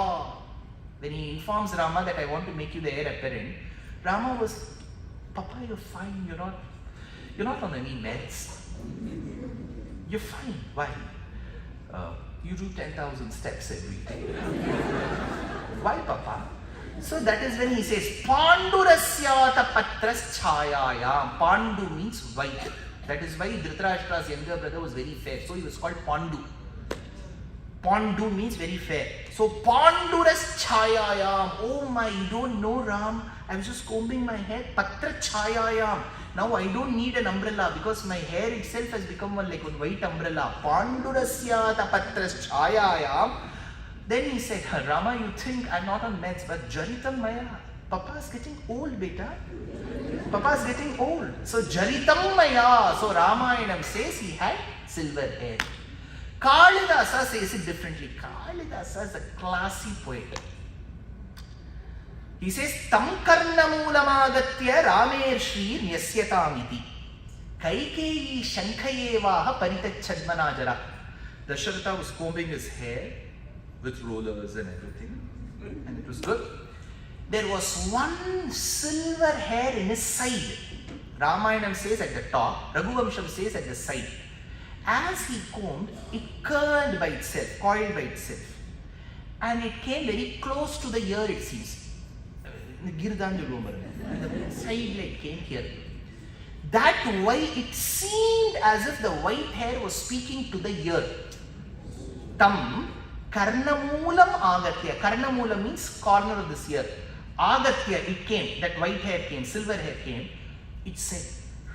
[SPEAKER 2] When he informs Rama that I want to make you the heir apparent, Rama was, Papa, you're fine, you're not on any meds. You're fine. Why? You do 10,000 steps every day. Why, Papa? So that is when he says, Pandurasyata patras chayayam. Pandu means white. That is why Dhritarashtra's younger brother was very fair. So he was called Pandu. Pandu means very fair. So Panduras chayayam. Oh my, you don't know, Ram. I was just combing my hair. Patra chayayam. Now I don't need an umbrella because my hair itself has become like a white umbrella. Pandurasyata patras chayayam. Then he said, Rama, you think I'm not on meds, but Jaritam Maya. Papa's getting old, beta. Papa's getting old. So Jaritam Maya. So Ramayana says he had silver hair. Kalidasa says it differently. Kalidasa is a classy poet. He says, Tam karnamulamagattya ramer shri nyasyatamiti kaikeyi Śaṅkarācārya paritachadmanajara. Dasharatha was combing his hair with rollers and everything, and it was good. There was one silver hair in his side. Ramayana says at the top, Raghuvamsham says at the side. As he combed, it curled by itself, coiled by itself. And it came very close to the ear, it seems. The side leg came here. That way it seemed as if the white hair was speaking to the ear. Tam karnamulam agatya. Karnamula means corner of this ear. Agatya, it came, that white hair came, silver hair came. It said,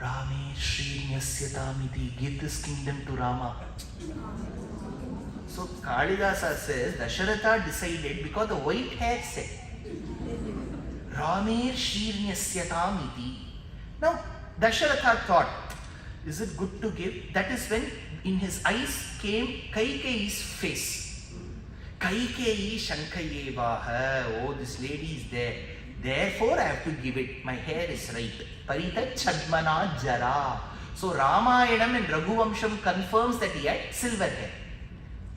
[SPEAKER 2] Rame Shri Nyasyatamiti, give this kingdom to Rama. So Kalidasa says, Dasharatha decided because the white hair said, Rame Shri Nyasyatamiti. Now Dasharatha thought, is it good to give? That is when in his eyes came Kaikeyi's face. Kaikeyi Śaṅkarācārya. Oh, this lady is there. Therefore, I have to give it. My hair is right. Parita Chadmana Jara. So Ramayanam and Raghuvamsham confirms that he had silver hair.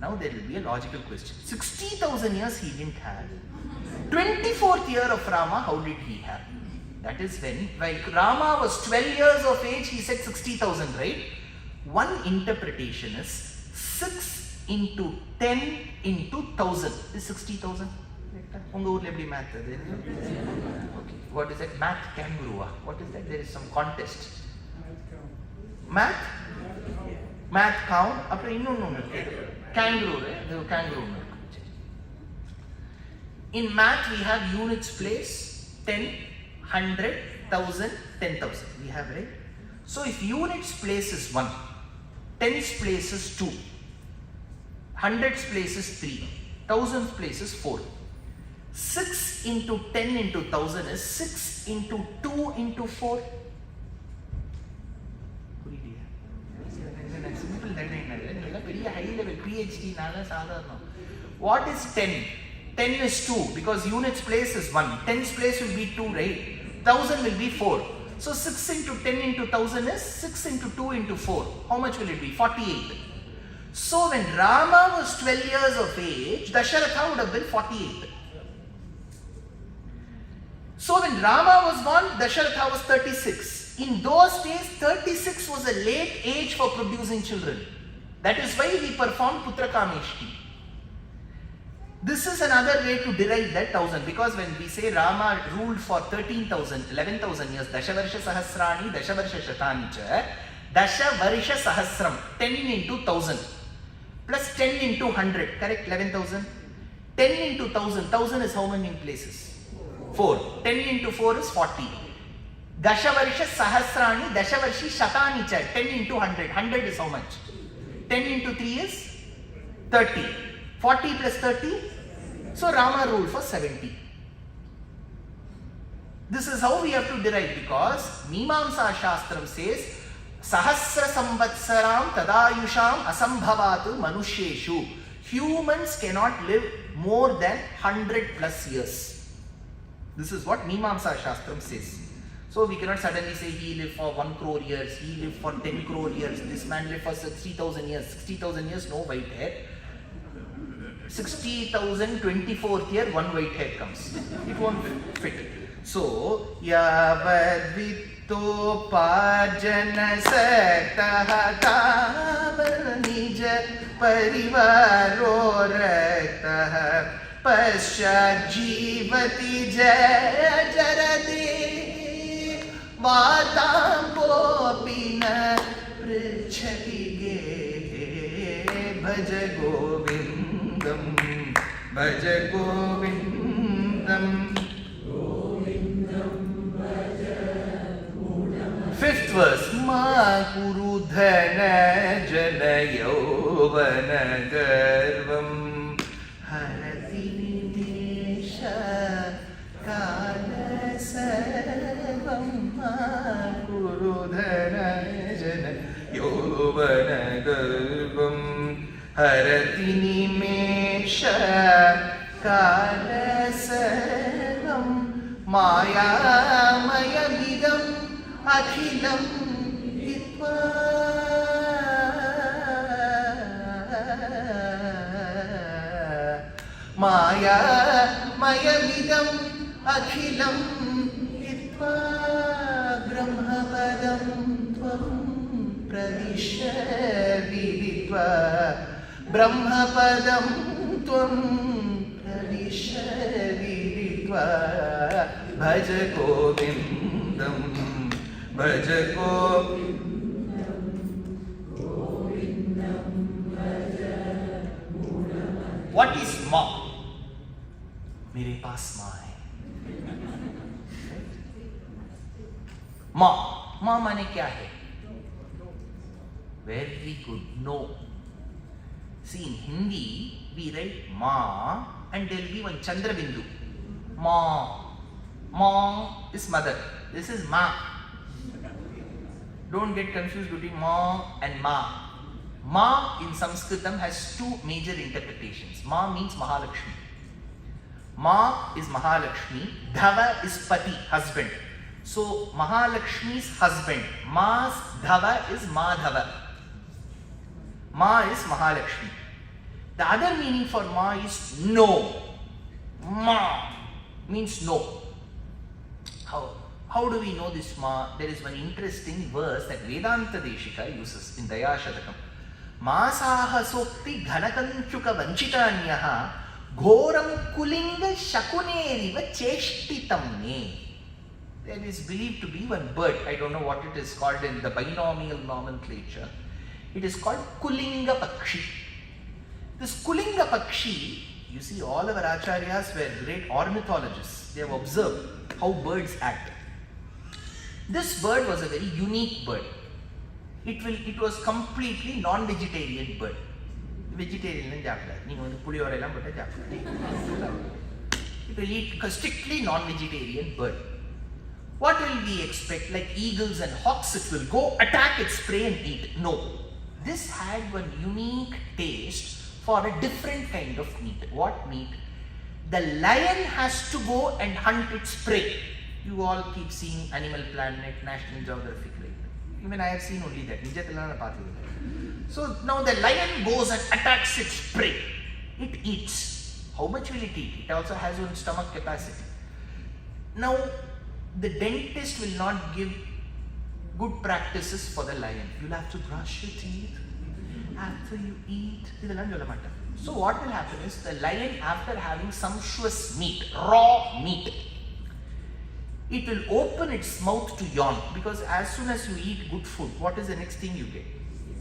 [SPEAKER 2] Now there will be a logical question. 60,000 years he didn't have. 24th year of Rama, how did he have? That is when, while Rama was 12 years of age, he said 60,000, right? One interpretation is 6 into 10 into 1000 is 60,000. Math. Okay. What is that? Math kangaroo. What is that? There is some contest. Math? Math count? Kangaroo, right? Kangaroo. In math, we have units place 10, 100, 1000, 10,000. We have, right? So if units place is 1, tens place is 2, hundreds place is 3, thousands place is 4. 6 into 10 into 1000 is 6 into 2 into 4. Simple. High level PhD. What is 10? 10 is 2 because units place is 1. Tens place will be 2, right? 1000 will be 4. So 6 into 10 into 1000 is 6 into 2 into 4. How much will it be? 48. So when Rama was 12 years of age, Dasharatha would have been 48. So when Rama was born, Dasharatha was 36. In those days, 36 was a late age for producing children. That is why we performed Putra Kameshti. This is another way to derive that 1000, because when we say Rama ruled for 13,000, 11,000 years, Dashavarsha Sahasrani, Dashavarsha Shatani cha, Dashavarsha Sahasram, 10 into 1000, plus 10 into 100, correct, 11,000. 10 into 1000, 1000 is how many places? 4. 10 into 4 is 40. Dashavarsha Sahasrani, Dashavarshi Shatani cha, 10 into 100, 100 is how much? 10 into 3 is 30. 40 plus 30, so Rama ruled for 70. This is how we have to derive, because Mimamsa Shastram says, Sahasra Samvatsaram Tadayusham Asambhavatu Manusheshu. Humans cannot live more than 100 plus years. This is what Mimamsa Shastram says. So we cannot suddenly say he lived for 1 crore years, he lived for 10 crore years, this man lived for 60,000 years. 60,000 years, no white hair. 60,000 24th year, 1 white hair comes. It won't fit. So, yavadvittoparjana saktaha taval nija parivaro raktaha paschat jivati jaya jarade vatam popina prachati ge bhaja govindam bhaja govindam. Fifth verse. Ma kuru dhana jana yovana garvam harati nimesha kala sarvam. Ma kuru dhana jana yovana garvam harati nimesha kala sarvam. Maya maya vidam Akhilam hitva Maya mayamidam akhilam hitva Brahmapadam tvam pravisha viditva Brahmapadam tvam pravisha viditva Bhaja Govindam Bhaja Govindam Bhaja Govindam. What is ma? मेरे पास माँ है. माँ माने क्या है? Very good. No. See, in Hindi we write ma and there will be one Chandra Bindu. Ma is mother. This is ma. Don't get confused between ma and ma. Ma in Sanskritam has two major interpretations. Ma means Mahalakshmi. Ma is Mahalakshmi. Dhava is Pati, husband. So Mahalakshmi's husband. Ma's Dhava is Madhava. Ma is Mahalakshmi. The other meaning for ma is no. Ma means no. How do we know this ma? There is one interesting verse that Vedanta Deshika uses in Dayashatakam. Masaha sokti ghanakanchuka vanchitanyaha ghoram kulinga shakuneriva cheshtitam me. There is believed to be one bird. I don't know what it is called in the binomial nomenclature. It is called Kulinga Pakshi. This Kulinga Pakshi, you see, all our acharyas were great ornithologists. They have observed how birds act. This bird was a very unique bird. It was completely non-vegetarian bird. Vegetarian and it will eat a strictly non-vegetarian bird. What will we expect? Like eagles and hawks, it will go attack its prey and eat. No. This had one unique taste for a different kind of meat. What meat? The lion has to go and hunt its prey. You all keep seeing Animal Planet, National Geographic, right? Even I have seen only that. So now the lion goes and attacks its prey. It eats. How much will it eat? It also has one stomach capacity. Now the dentist will not give good practices for the lion. You'll have to brush your teeth after you eat. So what will happen is the lion, after having sumptuous meat, raw meat, it will open its mouth to yawn, because as soon as you eat good food, what is the next thing you get?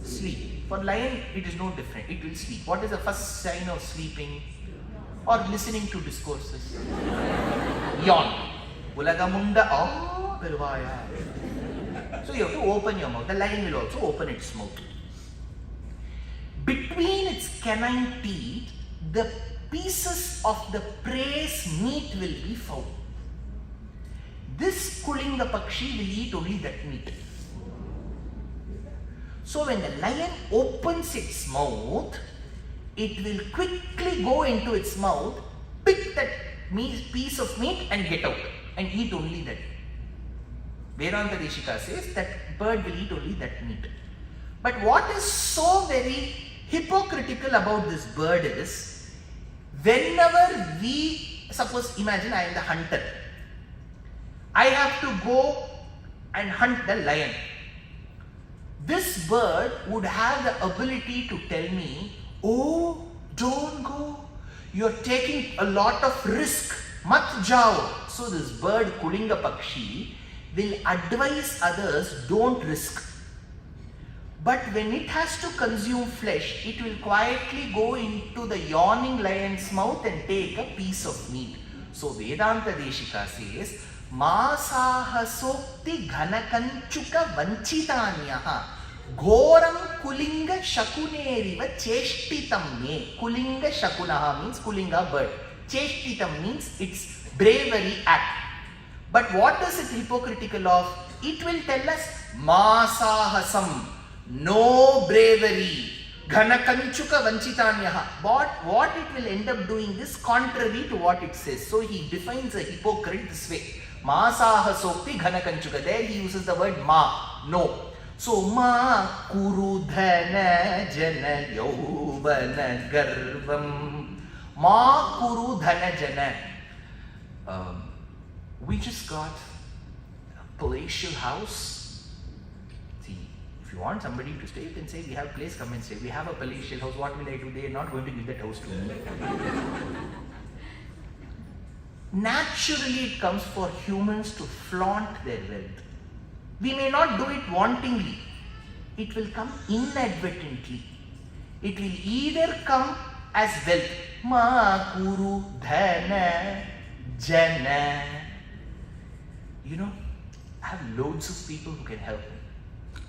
[SPEAKER 2] Sleep. For lion, it is no different. It will sleep. What is the first sign of sleeping or listening to discourses? Yawn. Ulagamunda oh pervaya. So you have to open your mouth. The lion will also open its mouth. Between its canine teeth, the pieces of the prey's meat will be found. This Kulinga Pakshi will eat only that meat. So when the lion opens its mouth, it will quickly go into its mouth, pick that piece of meat and get out and eat only that. Vedanta Deshika says that bird will eat only that meat. But what is so very hypocritical about this bird is, whenever we, suppose imagine I am the hunter. I have to go and hunt the lion. This bird would have the ability to tell me, oh, don't go. You're taking a lot of risk. Mat jao. So this bird, Kulinga Pakshi, will advise others, don't risk. But when it has to consume flesh, it will quietly go into the yawning lion's mouth and take a piece of meat. So Vedanta Deshika says, Masahasokti Ghanakanchuka Vanchitanyaha Ghoram Kulinga Shakuneriva Cheshtitam Me. Kulinga Shakunaha means Kulinga bird. Cheshtitam means its bravery act. But what is it hypocritical of? It will tell us Masahasam, no bravery. Ghanakanchuka Vanchitanyaha. What it will end up doing is contrary to what it says. So he defines a hypocrite this way. Masahasokti Ghanakanchuka. There he uses the word ma, no. So ma kurudhana jana yauvana garvam. Ma kurudhana jana. We just got a palatial house. See, if you want somebody to stay, you can say, we have a place, come and stay. We have a palatial house, what will I do? They are not going to give that house to me. Naturally, it comes for humans to flaunt their wealth. We may not do it wantingly. It will come inadvertently. It will either come as wealth. Ma kuru dhana jana. You know, I have loads of people who can help me.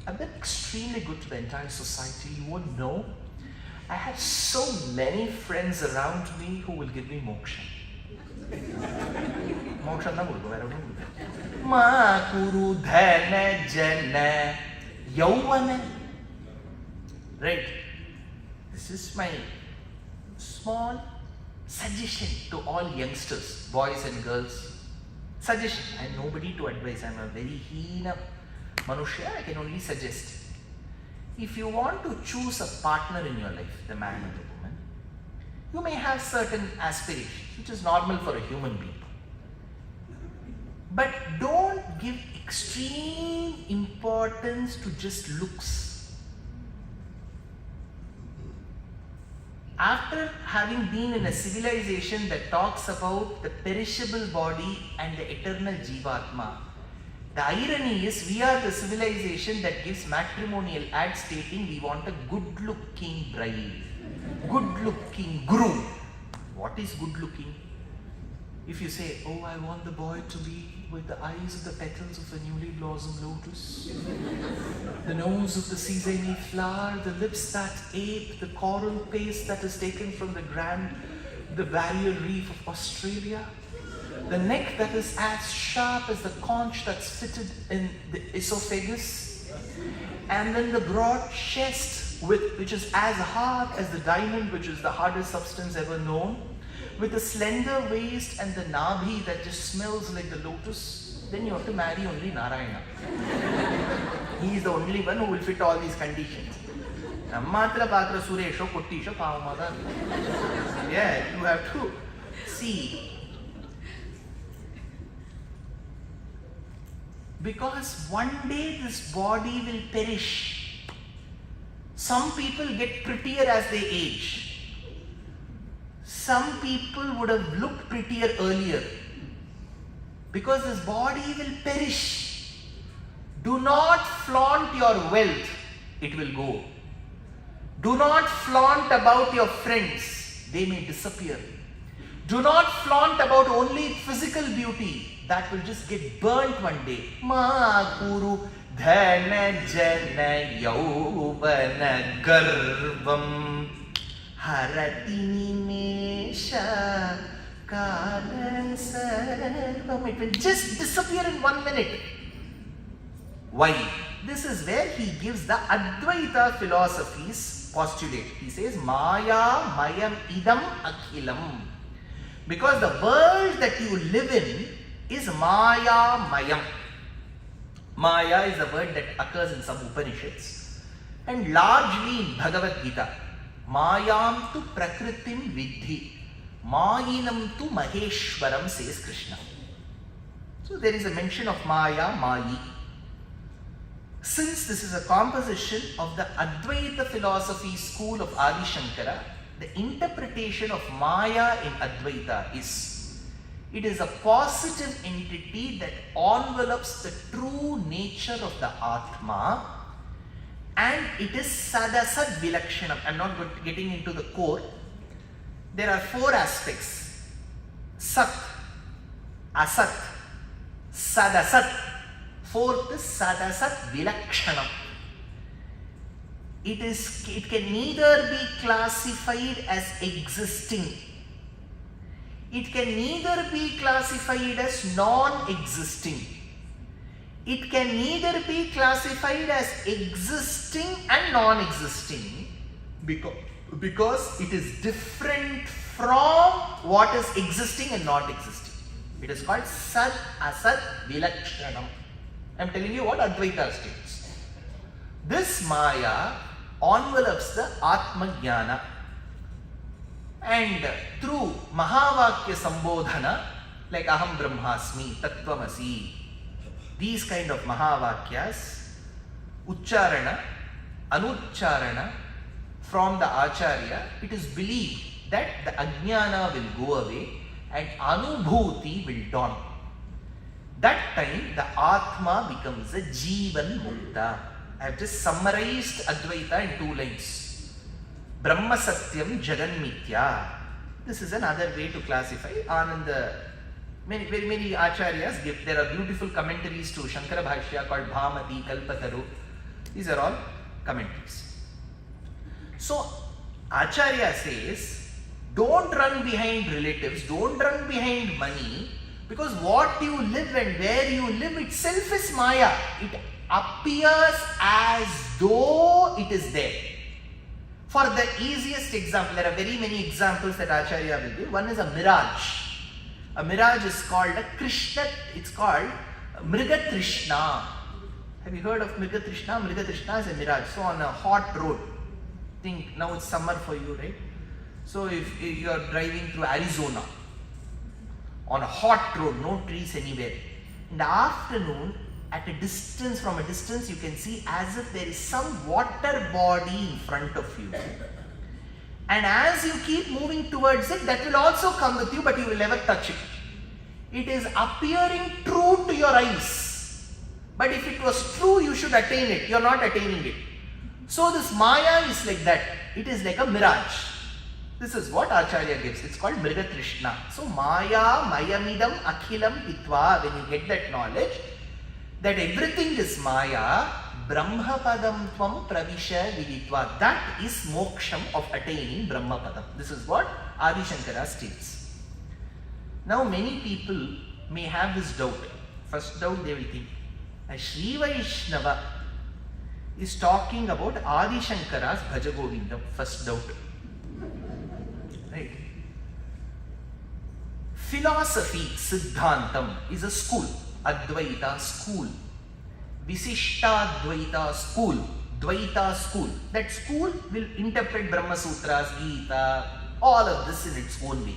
[SPEAKER 2] I've been extremely good to the entire society. You won't know. I have so many friends around me who will give me moksha. Moksha na guru, I don't know. Ma kuru dhana jana yauvana. Right. This is my small suggestion to all youngsters, boys and girls. Suggestion. I am nobody to advise. I am a very heena manushya. I can only suggest. If you want to choose a partner in your life, the man or the woman, you may have certain aspirations, which is normal for a human being. But don't give extreme importance to just looks. After having been in a civilization that talks about the perishable body and the eternal Jivatma, the irony is we are the civilization that gives matrimonial ads stating we want a good-looking bride, good-looking groom. What is good-looking? If you say, oh, I want the boy to be with the eyes of the petals of a newly blossomed lotus, the nose of the sesame flower, the lips that ape the coral paste that is taken from the barrier reef of Australia, the neck that is as sharp as the conch that's fitted in the esophagus, and then the broad chest which is as hard as the diamond, which is the hardest substance ever known, with a slender waist and the nabhi that just smells like the lotus, then you have to marry only Narayana. He is the only one who will fit all these conditions. Nammatra patra suresho kottisho pavamada. Yeah, you have to see. Because one day this body will perish. Some people get prettier as they age. Some people would have looked prettier earlier. Because this body will perish. Do not flaunt your wealth. It will go. Do not flaunt about your friends. They may disappear. Do not flaunt about only physical beauty. That will just get burnt one day. Ma kuru dhana jana yauvana garvam harati nimesha kalan sarvam. It will just disappear in 1 minute. Why? This is where he gives the Advaita philosophy's postulate. He says Maya mayam idam akhilam. Because the world that you live in is Maya mayam. Maya is a word that occurs in some Upanishads and largely in Bhagavad Gita. Mayam tu prakritim vidhi, mayinam tu maheshwaram, says Krishna. So there is a mention of Maya, Mayi. Since this is a composition of the Advaita philosophy school of Adi Shankara, the interpretation of Maya in Advaita is, it is a positive entity that envelopes the true nature of the Atma, and it is Sadasad Vilakshanam. I am not getting into the core. There are 4 aspects: Sat, Asat, Sadasat. 4th is Sadasat Vilakshanam. It can neither be classified as existing. It can neither be classified as non-existing. It can neither be classified as existing and non-existing because it is different from what is existing and not existing. It is called Sad Asad Vilakshanam. I am telling you what Advaita states. This Maya envelops the Atma Jnana, and through Mahavakya Sambodhana, like Aham Brahmasmi, Tattvamasi, these kind of Mahavakyas, Ucharana, Anucharana from the Acharya, it is believed that the Ajnana will go away and Anubhuti will dawn. That time the Atma becomes a Jivan Mukta. I have just summarized Advaita in 2 lines. Brahma Satyam Jagan Mithya. This is another way to classify. Ananda, very many Acharyas give, there are beautiful commentaries to Śaṅkarā Bhashya called Bhamati, Kalpataru. These are all commentaries. So Acharya says, don't run behind relatives, don't run behind money, because what you live and where you live itself is Maya. It appears as though it is there. For the easiest example, there are very many examples that Acharya will give. One is a mirage. A mirage is called a Krishna, it's called Mriga Trishna. Have you heard of Mriga Trishna? Mriga Trishna is a mirage. So on a hot road, think now it's summer for you, right? So if you are driving through Arizona, on a hot road, no trees anywhere. In the afternoon, at a distance, from a distance, you can see as if there is some water body in front of you. And as you keep moving towards it, that will also come with you, but you will never touch it. It is appearing true to your eyes. But if it was true, you should attain it. You are not attaining it. So this Maya is like that. It is like a mirage. This is what Acharya gives. It's called Mriga Trishna. So Maya, Mayamidam, Akhilam, Hitva, when you get that knowledge, that everything is Maya, Brahmapadam Tvam Pravisha Viditva. That is moksham of attaining Brahmapadam. This is what Adi Shankara states. Now many people may have this doubt. First doubt they will think, a Sri Vaishnava is talking about Adi Shankara's Bhaja Govindam. First doubt. Right. Philosophy, Siddhantam, is a school. Advaita school. Visishtadvaita school. Dvaita school. That school will interpret Brahma Sutras, Gita, all of this in its own way.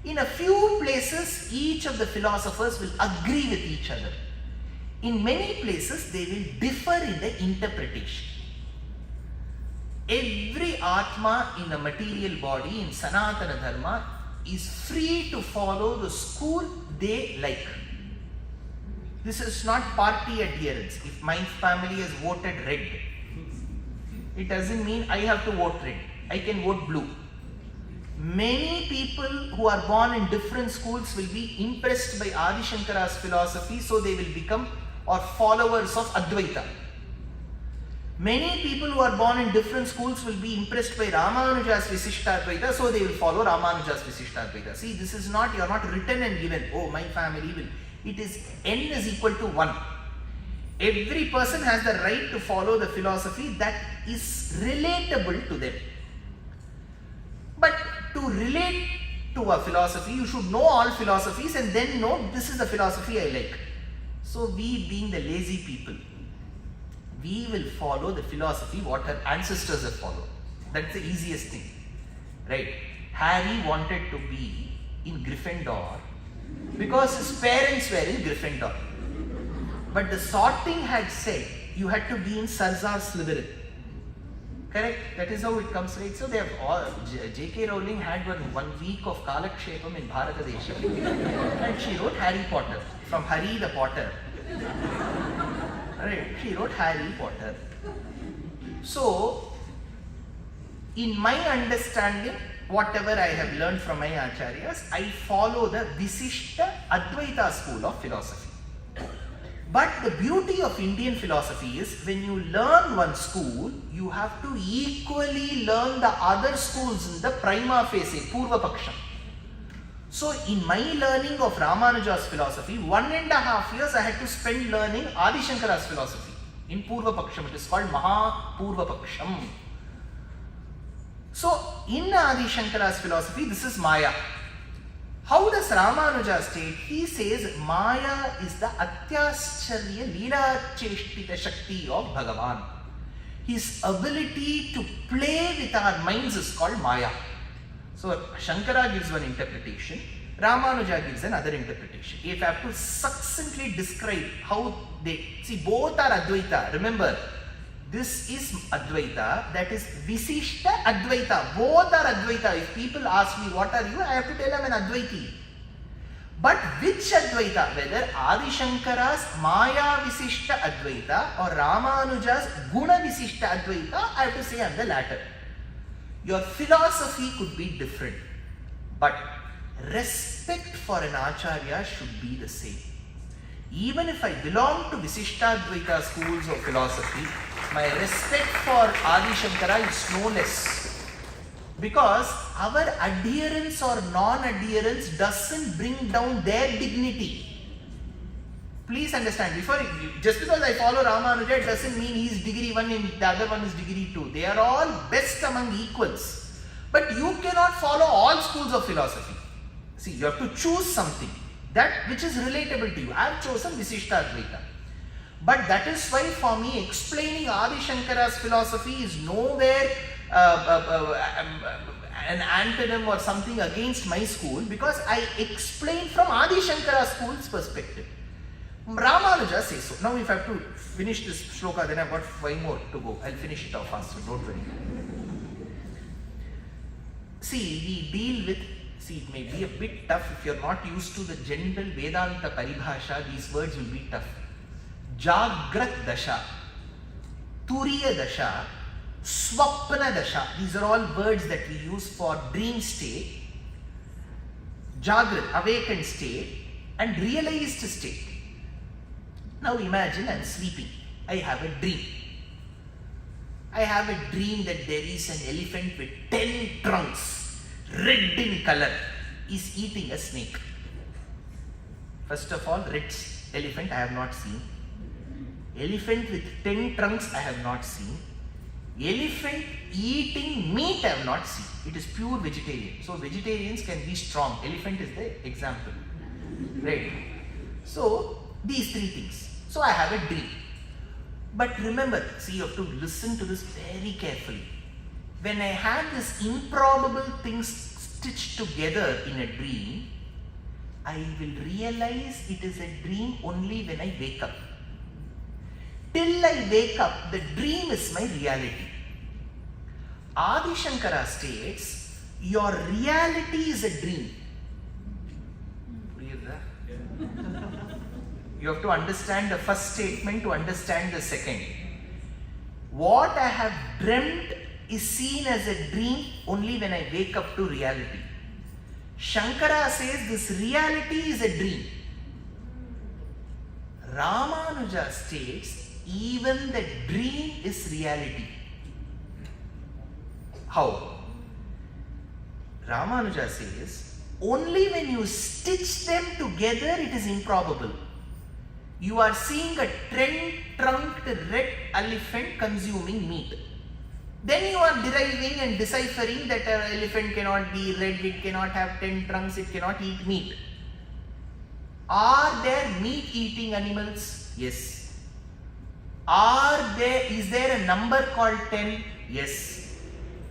[SPEAKER 2] In a few places, each of the philosophers will agree with each other. In many places, they will differ in the interpretation. Every Atma in a material body in Sanatana Dharma is free to follow the school they like. This is not party adherence. If my family has voted red, it doesn't mean I have to vote red. I can vote blue. Many people who are born in different schools will be impressed by Adi Shankara's philosophy, so they will become or followers of Advaita. Many people who are born in different schools will be impressed by Ramanuja's Visishtadvaita, so they will follow Ramanuja's Visishtadvaita. See, this is not, you are not written and given, oh, my family will. It is n is equal to 1. Every person has the right to follow the philosophy that is relatable to them. But to relate to a philosophy, you should know all philosophies and then know this is the philosophy I like. So we, being the lazy people, we will follow the philosophy what our ancestors have followed. That's the easiest thing, right? Harry wanted to be in Gryffindor because his parents were in Gryffindor. But the sorting had said you had to be in Sarzar Slytherin. Correct? That is how it comes, right? So they have all, J.K. Rowling had one week of Kalakshepam in Bharatadesha and she wrote Harry Potter, from Harry the Potter. Right? She wrote Harry Potter. So, in my understanding, whatever I have learned from my acharyas, I follow the Visishta Advaita school of philosophy. But the beauty of Indian philosophy is when you learn one school, you have to equally learn the other schools in the prima facie, Purva Paksham. So in my learning of Ramanuja's philosophy, 1.5 years I had to spend learning Adi Shankara's philosophy in Purva Paksham. It is called Maha Purva Paksham. So in Adi Shankara's philosophy, this is Maya. How does Ramanuja state? He says Maya is the Atyascharya Leela Cheshtita Shakti of Bhagavan. His ability to play with our minds is called Maya. So Shankara gives one interpretation, Ramanuja gives another interpretation. If I have to succinctly describe how they see, both are Advaita. Remember, this is Advaita, that is Visishta Advaita. Both are Advaita. If people ask me, what are you? I have to tell them an Advaiti. But which Advaita? Whether Adi Shankara's Maya Visishta Advaita or Ramanuja's Guna Visishta Advaita, I have to say I am the latter. Your philosophy could be different, but respect for an Acharya should be the same. Even if I belong to Visishtadvaita schools of philosophy, my respect for Adi Shankara is no less. Because our adherence or non-adherence doesn't bring down their dignity. Please understand, just because I follow Ramanuja, it doesn't mean he is degree 1 and the other one is degree 2. They are all best among equals. But you cannot follow all schools of philosophy. See, you have to choose something. That which is relatable to you. I have chosen Visishta Advaita. But that is why for me explaining Adi Shankara's philosophy is nowhere an antonym or something against my school, because I explain from Adi Shankara's school's perspective. Ramanuja says so. Now if I have to finish this shloka, then I have got 5 more to go. I will finish it off faster, don't worry. See, we deal with, it may be a bit tough if you are not used to the general Vedanta Paribhasha, these words will be tough. Jagrat Dasha, Turiya Dasha, Swapna Dasha, these are all words that we use for dream state, Jagrat, awakened state, and realized state. Now imagine I am sleeping, I have a dream. I have a dream that there is an elephant with 10 trunks, red in color, is eating a snake. First of all, red elephant I have not seen. Elephant with 10 trunks I have not seen. Elephant eating meat I have not seen. It is pure vegetarian. So vegetarians can be strong. Elephant is the example. Right? So these 3 things. So I have a dream. But remember, see, you have to listen to this very carefully. When I had this improbable things stitched together in a dream, I will realize it is a dream only when I wake up. Till I wake up, the dream is my reality. Adi Shankara states, your reality is a dream. You have to understand the first statement to understand the second. What I have dreamt is seen as a dream only when I wake up to reality. Shankara says this reality is a dream. Ramanuja states even the dream is reality. How? Ramanuja says only when you stitch them together it is improbable. You are seeing a 10-trunked red elephant consuming meat. Then you are deriving and deciphering that an elephant cannot be red, it cannot have 10 trunks, it cannot eat meat. Are there meat-eating animals? Yes. Is there a number called 10? Yes.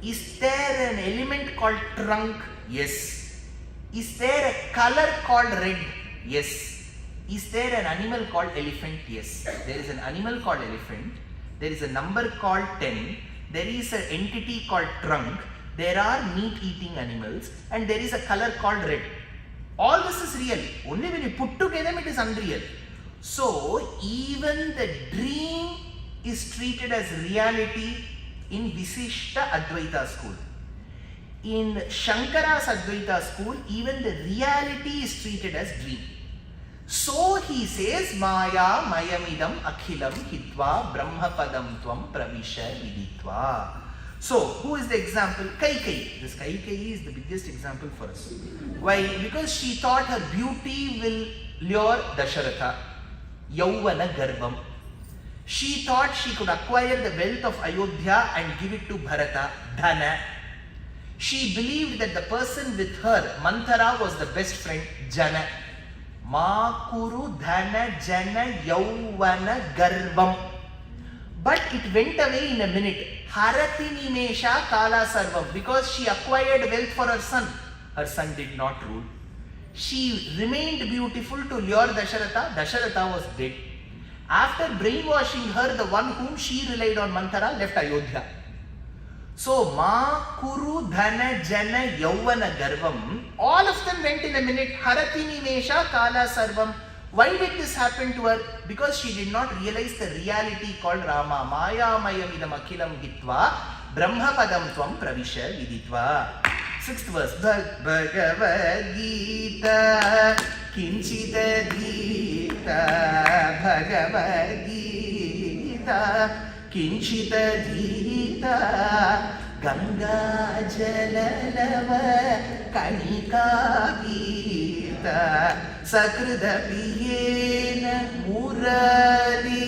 [SPEAKER 2] Is there an element called trunk? Yes. Is there a color called red? Yes. Is there an animal called elephant? Yes. There is an animal called elephant. There is a number called 10. There is an entity called trunk. There are meat-eating animals. And there is a color called red. All this is real. Only when you put together it is unreal. So, even the dream is treated as reality in Visishta Advaita school. In Shankara's Advaita school, even the reality is treated as dream. So he says, Maya mayamidam akhilam hitva brahmapadam tvam pravisha viditva. So, who is the example? Kaikeyi. This Kaikeyi is the biggest example for us. Why? Because she thought her beauty will lure Dasharatha. Yauvana garbam. She thought she could acquire the wealth of Ayodhya and give it to Bharata, Dhana. She believed that the person with her, Manthara, was the best friend, Jana. Ma kuru dhana jana yauvana garbam. But it went away in a minute. Harati nimesha kala sarvam. Because she acquired wealth for her son. Her son did not rule. She remained beautiful to lure Dasharatha. Dasharatha was dead. After brainwashing her, the one whom she relied on, Manthara, left Ayodhya. So, Ma Kuru Dhana Jana Yauvana Garvam, all of them went in a minute. Harati Nimesha Kala Sarvam. Why did this happen to her? Because she did not realize the reality called Rama. Maya Mayamidam Akhilam Hitva Brahmapadam Tvam Pravisha Viditva. 6th verse. Bhagavad Gita Kinchita Gita Bhagavad Gita Kinchita Gita Ganga Jalalava Kanika Gita Sakridapiyena Murari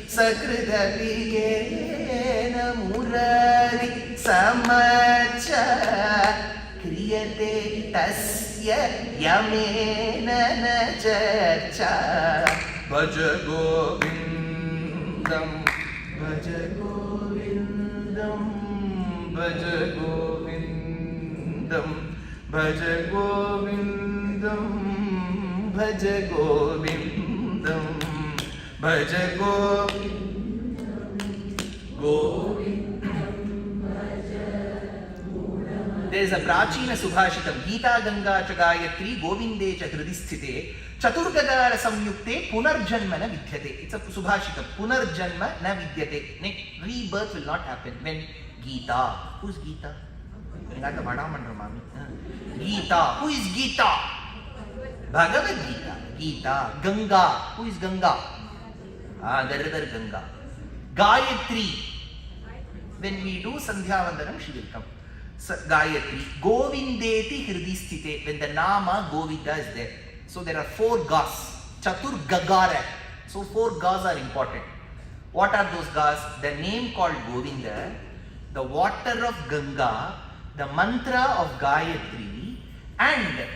[SPEAKER 2] Sakridapiyena Murari Samacha Kriyate Tasya Yamena Nachacha Bhaja Govindam Bhaja Govindam Bhaja Govindam Bhaja Govindam Bhaja Govindam Bhaja Govindam. There is a Prachina Subhashitam, Gita Ganga cha Gayatri Govinde cha Hridisthite Chaturgagara Samyukte Punarjanma na Vidyate. It's a Subhashitam. Punarjanma na Vidyate. Rebirth will not happen. When Gita. Who is Gita? Gita. Who is Gita? Bhagavad Gita. Gita. Ganga. Who is Ganga? The river Ganga. Gayatri. When we do Sandhya Vandanam, she will come. Gayatri. Govindeti Hridisthite. When the Nama Govinda is there. So there are 4 gas. Chatur Gagara. So 4 gas are important. What are those gas? The name called Govinda, the water of Ganga, the mantra of Gayatri, and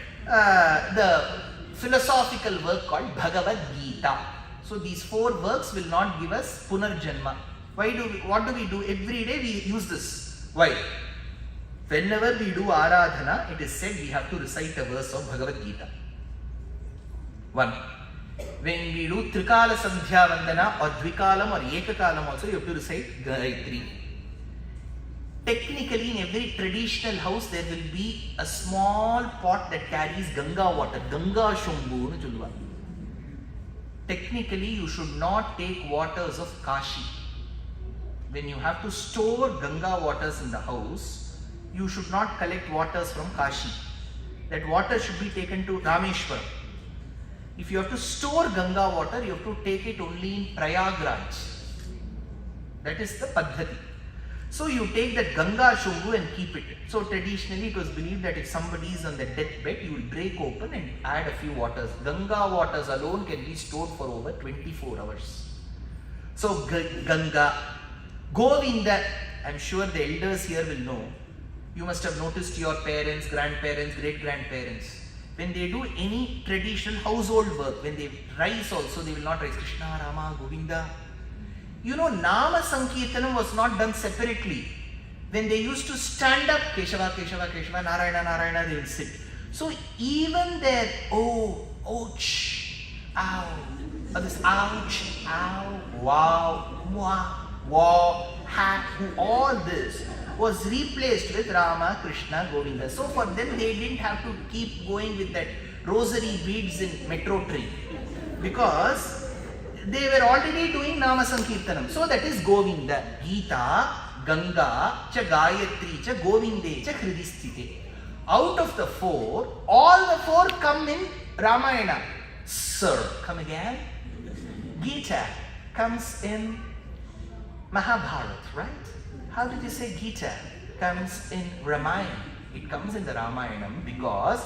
[SPEAKER 2] the philosophical work called Bhagavad Gita. So these 4 works will not give us Punarjanma. What do we do? Every day we use this. Why? Whenever we do Aradhana, it is said we have to recite a verse of Bhagavad Gita. 1. When we do Trikala Sandhya Vandana or Dvikalam or Ekakalam also, you have to recite Gayatri. Technically, in every traditional house, there will be a small pot that carries Ganga water. Ganga Shumbu. Technically, you should not take waters of Kashi. When you have to store Ganga waters in the house, you should not collect waters from Kashi. That water should be taken to Rameshwaram. If you have to store Ganga water, you have to take it only in Prayagraj. That is the Paddhati. So you take that Ganga Shumbu and keep it. So traditionally it was believed that if somebody is on the deathbed, you will break open and add a few waters. Ganga waters alone can be stored for over 24 hours. So Ganga, Govinda, I am sure the elders here will know. You must have noticed your parents, grandparents, great-grandparents. When they do any traditional household work, when they rise also, they will not rise Krishna, Rama, Govinda. You know, Nama Sankirtanam was not done separately. when they used to stand up, Keshava, Keshava, Keshava, Narayana, Narayana, they will sit. So even their ouch, ow, or this ouch, ow, wow, wah, wow, hack, all this was replaced with Rama, Krishna, Govinda. So for them, they didn't have to keep going with that rosary beads in metro train, because they were already doing Nama Sankirtanam. So that is Govinda. Gita, Ganga, cha Gayatri, cha Govinde, cha Hridisthite. Out of the four, all the four come in Ramayana. Sir, come again. Gita comes in Mahabharata, right? How did you say Gita comes in Ramayana? It comes in the Ramayanam because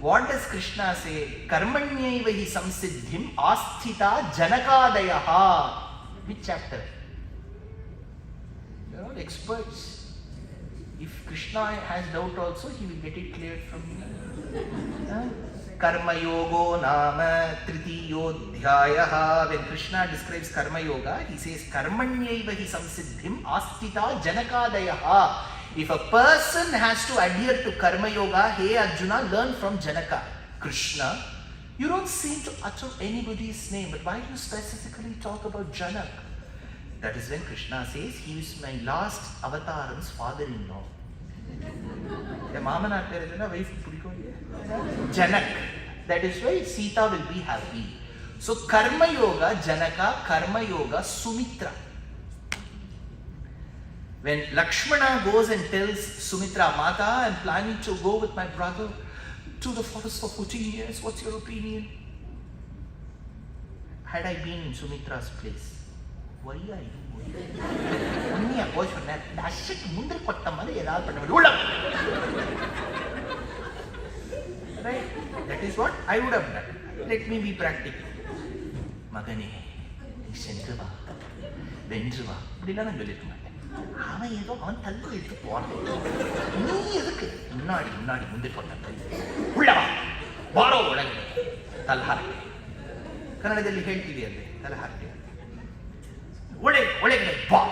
[SPEAKER 2] what does Krishna say? Karmanyaivahi samsiddhim asthita janakadayaha. Which chapter? They are all experts. If Krishna has doubt also, he will get it cleared from me. Karma yogo nama tritiyodhyayaha. When Krishna describes karma yoga, he says karmanyaivahi samsiddhim asthita janakadayaha. If a person has to adhere to karma yoga, hey Arjuna, learn from Janaka. Krishna, you don't seem to utter anybody's name, but why do you specifically talk about Janak? That is when Krishna says, he is my last avataram's father-in-law. Janak. That is why Sita will be happy. So karma yoga, Janaka, karma yoga, Sumitra. When Lakshmana goes and tells Sumitra, Mata, I am planning to go with my brother to the forest for 14 years. What's your opinion? Had I been in Sumitra's place, why are you going? Right? That is what I would have done. Let me be practical. Magane, Shentrava, Vendrava, அவன் ஏதோ அவன் தள்ளி எடுத்து போறான். நீ எதுக்கு முன்னாடி முந்தி போட்ட உள்ளவா ಬಾರೋ ಒಳಗಡೆ ತಲಹಾರಕ್ಕೆ ಕನ್ನಡದಲ್ಲಿ ಹೇಳ್ತೀವಿ ಅಂದ್ರೆ ತಲಹಾರಕ್ಕೆ ಒಳಗಡೆ ಬಾ.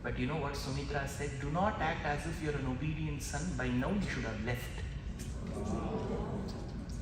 [SPEAKER 2] But you know what Sumitra said? Do not act as if you're an obedient son. By now you should have left.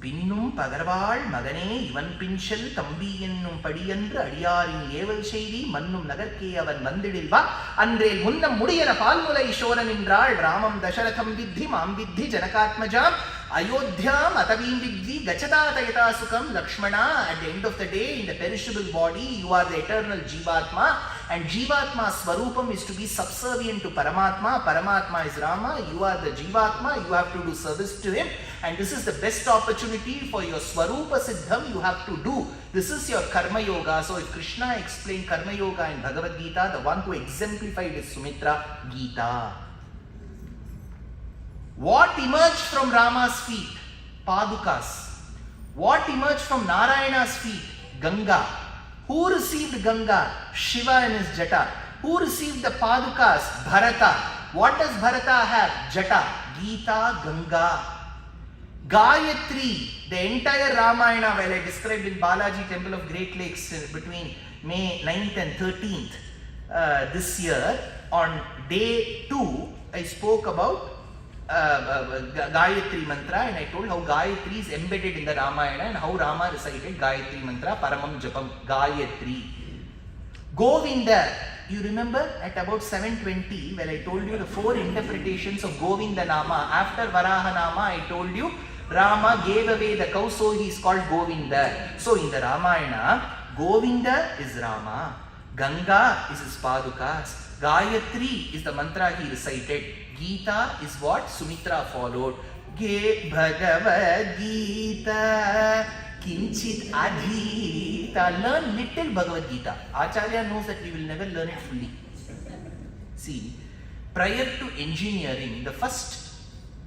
[SPEAKER 2] பின்னும் பகர்வாள் மகனே இவன் பின்செல் தம்பி என்னும் படியன்று அடியாரின் ஏவல் செய்தி மன்னும் நகர்க்கே அவன் வந்திடில் வா அன்றேல் முன்னம் முடியன பால்முலை சோரன் என்றாள் ராமம் தசரதம் வித்தி மாம் வித்தி ஜனகாத்மஜாம் அயோத்தியாம் அதவீம் வித்தி கச்சதா தயதா சுகம் Lakshmana. At the end of the day, in the perishable body, you are the eternal Jivatma, and Jivatma Swarupam is to be subservient to Paramatma. Paramatma is Rama, you are the Jivatma, you have to do service to him, and this is the best opportunity for your Swarupa Siddham you have to do. This is your Karma Yoga. So if Krishna explained Karma Yoga in Bhagavad Gita, the one who exemplified is Sumitra, Gita. What emerged from Rama's feet? Padukas. What emerged from Narayana's feet? Ganga. Who received Ganga? Shiva in his jata. Who received the Padukas? Bharata. What does Bharata have? Jata. Gita, Ganga. Gayatri. The entire Ramayana, well, I described in Balaji Temple of Great Lakes between May 9th and 13th this year. On day 2, I spoke about Gayatri mantra, and I told how Gayatri is embedded in the Ramayana and how Rama recited Gayatri mantra, Paramam Japam, Gayatri. Govinda, you remember at about 7:20 when I told you the 4 interpretations of Govinda Nama. After Varaha Nama, I told you Rama gave away the cow, so he is called Govinda. So in the Ramayana, Govinda is Rama, Ganga is his Padukas, Gayatri is the mantra he recited. Gita is what Sumitra followed. Ge Bhagavad Gita Kinchit Adhita. Learn little Bhagavad Gita. Acharya knows that we will never learn it fully. See, prior to engineering, the first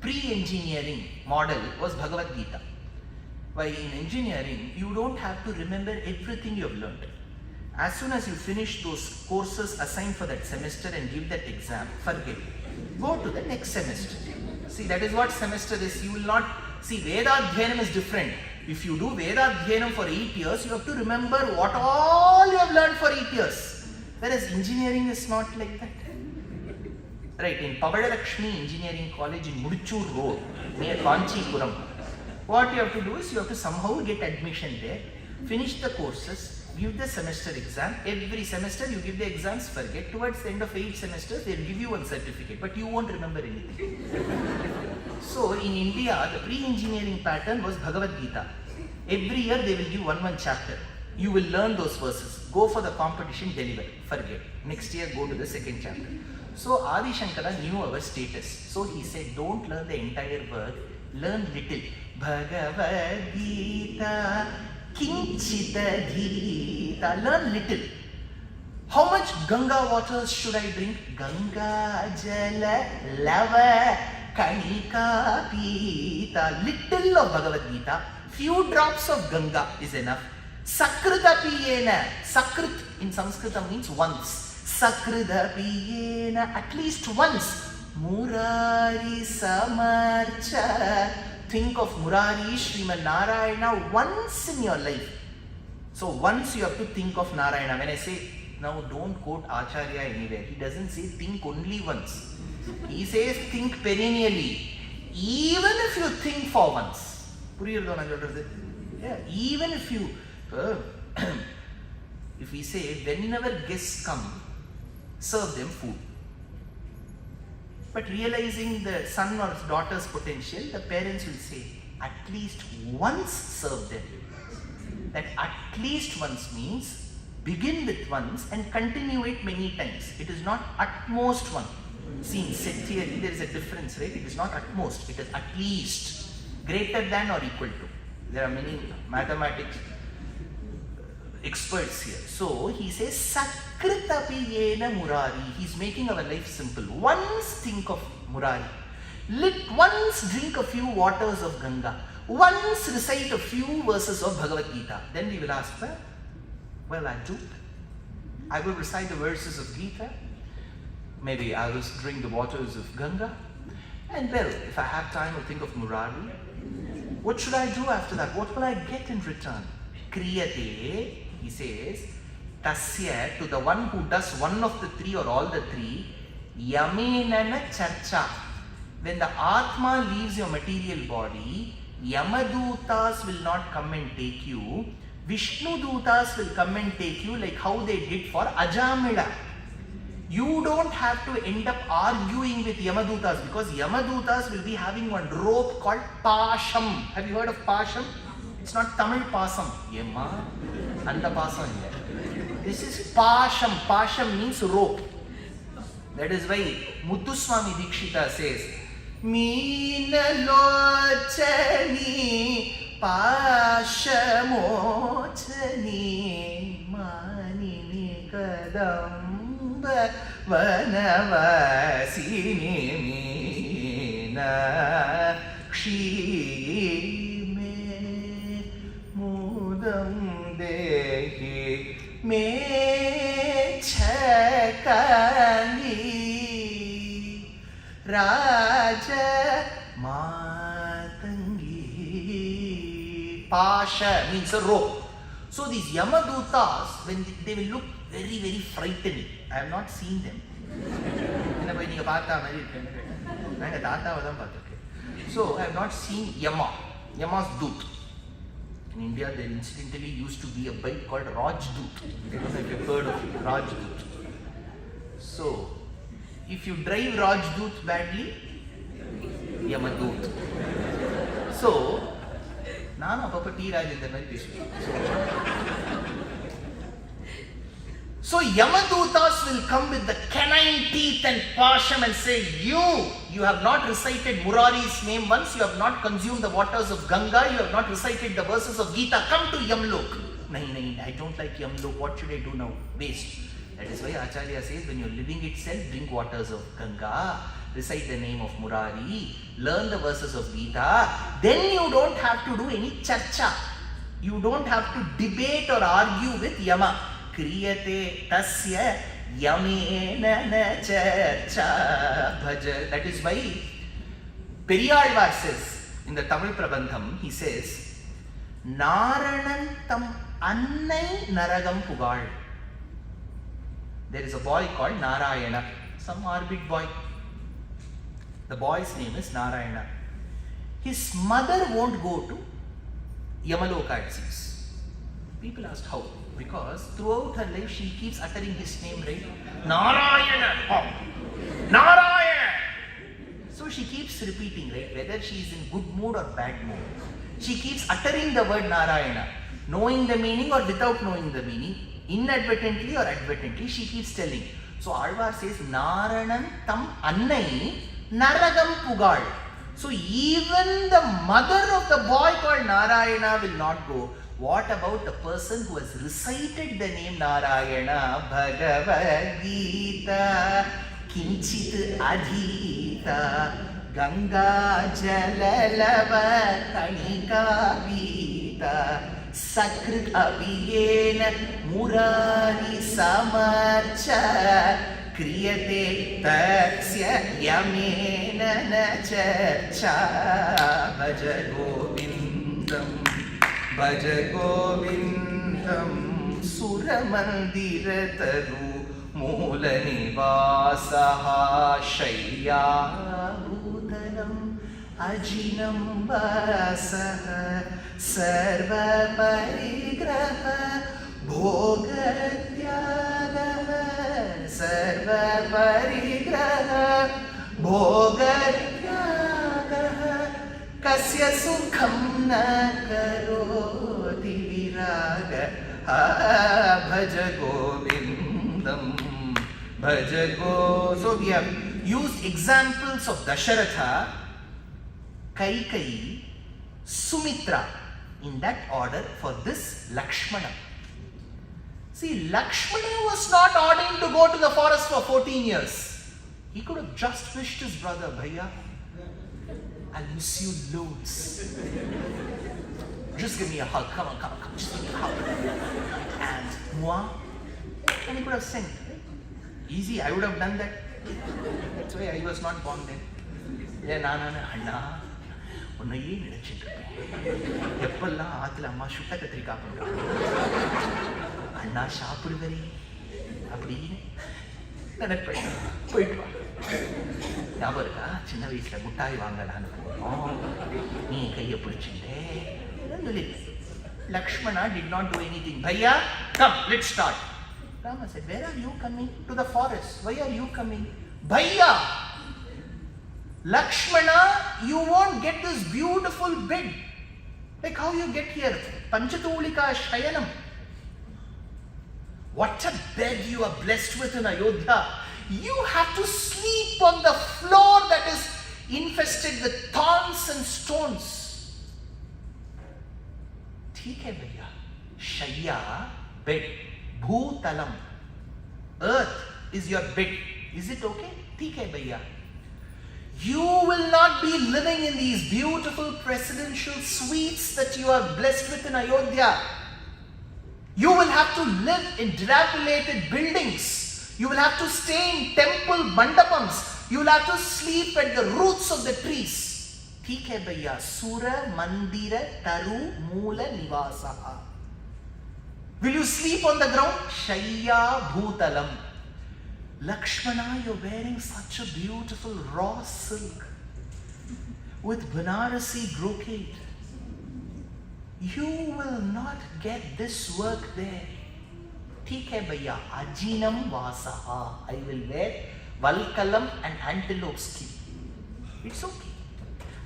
[SPEAKER 2] pre-engineering model was Bhagavad Gita. While in engineering, you don't have to remember everything you have learned. As soon as you finish those courses assigned for that semester and give that exam, forget it. Go to the next semester. See, that is what semester is. You will not see Vedadhyanam is different. If you do Vedadhyanam for 8 years, you have to remember what all you have learned for 8 years. Whereas engineering is not like that. right, in Pavadalakshmi Engineering College in Mudichur Road, near Kanchipuram. What you have to do is you have to somehow get admission there, finish the courses, give the semester exam. Every semester you give the exams, forget. Towards the end of 8 semesters, they will give you one certificate, but you won't remember anything. So in India, the pre-engineering pattern was Bhagavad Gita. Every year they will give one chapter. You will learn those verses. Go for the competition, deliver. Forget. Next year, go to the second chapter. So Adi Shankara knew our status. So he said, don't learn the entire work. Learn little. Bhagavad Gita, Kinchita Gita. Learn little. How much Ganga waters should I drink? Ganga Jala Lava Kanika Pita. Little of Bhagavad Gita. Few drops of Ganga is enough. Sakritapiyena. Sakrit in Sanskrit means once. Sakritapiyena, at least once. Murari Samarcha. Think of Murari, Sriman Narayana once in your life. So once you have to think of Narayana. When I say, now don't quote Acharya anywhere. He doesn't say think only once. He says think perennially. Even if you think for once. Yeah, even if you if we say whenever guests come, serve them food. But realizing the son or daughter's potential, the parents will say, at least once serve them. That at least once means begin with once and continue it many times. It is not at most one. See, in set theory there is a difference, right? It is not at most, it is at least. Greater than or equal to. There are many mathematics experts here. So he says, Sakritapiyena Murari. He's making our life simple. Once think of Murari. Once drink a few waters of Ganga. Once recite a few verses of Bhagavad Gita. Then we will ask, well, I'll do. I will recite the verses of Gita. Maybe I will drink the waters of Ganga. And well, if I have time, I'll think of Murari. What should I do after that? What will I get in return? Kriyate, he says, tasya, to the one who does one of the three or all the three, yamenana charcha. When the Atma leaves your material body, Yamadutas will not come and take you. Vishnudutas will come and take you like how they did for Ajamila. You don't have to end up arguing with Yamadutas because Yamadutas will be having one rope called Pasham. Have you heard of Pasham? It's not Tamil Pasam. Yema, Anda Pasam. This is Pasham. Pasham means rope. That is why Muthuswami Dikshita says, Meenalochani Pashamochani Manini Kadam Vanavasini Meena Kshime Mudam Dehi Me Chakangi Raja Matangi. Pasha means a rope. So these Yamadutas, when they will look very, very frightening. I have not seen them. So I have not seen Yama. Yama's Dut. In India, there incidentally used to be a bike called Rajdut. I don't know if you've heard of it, Rajdut. So, if you drive Rajdut badly, Yamadut. So, Nana Papa T Raj in the So Yamadutas will come with the canine teeth and Pasham and say, you have not recited Murari's name once, you have not consumed the waters of Ganga, you have not recited the verses of Gita, come to Yamlok. Nahi, I don't like Yamlok, what should I do now? Waste. That is why Acharya says, when you're living itself, drink waters of Ganga, recite the name of Murari, learn the verses of Gita, then you don't have to do any charcha. You don't have to debate or argue with Yama. Kriyate tasya yamena charcha bhaja. That is why Periyalvar says in the Tamil Prabandham, he says, Naranantam annai naragam pugal. There is a boy called Narayana, some orbit boy. The boy's name is Narayana. His mother won't go to Yamaloka, it seems. People asked how. Because throughout her life she keeps uttering his name, right? Narayana! Oh. Narayana! So she keeps repeating, right? Whether she is in good mood or bad mood. She keeps uttering the word Narayana. Knowing the meaning or without knowing the meaning. Inadvertently or advertently, she keeps telling. So Alvar says, Naranan tam annai naragam pugal. So even the mother of the boy called Narayana will not go. What about the person who has recited the name Narayana? Bhagavad Gita Kinchit Adhita Ganga Jalalava Kanika Vita Sakrit Abhiyena Murari Samarcha Kriyate Tatsya Yamena Nacharcha Bhaja Govindam Bhaja Govindam Suramandira Taru Mula Nivasaha Shayya Bhutanam Ajinam Vasaha Sarva Parigraha Bhogatyaga Sarva Parigraha Bhogatyaga Kasya Sukham Na Karoti Viraga Bhaja Govindam Bhaja Go. So we have used examples of Dasharatha, Kaikeyi, Sumitra in that order for this Lakshmana. See, Lakshmana was not ordained to go to the forest for 14 years. He could have just wished his brother, Bhaiya, I'll miss you loads. Just give me a hug, come on, just give me a hug. And moi, and he could have sent. Easy, I would have done that. That's why I was not born then. Yeah, Anna. உன்னையே நினைச்சிட்டு இருப்பேன். எப்பெல்லாம் ஆத்துல அம்மா சுட்ட கத்திரிக்காய் பண்றாங்க, அண்ணா சாப்பிடுவரே அப்படின்னு நினைப்பேன். போயிட்டு வா. ஞாபகம் இருக்கா? சின்ன வயசுல முட்டாய் வாங்கலான்னு போனோம், நீ கையை பிடிச்சுட்டே சொல்லிட்டு. Lakshmana did not do anything. Bhaiya, come, let's start. Rama said, where are you coming? To the forest. Why are you coming? Bhaiya, Lakshmana, you won't get this beautiful bed. Like how you get here? Panchatulika Shayanam. What a bed you are blessed with in Ayodhya. You have to sleep on the floor that is infested with thorns and stones. ठीक है भैया, शय्या, bed, bhutalam, earth is your bed. Is it okay? ठीक है भैया. You will not be living in these beautiful presidential suites that you are blessed with in Ayodhya. You will have to live in dilapidated buildings. You will have to stay in temple mandapams. You will have to sleep at the roots of the trees. ठीक है भैया. Sura Mandira Taru Moola Nivasaha. Will you sleep on the ground? Shayya Bhutalam. Lakshmana, you're wearing such a beautiful raw silk with Banarasi brocade. You will not get this work there. ठीक है भैया. Ajinam Vasaha. I will wear Valkalam and antelope skin. It's okay.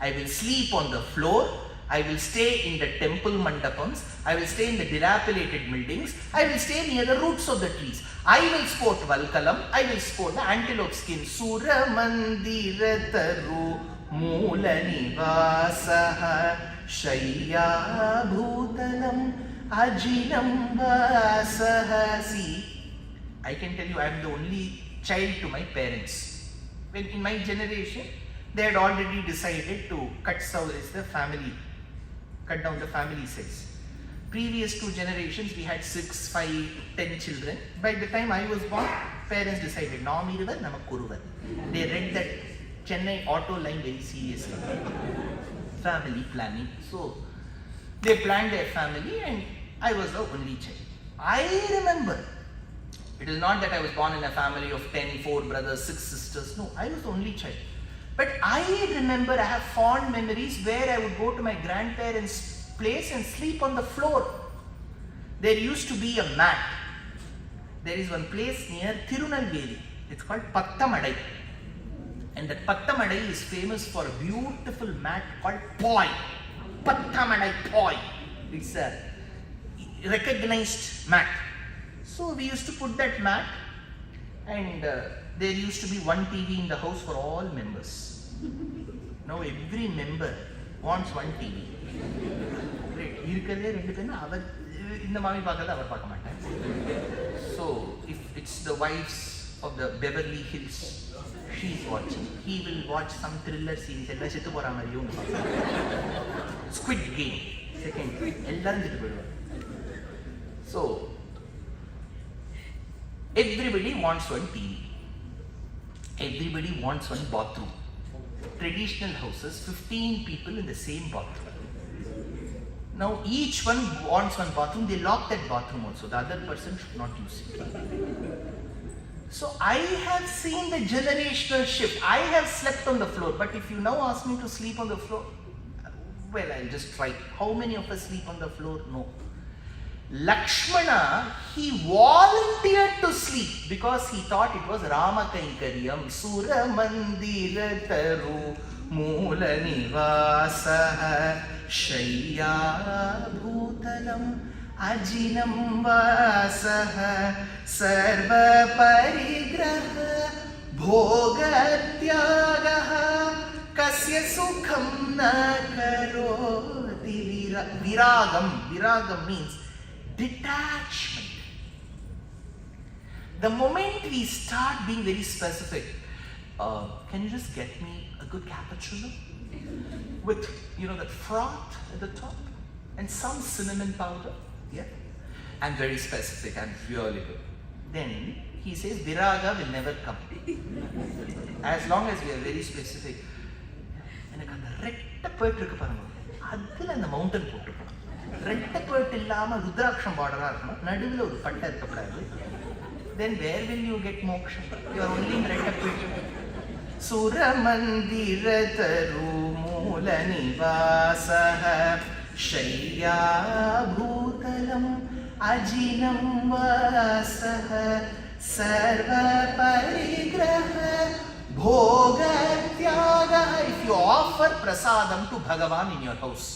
[SPEAKER 2] I will sleep on the floor. I will stay in the temple mandapams. I will stay in the dilapidated buildings. I will stay near the roots of the trees. I will sport Valkalam. I will sport the antelope skin. Sura Mandira Taru Moola Nivasaha Shayya Bhutalam Ajinam Vasaha. See, I can tell you I am the only child to my parents. When in my generation, they had already decided to cut down the family size. Previous 2 generations, we had 6, 5, 10 children. By the time I was born, parents decided, Namiruvar, Namakuruvar. They read that Chennai auto line very seriously. Family planning. So, they planned their family and I was the only child. I remember, it is not that I was born in a family of 10, 4 brothers, 6 sisters. No, I was the only child. But I remember, I have fond memories where I would go to my grandparents' place and sleep on the floor. There used to be a mat. There is one place near Tirunelveli. It's called Pattammadai. And that Pattammadai is famous for a beautiful mat called Poi. Pattammadai Poi. It's a recognized mat. So we used to put that mat, and there used to be one TV in the house for all members. Now every member wants one TV. So if it's the wives of the Beverly Hills, she is watching. He will watch some thriller series. Squid Game. Second. So everybody wants one TV. Everybody wants one bathroom. Traditional houses, 15 people in the same bathroom. Now each one wants one bathroom. They lock that bathroom also. The other person should not use it. So I have seen the generational shift. I have slept on the floor, but if you now ask me to sleep on the floor, well, I'll just try. How many of us sleep on the floor? No. Lakshmana, he volunteered to sleep because he thought it was Rama Kankariyam, Sura Mandira Taru Moola Nivasa Shayya Bhutalam Ajinam Vasa Sarva Parigraha Bhogatyagaha Kasya Sukham Na Karoti Viragam. Viragam means detachment. The moment we start being very specific, can you just get me a good cappuccino with, that froth at the top and some cinnamon powder? Yeah. I'm very specific. I'm really good. Then he says viraga will never come. As long as we are very specific. எனக்கு அந்த ரெட்ட bird இருக்கு பாருங்க, அதுல அந்த mountain போட்டுக்கணும். ரெட்ட bird இல்லாம ருத்ராட்சம் பார்டரா இருக்கணும், நடுவில் ஒரு பட்டை இருக்கக்கூடாது. Then where will you get moksha? You are only in Rettai bird. சுரமந்திர தரு மூல நிவாசஹ ஷய்யா பூதலம் அஜினம் வாசஹ சர்வ பரிகிரஹ Bhogatyagaha. If you offer prasadam to Bhagavan in your house,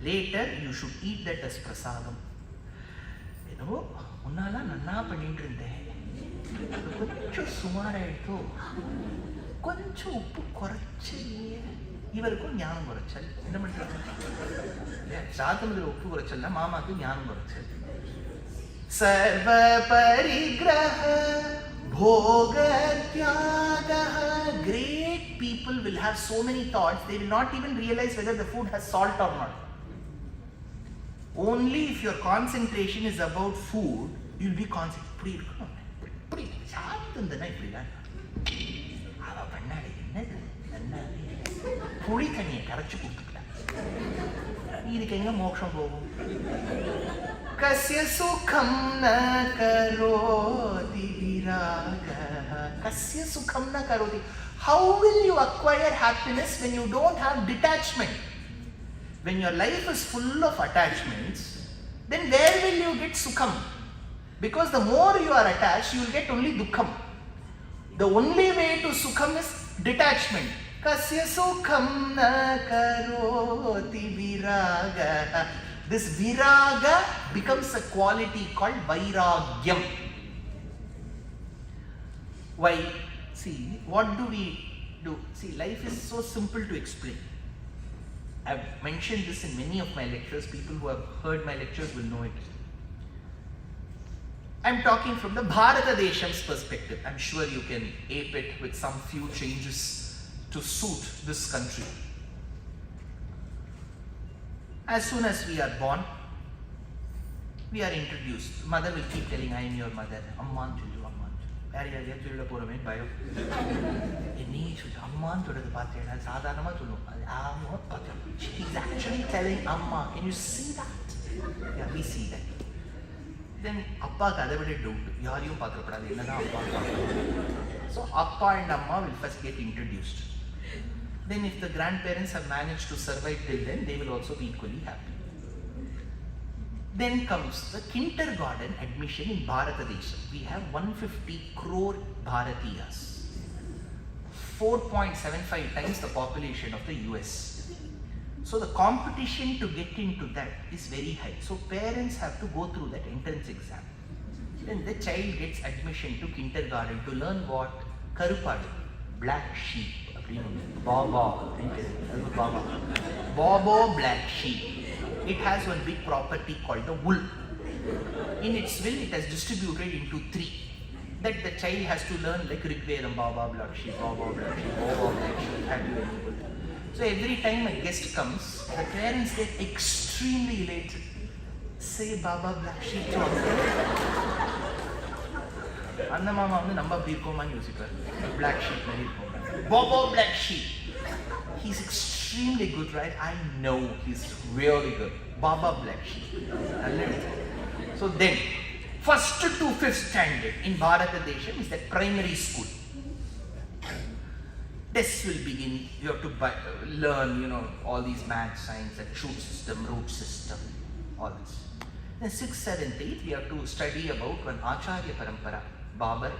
[SPEAKER 2] later you should eat that as prasadam. உன்னால நன்னா பண்ணிட்டு இருந்தேன், கொஞ்சம் சுமாராயிட்டோ, கொஞ்சம் உப்பு குறைச்சல்லையே. இவருக்கும் ஞானம் குறைச்சல். என்ன பண்றாங்க? சாத்தமதுல உப்பு குறைச்சல்னா மாமாக்கு ஞானம் குறைச்சல். சர்வ பரிகிரஹ Bhogatyagaha. Great people will have so many thoughts, they will not even realize whether the food has salt or not. Only if your concentration is about food, you will be concentrated. புளி தண்ணியை கரைச்சு கொடுத்துக்கலாம், இதுக்கு எங்க மோட்சம் போகும்? Kasya sukham na karoti viraga. Kasya sukham na karoti. How will you acquire happiness when you don't have detachment? When your life is full of attachments, then where will you get sukham? Because the more you are attached, you will get only dukkham. The only way to sukham is detachment. Kasya sukham na karoti viraga. This viraga becomes a quality called vairagyam. Why? See, what do we do? See, life is so simple to explain. I've mentioned this in many of my lectures. People who have heard my lectures will know it. I'm talking from the Bharata Desham's perspective. I'm sure you can ape it with some few changes to suit this country. As soon as we are born, we are introduced. Mother will keep telling, I am your mother. Amman chullu, amman chullu. Yari yari chullu porame bayo. Enni chullu, amman chullu paatena sadhanama chullu. Amma paatena. She is actually telling Amma. Can you see that? Yeah, we see that. Then Appa kadavade doubt. Yariyum paathirapadadu enna Appa. So Appa and Amma will first get introduced. Then if the grandparents have managed to survive till then, they will also be equally happy. Then comes the kindergarten admission in Bharatadesha. We have 150 crore Bharatiyas. 4.75 times the population of the US. So the competition to get into that is very high. So parents have to go through that entrance exam. Then the child gets admission to kindergarten to learn what? Karupadu, black sheep. Baba, Baba black sheep. It has one big property called the wool. In its will, it has distributed into 3. That the child has to learn like Rigvedam, Baba black sheep, Baba black sheep, Baba black sheep, have you any wool? So every time a guest comes, the parents get extremely elated. Say Baba black sheep to uncle. Anna mama வந்து நம்ம அப்படி இருக்கோமான்னு யோசிப்பார். Black sheep மாதிரி இருக்கோம். Baba black sheep. He's extremely good, right? I know he's really good. Baba black sheep. So then, first to 5th standard in Bharatadesha is the primary school. Tests will begin. You have to learn, all these math, science, like shoot system, root system, all this. Then 6th, 7th, 8th, we have to study about one Acharya Parampara. Babar,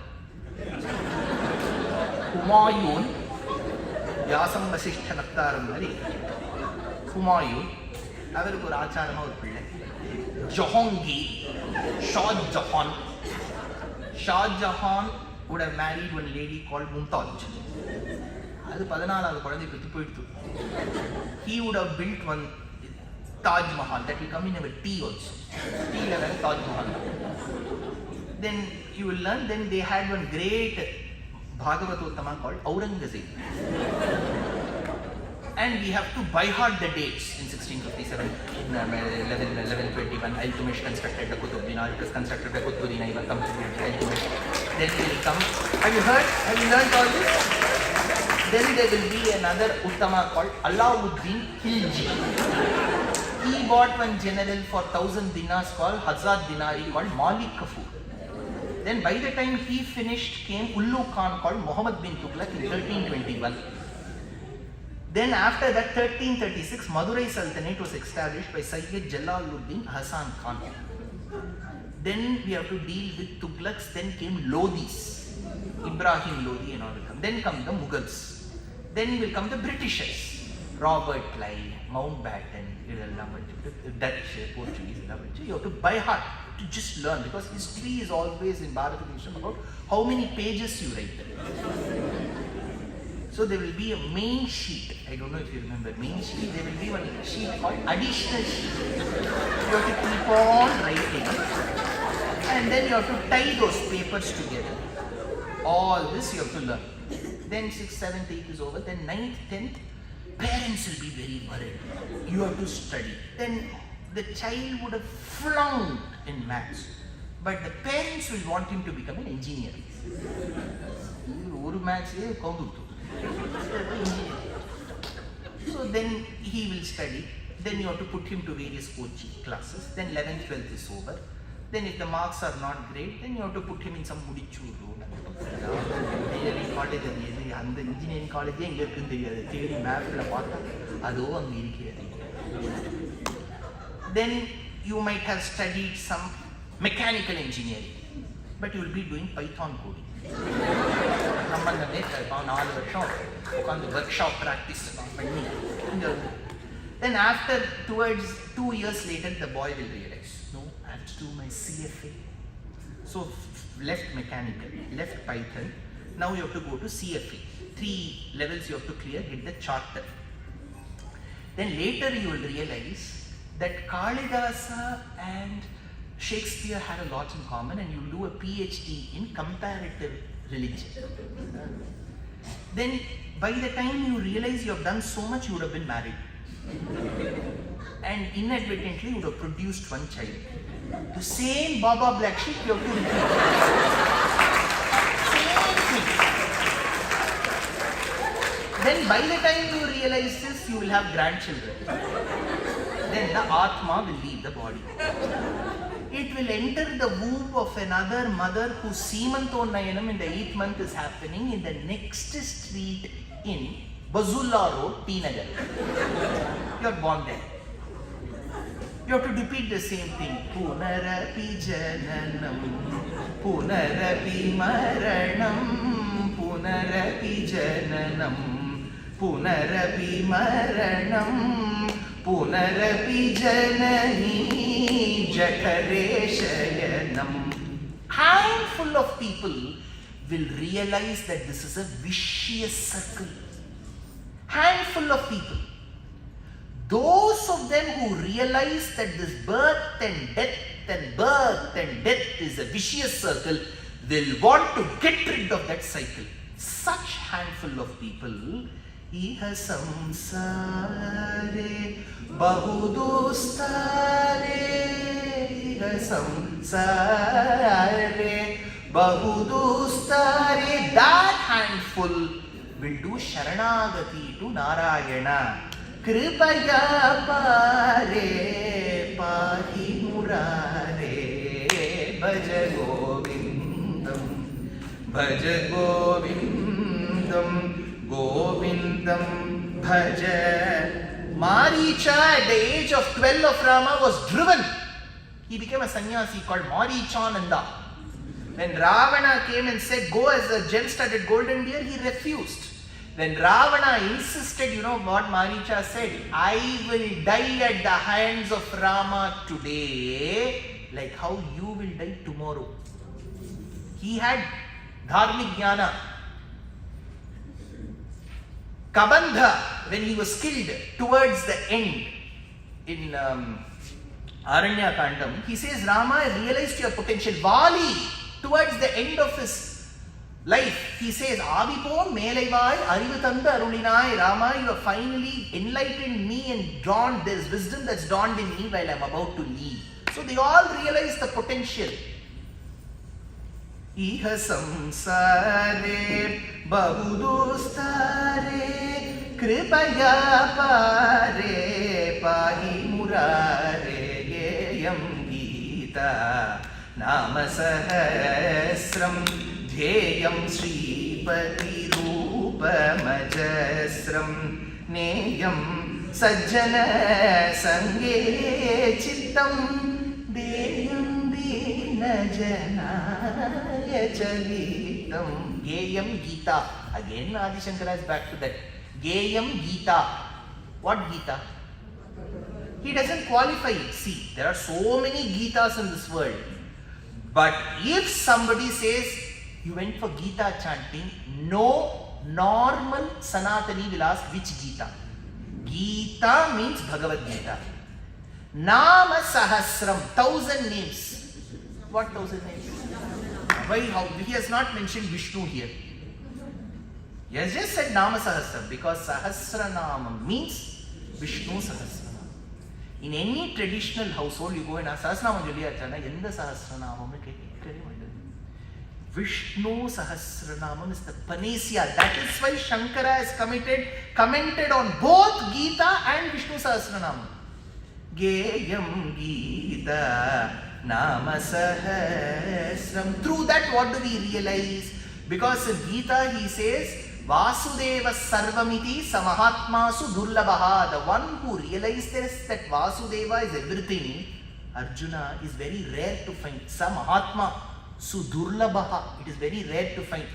[SPEAKER 2] Humayun, Vyasam Vasishtha Naktaram Mari, Humayun, avarukku oru ஆச்சாரமா ஒரு பிள்ளை, Jahangir, Shah Jahan would have married one lady called Mumtaz. அது 14வது குழந்தை பெற்று போயிடுது. He would have built one Taj Mahal that will come in our tea also. Tea level Taj Mahal. Then you will learn. Then they had one great Bhagavatottama called Aurangzeb. And we have to by heart the dates in 1657, 1121. Iltutmish constructed the Qutb Minar. It was constructed by Qutbuddin Ayyub, completed by Iltutmish. Then we will come. Have you heard? Have you learned all this? Then there will be another Uttama called Alauddin Khilji. He bought one general for 1000 dinars called Hazard Dinari called Malik Kafur. Then by the time he finished came Ullu Khan called Muhammad bin Tughlaq in 1321. Then after that 1336 Madurai Sultanate was established by Sayyid Jalaluddin Hasan Khan. Then we have to deal with Tughlaqs. Then came Lodhis, Ibrahim Lodhi and all will come. Then come the Mughals. Then will come the Britishers, Robert Clive, Mountbatten, Dutch, Portuguese, you have to by heart to just learn, because history is always in Bharatadesha about how many pages you write. So there will be a main sheet. I don't know if you remember main sheet. There will be one sheet called additional sheet. You have to keep on writing, and then you have to tie those papers together. All this you have to learn. Then 6th, 7th, 8th is over. Then 9th, 10th, parents will be very worried. You have to study. Then the child would have flunked in maths, but the parents will want him to become an engineer. So then he will study. Then you have to put him to various coaching classes. Then 11th, 12th is over. Then if the marks are not great, then you have to put him in some Mudichur road. Engineering college, and the engineering college, theory map, then you might have studied some mechanical engineering, but you will be doing Python coding. Workshop practice. Then after, towards 2 years later, the boy will realize, no, I have to do my CFA. So left mechanical, left Python. Now you have to go to CFA. 3 levels you have to clear, get the charter. Then later you will realize that Kalidasa and Shakespeare had a lot in common, and you do a PhD in comparative religion. Then by the time you realize you have done so much, you would have been married. And inadvertently you would have produced one child. The same Baba black sheep you have to repeat. Same thing. Then by the time you realize this, you will have grandchildren. Then the Atma will leave the body. it will enter the womb of another mother whose Seemantonayanam in the 8th month is happening in the next street in Bazulla Road, T Nagar. You are born there. You have to repeat the same thing. Punarapi jananam, punarapi maranam, punarapi jananam, punarapi maranam, punarapi janani jatare shayanam. Handful of people will realize that this is a vicious circle. Handful of people. Those of them who realize that this birth and death is a vicious circle will want to get rid of that cycle. Such handful of people, iha samsare bahudustare, iha samsare bahudustare, that handful will do Sharanagati to Narayana. Kripaya pare pahi murare, bhaja govindam, bhaja govindam, govindam bhaja. Maricha at the age of 12 of Rama was driven. He became a sannyasi called Marichananda. When Ravana came and said, go as a gem-studded golden deer, he refused. When Ravana insisted, you know what Maricha said? I will die at the hands of Rama today, like how you will die tomorrow. He had dharmic jnana. Kabandha, when he was killed towards the end in Aranya Kandam, he says, Rama, I realized your potential. Vali, towards the end of his life, he says, Avipon Melaivai Arivutanda Arulinai, Rama, you have finally enlightened me and dawned, there is wisdom that's dawned in me while I am about to leave. So they all realize the potential. Iha samsare bahudustare, kripaya pare pahi murare, yam gita nama sahasram, Dhyeyam Shripati Rupamajasram, Neyam Sajjana Sange Chittam, Deyam Dinajanaya Chalitam. Geyam Gita. Again Adi Shankara is back to that. Geyam Gita. What Gita? He doesn't qualify it. See, there are so many Gitas in this world. But if somebody says, you went for Gita chanting, no normal Sanatani will ask which Gita. Gita means Bhagavad Gita. Nama Sahasram, 1,000 names. What 1,000 names? Why? How? He has not mentioned Vishnu here. He has just said Nama Sahasram because Sahasranama means Vishnu Sahasranama. In any traditional household, you go and ask Sahasranama Juliachana, Yenda Sahasranama. Vishnu Sahasranamam is the panacea. That is why Śaṅkarā has commented on both Gita and Vishnu Sahasranamam. Geyam Gita Nama Sahasram. Through that, what do we realize? Because in Gita he says, Vasudeva Sarvamiti Samahatmasu Durlabaha. The one who realizes that Vasudeva is everything, Arjuna, is very rare to find. Samahatma Sudurlabaha. It is very rare to find.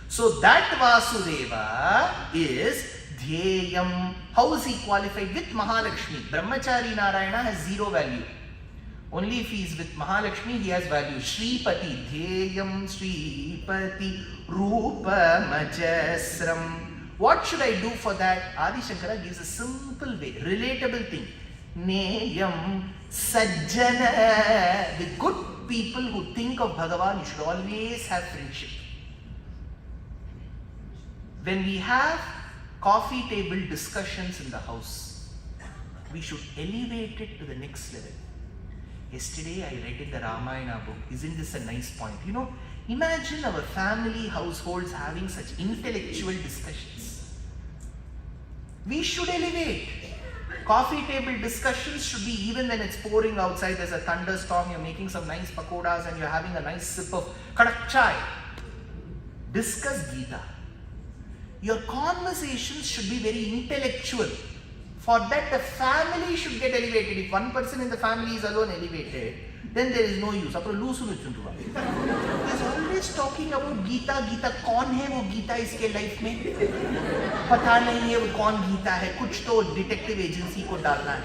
[SPEAKER 2] So that Vasudeva is Dhyeyam. How is he qualified? With Mahalakshmi. Brahmachari Narayana has zero value. Only if he is with Mahalakshmi, he has value. Shripati. Dhyeyam Shripati Rupa Majasram. What should I do for that? Adi Shankara gives a simple way, relatable thing. Neyam Sajjana. The good people who think of Bhagavan, you should always have friendship. When we have coffee table discussions in the house, we should elevate it to the next level. Yesterday I read in the Ramayana book, isn't this a nice point? You know, imagine our family households having such intellectual discussions. We should elevate. Coffee table discussions should be even when it's pouring outside, there's a thunderstorm, you're making some nice pakoras and you're having a nice sip of kadak chai. Discuss Gita. Your conversations should be very intellectual. For that, the family should get elevated. If one person in the family is alone elevated, then there is no use. He's always talking about Gita. Gita, कौन है वो Gita इसके life में? पता नहीं है वो कौन Gita है. कुछ तो detective agency को डालना है.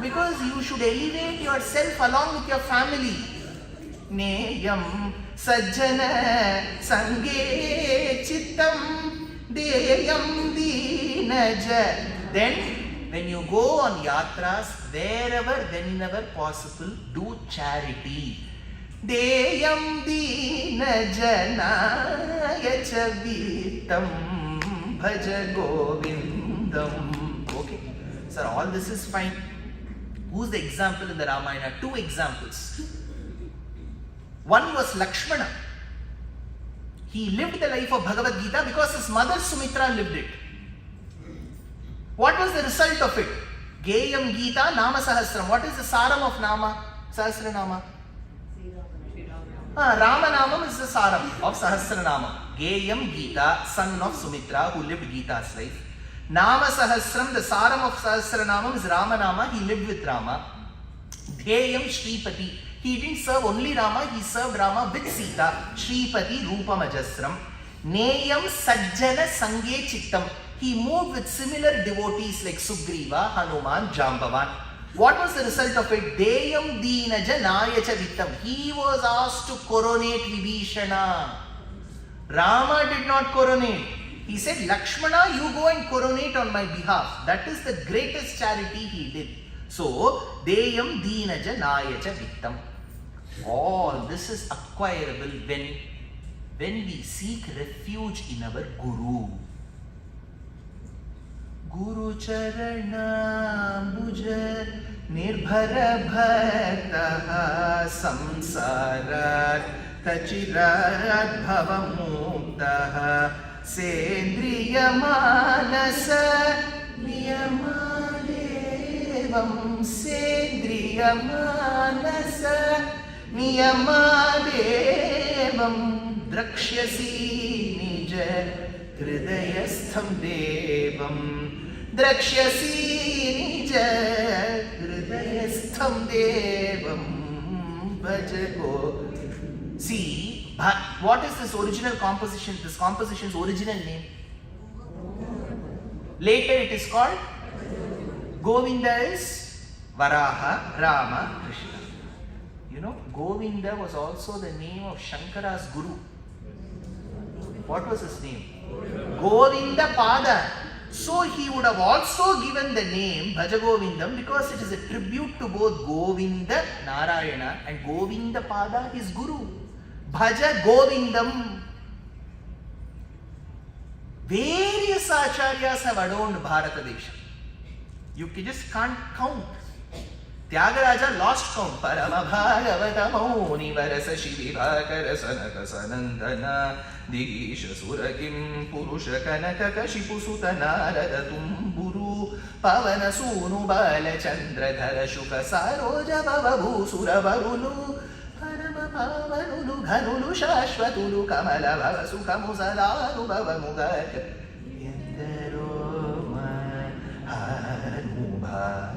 [SPEAKER 2] Because you should elevate yourself along with your family. नेयम सज्जन संगे चित्तम देयम दीनज. Then, when you go on yatras, wherever, whenever possible, do charity. Deyam dina janaya chavitam bhaja Govindam. Okay, sir, all this is fine. Who's the example in the Ramayana? Two examples. One was Lakshmana. He lived the life of Bhagavad Gita because his mother Sumitra lived it. What was the result of it? Geyam Gita Nama Sahasram. What is the saram of Nama? Sahasranama? Ramanamam is the saram of Sahasranama. Geyam Gita, son of Sumitra, who lived Gita's life. Nama Sahasram, the saram of Sahasranamam is Ramanama, he lived with Rama. Dheyam Shripati, he didn't serve only Rama, he served Rama with Sita. Shripati Rupam Ajasram. Neyam Sajjana Sange Chittam. He moved with similar devotees like Sugriva, Hanuman, Jambavan. What was the result of it? Deyam Deenaja Nayacha Vittam. He was asked to coronate Vibhishana. Rama did not coronate. He said, Lakshmana, you go and coronate on my behalf. That is the greatest charity he did. So, Deyam Deenaja Nayacha Vittam. All this is acquirable when we seek refuge in our Guru. Guru Charana Bhuja Nirbhara Bhaktaha Samsarat Tachirat Bhavamuktaha Sendriya Manasa Niyamadevam Sendriya Manasa Niyamadevam Drakshyasi Nija Hridayastham Devam Drakshyasi Nija Hridayastham Devam Bhaja. See, what is this original composition? This composition's original name? Later it is called Govinda is Varaha, Rama, Krishna. You know, Govinda was also the name of Shankara's guru. What was his name? Govinda Pada. So he would have also given the name Bhaja Govindam because it is a tribute to both Govinda Narayana and Govinda Pada, his guru. Bhaja Govindam. Various acharyas have adorned Bharatadesha. You just can't count. Tyagaraja lost count. Parama Bhagavata Mauni Varasa Shivivakara Sanaka Sanandana Digisha Suragim Purusha Kanaka Kashipusuta Narada Tumburu Pavana Sunu Bala Chandra Dhara Shuka Saroja Bavabu Suravarulu Parama Pavanulu Ghanulu Shashvatulu Kamala Bhavasukamu Salanu Bhavamugaka Yendaroma Hanubha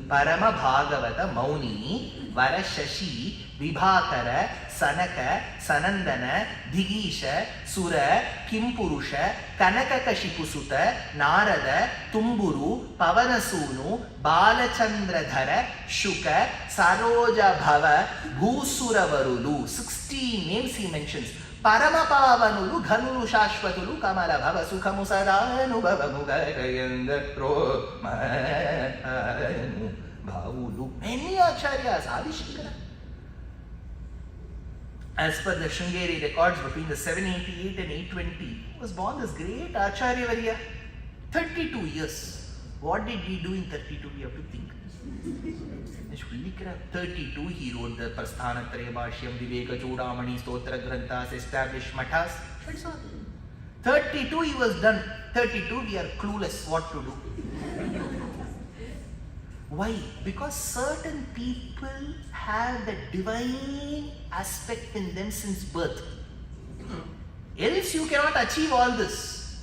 [SPEAKER 2] Parama Bhagavata Mauni Vara Shashi Vibhakara Sanaka Sanandana Digisha Sura Kimpurusha Kanaka Kashipusuta Narada Tumburu Pavanasunu Balachandradhara Shuka Saroja Bhava Bhusuravarulu. 16 names he mentions. Paramapavanulu Ghanulu Shashvatulu Kamala Bhava Sukhamu Sadanu Bhava Mugakayandapro Manu Bhavulu. Many acharyas, Adi Shankara. As per the Sringeri records, between the 788 and 820, was born this great Acharya Varya. 32 years. What did he do in 32? We have to think. 32, he wrote the Prasthanatraya Bhashyam, Viveka Chudamani, Stotra Granthas, established Mathas. That's all. 32 he was done. 32 we are clueless what to do. Why? Because certain people have the divine aspect in them since birth. Else you cannot achieve all this.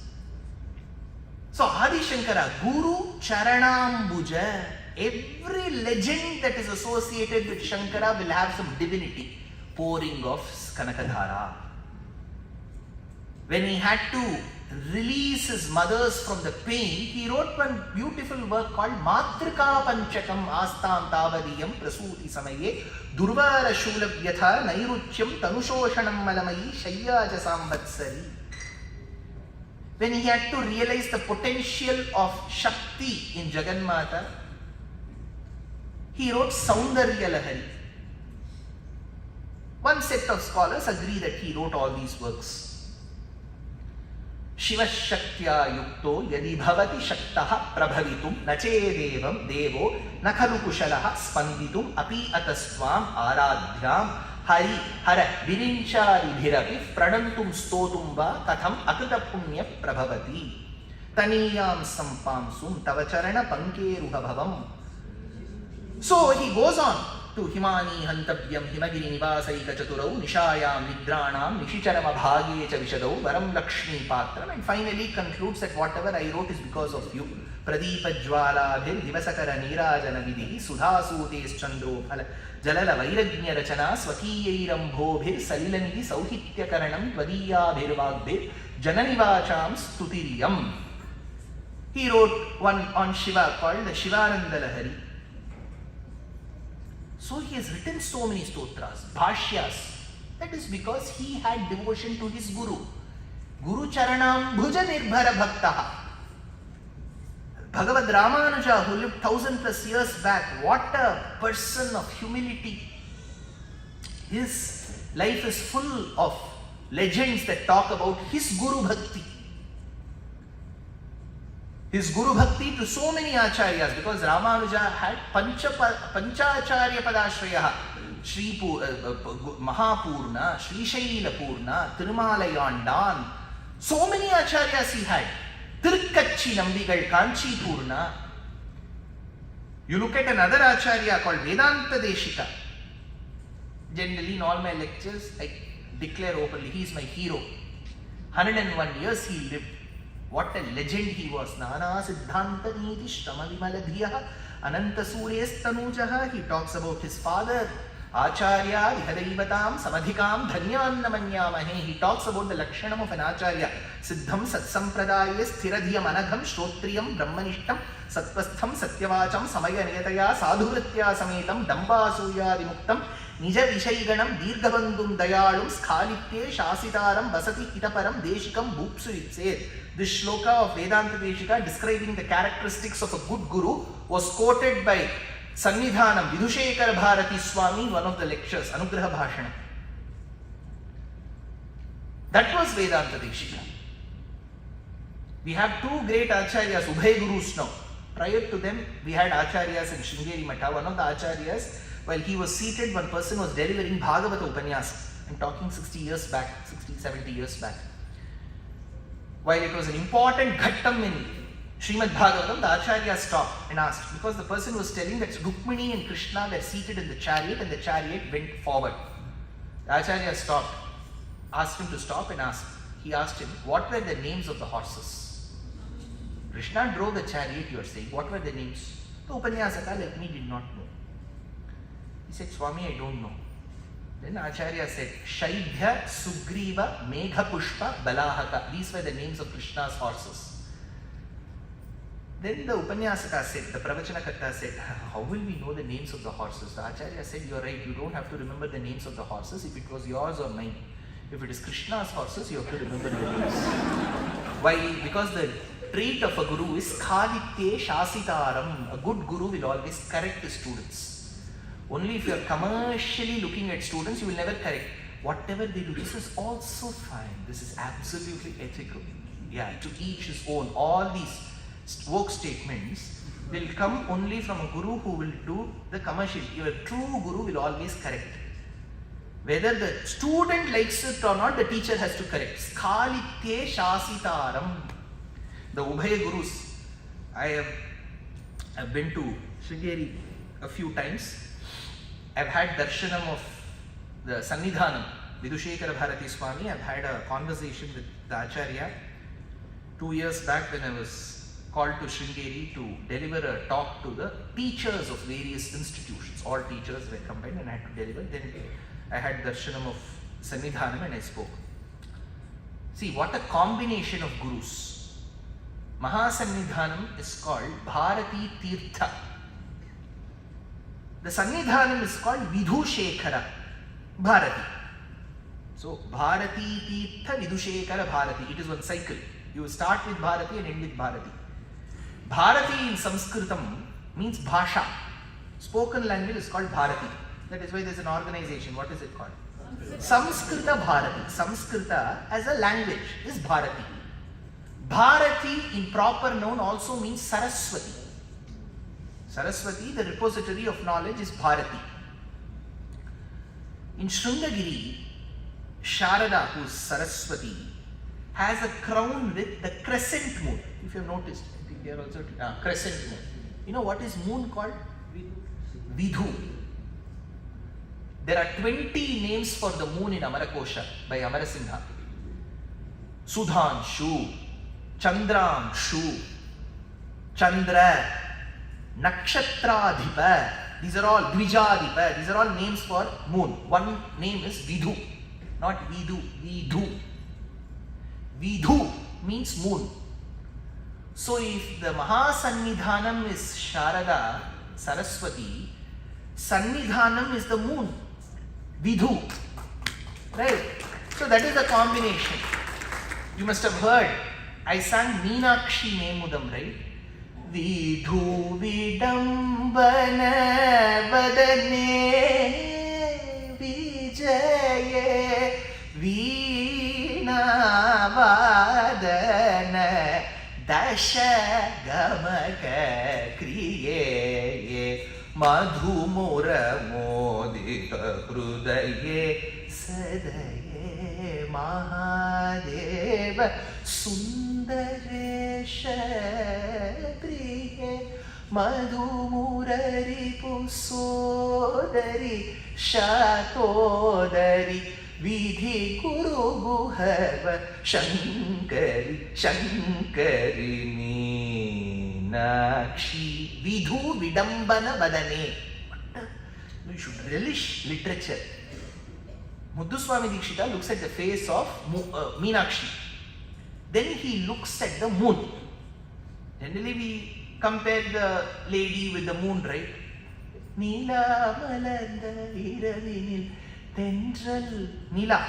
[SPEAKER 2] So Adi Shankara, Guru Charanambuja, every legend that is associated with Shankara will have some divinity pouring of Kanakadhara. When he had to release his mothers from the pain, he wrote one beautiful work called Matrika Panchakam Astam Tavadiyam Prasuti Samaye Durvara Shulavyatha Nairuchyam Tanusoshanam Malamayi Shayyaja Samvatsari. When he had to realize the potential of Shakti in Jagannatha, he wrote Saundarya Lahari. One set of scholars agree that he wrote all these works. Shiva Shaktya Yukto Yadi Bhavati Shaktaha Prabhavitum Nachedevam Devo Nakhalu Kushalaha Spanditum Api Ataswam Aradhyam Hari Hara Virinchari Bhirapi Pranantum Stotumba Katham Akuta Punya Prabhavati Taniyam Sampamsum Tavacharana Pankeruha Bhavam. So he goes on to Himani Hantavyam Himagiri Nivasaika Chaturau Nishayam Nidranam Nishicharam Abhage Chavishadau Varam Lakshmi Patram, and finally concludes that whatever I wrote is because of you. Pradeepa Jwala Bhir Divasakara Nirajana Vidhi Sudhasutes Chandro Phala Jalala Vairagnya Rachana Swakiyairambo Bhir Salilanidhi Sauhitya Karanam Tvadiya Bhirvagbhir Jananivacham Stutiriyam. He wrote one on Shiva called the Shivananda Lahari. So he has written so many stotras, bhashyas. That is because he had devotion to his Guru. Guru Charanam Bhuja Nirbhara Bhaktaha. Bhagavad Ramanuja, who lived 1000+ years back, what a person of humility. His life is full of legends that talk about his Guru Bhakti. His Guru Bhakti to so many acharyas, because Ramanuja had Panchacharya Padashraya, Sri Mahapurna, Sri Shailapurna, Tirumalayandan. So many acharyas he had. Tirukkachi Nambigal Kanchi Purna. You look at another acharya called Vedanta Deshika. Generally in all my lectures I declare openly, he is my hero. 101 years he lived. What a legend he was. Nana Siddhanta Niti Shrama Vimaladhiyaha Ananta Suryastanujaha. He talks about his father, Acharya Vihadaivatam Samadhikam Dhanyannamanyamahe. He talks about the Lakshanam of an Acharya. Siddham Satsampradaya Sthiradhiyam Anagham Shrotriyam Brahmanishtam Satvastham Satyavacham Samaya Netaya Sadhuratya Sametam Dambasuya Vimuktam Nija Vishaiganam Dirgabandum Dayalum Skalitye Shasitaram Basati Hitaparam Deshikam Bhupsuritse. This shloka of Vedanta Deshika describing the characteristics of a good guru was quoted by Sannidhanam Vidhushekara Bharati Swami in one of the lectures, Anugraha Bhashana. That was Vedanta Deshika. We have two great acharyas, Ubhay Gurus now. Prior to them, we had acharyas in Sringeri Matha. One of the acharyas, while he was seated, one person was delivering Bhagavata Upanyasa. I'm talking 60 years back, 60, 70 years back. While it was an important ghattam in Srimad Bhagavatam, the Acharya stopped and asked, because the person was telling that Rukmini and Krishna were seated in the chariot and the chariot went forward. The Acharya stopped, asked him to stop and asked. He asked him, what were the names of the horses? Krishna drove the chariot, you are saying. What were the names? The Upanyasaka like me did not know. He said, Swami, I don't know. Then Acharya said, Shaibhya, Sugriva, Megha Pushpa, Balahaka. These were the names of Krishna's horses. Then the Upanyasaka said, the Pravachanakarta said, how will we know the names of the horses? The Acharya said, you are right, you don't have to remember the names of the horses if it was yours or mine. If it is Krishna's horses, you have to remember the names. Why? Because the trait of a guru is Khalitye Shasitaram. A good guru will always correct his students. Only if you are commercially looking at students, you will never correct. Whatever they do, this is also fine. This is absolutely ethical. Yeah, to each his own. All these work statements will come only from a guru who will do the commercial. Your true guru will always correct. Whether the student likes it or not, the teacher has to correct. Skalitye Shasitaram. The Ubhay Gurus. I have been to Sringeri a few times. I've had darshanam of the Sannidhanam, Vidushekara Bharati Swami. I've had a conversation with the Acharya 2 years back when I was called to Sringeri to deliver a talk to the teachers of various institutions. All teachers were combined and I had to deliver. Then I had darshanam of Sannidhanam and I spoke. See, what a combination of gurus. Mahasannidhanam is called Bharati Tirtha. The Sannidhanam is called Vidushekara Bharati. So, Bharati Tirtha Vidushekara Bharati. It is one cycle. You start with Bharati and end with Bharati. Bharati in Sanskritam means Bhasha. Spoken language is called Bharati. That is why there is an organization. What is it called? Samskrita Bharati. Samskrita as a language is Bharati. Bharati in proper noun also means Saraswati. Saraswati, the repository of knowledge, is Bharati. In Sringeri, Sharada, who is Saraswati, has a crown with the crescent moon. If you have noticed, I think they are also crescent moon. You know what is moon called? Vidhu. There are 20 names for the moon in Amarakosha by Amarasingha. Sudhanshu, Chandranshu, Chandra, Nakshatradhipa. These are all Dvijadipa. These are all names for moon. One name is Vidhu, not Vidhu, Vidhu. Vidhu means moon. So if the Mahasannidhanam is Sharada, Saraswati, Sannidhanam is the moon, Vidhu. Right? So that is the combination. You must have heard, I sang Meenakshi Memudam, right? Vidhu Vidambana Vadane Vijaye Veena Vadana Dasha Gamaka Kriye Madhumura Modita Hrudaye Sadaye Mahadeva Sundaresha Priye Madhumurari Pusodari Shatodari Vidhi Guru Guhava Śaṅkarī Meenakshi Vidhu Vidambana Badane. You should relish literature. Mudduswami Dikshita looks at the face of Meenakshi. Then he looks at the moon. Generally we compare the lady with the moon, right? Neela Malanda Iravinil Tendral Neela,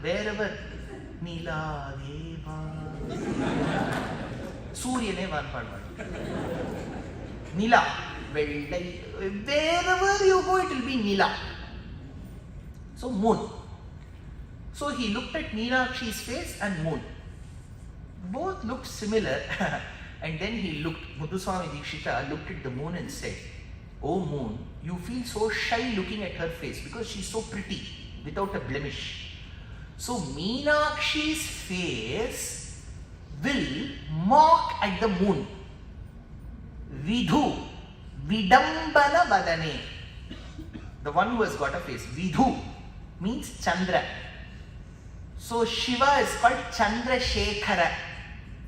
[SPEAKER 2] wherever Neela Deva Suryane Vanpadva Neela, wherever you go it will be Neela. So moon. So he looked at Meenakshi's face and moon. Both looked similar. And then he looked, Mudduswami Dikshita looked at the moon and said, "Oh moon, you feel so shy looking at her face because she is so pretty, without a blemish. So Meenakshi's face will mock at the moon. Vidhu, Vidambana Vadane. The one who has got a face. Vidhu means Chandra. So Shiva is called Chandrasekhara.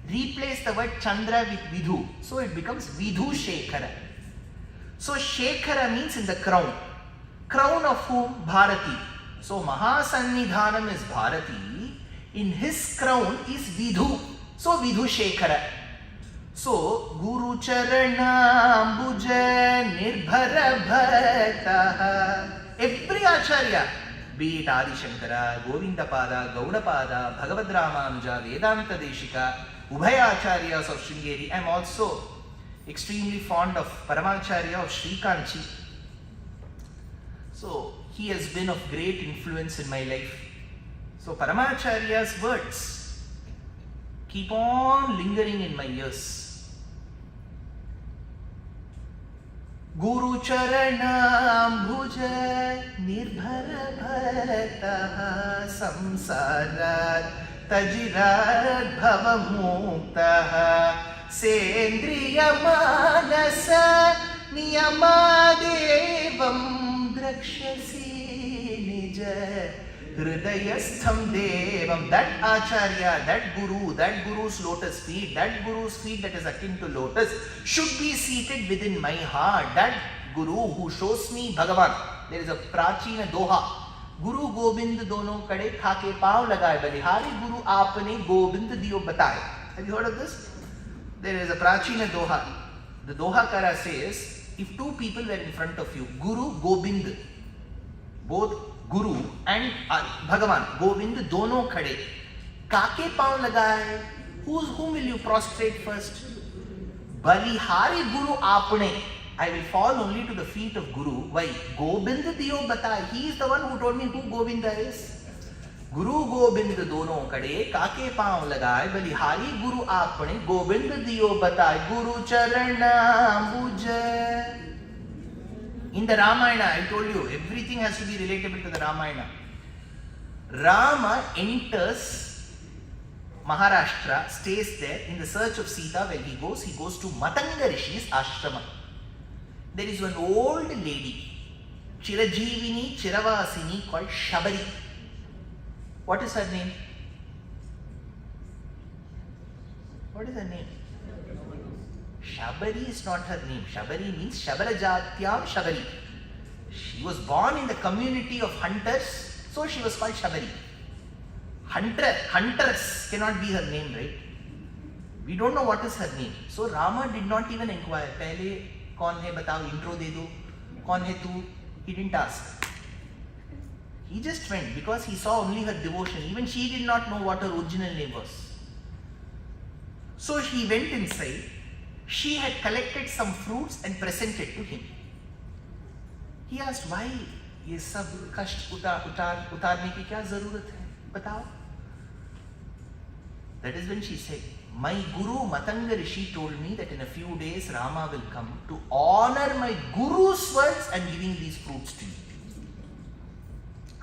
[SPEAKER 2] Replace the word Chandra with Vidhu. So it becomes Vidhushekara. So Shekhara means in the crown. Crown of whom? Bharati. So Mahasannidhanam is Bharati. In his crown is Vidhu. So Vidhushekara. So Guru Charana Ambuja Nirbhara Bhataha. Every Acharya, be it Adi Shankara, Govindapada, Gaudapada, Bhagavadramanuja, Vedanta Deshika, Ubhaya Acharyas of Sringeri. I am also extremely fond of Paramacharya of Sri Kanchi. So he has been of great influence in my life. So Paramacharya's words keep on lingering in my ears. Guru Charana Bhuja Nirbhara Bhataha Samsarat Tajirat Bhavamuktaha Sendriya Manasa niyamadevam drakshasi nija hridayastham devam. That acharya, that guru's lotus feet, that guru's feet that is akin to lotus should be seated within my heart. That guru who shows me Bhagavan. There is a prachina doha. Guru Gobind dono kade khake pav lagaye balihari guru aapne Gobind diyo bataye. Have you heard of this? There is a prachina doha. The dohakara says, if two people were in front of you, Guru, Gobind, both Guru and Bhagavan, Gobind dono khade, kake pav lagaye, whom will you prostrate first? Balihari guru aapne. I will fall only to the feet of Guru. Why? Gobind diyo bataye. He is the one who told me who Govinda is. Guru Gobind dono kade kake pav lagaye, balihari guru aapne, Gobind diyo bataye, Guru charana buja. In the Ramayana, I told you, everything has to be relatable to the Ramayana. Rama enters Maharashtra, stays there in the search of Sita. When he goes to Matanga Rishi's ashrama. There is one old lady, Chirajivini, Chiravasini, called Shabari. What is her name? What is her name? Shabari is not her name. Shabari means Shabarajatyam Shabari. She was born in the community of hunters, so she was called Shabari. Hunters cannot be her name, right? We don't know what is her name. So Rama did not even inquire. Pehle kaun hai batao, intro de do. Kaun hai tu? He didn't ask. He just went because he saw only her devotion. Even she did not know what her original name was. So he went inside. She had collected some fruits and presented to him. He asked, why ये सब कष्ट उतारने की क्या जरूरत है? बताओ. That is when she said, my Guru Matanga Rishi told me that in a few days Rama will come to honor my Guru's words and giving these fruits to you.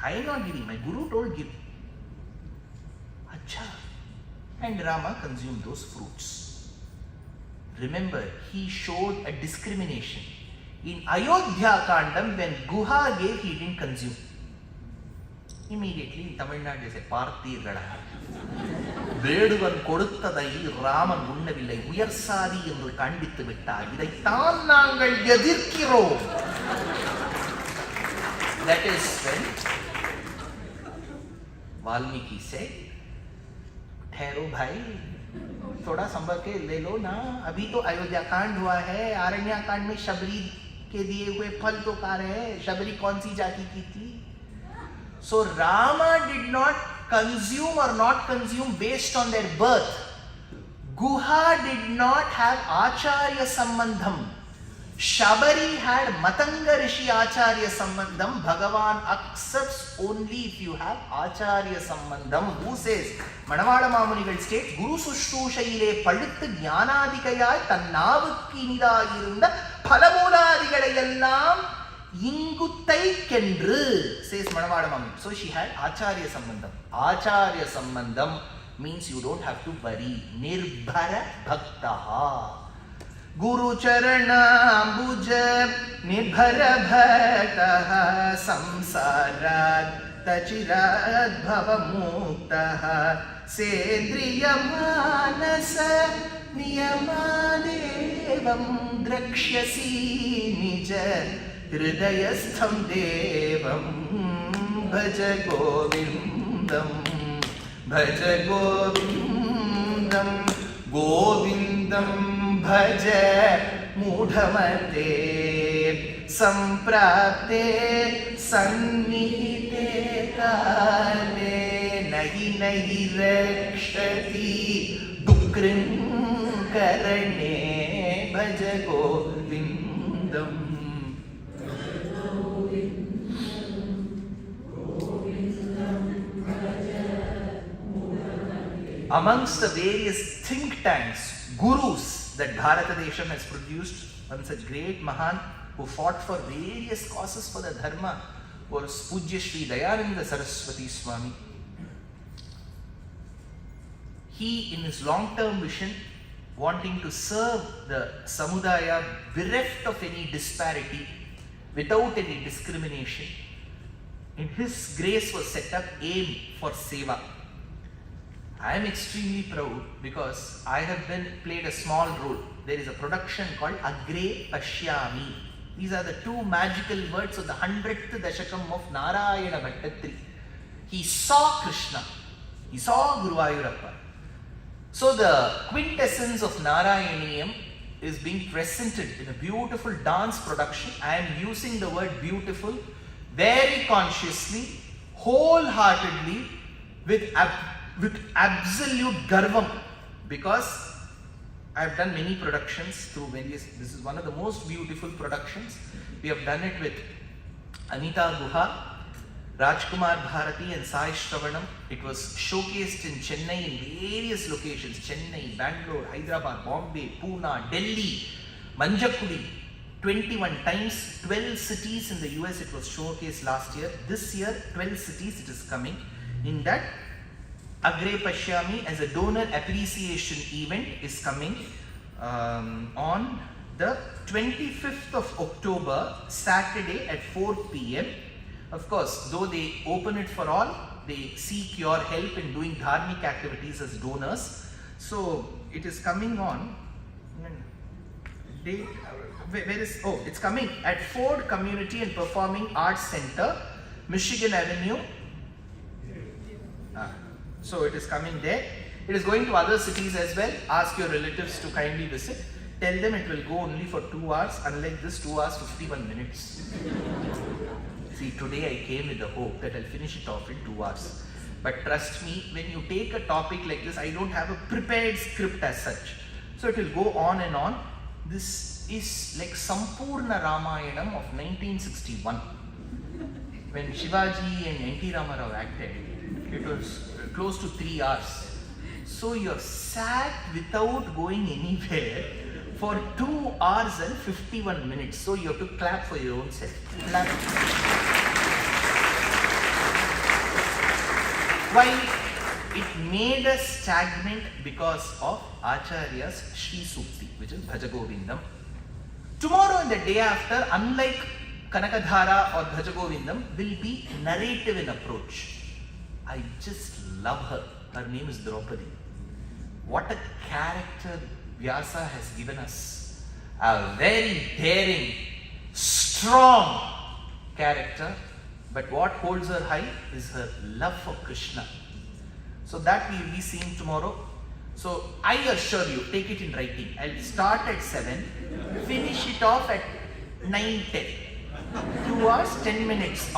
[SPEAKER 2] I am not giving. My Guru told give. Acha. And Rama consumed those fruits. Remember, he showed a discrimination. In Ayodhya Kandam, when Guha gave, he didn't consume. Immediately, in Tamil Nadu, they say, Parthirgada. Veduvan கொடுத்ததை ராமன் உண்ணவில்லை, உயர்சாதி என்று கண்டித்து விட்டார். இதைத்தான் நாங்கள் எதிர்க்கிறோம். That is when Valmiki said, ठहरो भाई, थोड़ा संभल के ले लो ना. अभी तो अयोध्या कांड हुआ है. आरण्या कांड में शबरी के दिए हुए फल तो खा रहे हैं. शबरी कौन सी जाति की थी? So Rama did not consume or not consume based on their birth. Guha did not have Acharya Sambandham. Shabari had Matanga Rishi Acharya Sambandham. Bhagavan accepts only if you have Acharya Sambandham. Who says? Manavada Mamunigal states, Guru Sushrushayile Padittu Jnanadikayai Tannavukku inidayirunda Phalamooladikalaiyellam Inguthaikendru, says Manavada Mamuni. So she had Acharya Sambandham. Acharya Sambandham means you don't have to worry. Nirbhara Bhaktaha. Guru Charanambuja Nirbhara Bhaktaha Samsarat Tachirat Bhavamuktaha Sendriyamanasa Niyamadevam Drakshasi Nija Hridayastham Devam Bhaja Govindam Bhaja Govindam Govindam Bhaja Mudhamate Samprapte Sannihite Kale Nahi Nahi Rakshati Dukrin Karane Bhaja Govindam. Amongst the various think tanks, gurus that Bharata Desham has produced, one such great Mahan who fought for various causes for the Dharma was Pujya Sri Dayananda Saraswati Swami. He, in his long-term vision, wanting to serve the samudaya bereft of any disparity, without any discrimination. In his grace was set up aim for seva. I am extremely proud because I have played a small role. There is a production called Agre Pashyami. These are the two magical words of the 100th Dashakam of Narayana Bhattatri. He saw Krishna. He saw Guruvayurappa. So the quintessence of Narayaniyam is being presented in a beautiful dance production. I am using the word beautiful very consciously, wholeheartedly, with absolute garvam, because I have done many productions through various. This is one of the most beautiful productions. We have done it with Anita Guha, Rajkumar Bharati and Sai Shravanam. It was showcased in Chennai in various locations. Chennai, Bangalore, Hyderabad, Bombay, Pune, Delhi, Manjakudi. 21 times, 12 cities in the US it was showcased last year. This year, 12 cities it is coming. In that, Agre Pashyami as a donor appreciation event is coming on the 25th of October, Saturday at 4 p.m. Of course, though they open it for all, they seek your help in doing dharmic activities as donors. So it is coming on. It's coming at Ford Community and Performing Arts Center, Michigan Avenue. So it is coming there. It is going to other cities as well. Ask your relatives to kindly visit. Tell them it will go only for 2 hours, unlike this 2 hours 51 minutes. See, today I came with the hope that I'll finish it off in 2 hours. But trust me, when you take a topic like this, I don't have a prepared script as such. So it will go on and on. This is like Sampurna Ramayanam of 1961. When Shivaji and N.T. Ramarao acted, it was close to 3 hours. So you're sat without going anywhere for 2 hours and 51 minutes. So you have to clap for your own self. Clap. Why? It made us stagnant because of Acharya's Shri Sukti, which is Bhaja Govindam. Tomorrow and the day after, unlike Kanakadhara or Bhaja Govindam, will be narrative in approach. I just love her. Her name is Draupadi. What a character Vyasa has given us. A very daring, strong character. But what holds her high is her love for Krishna. So that we will be seeing tomorrow. So I assure you, take it in writing. I'll start at 7, finish it off at 9:10. 2 hours, 10 minutes.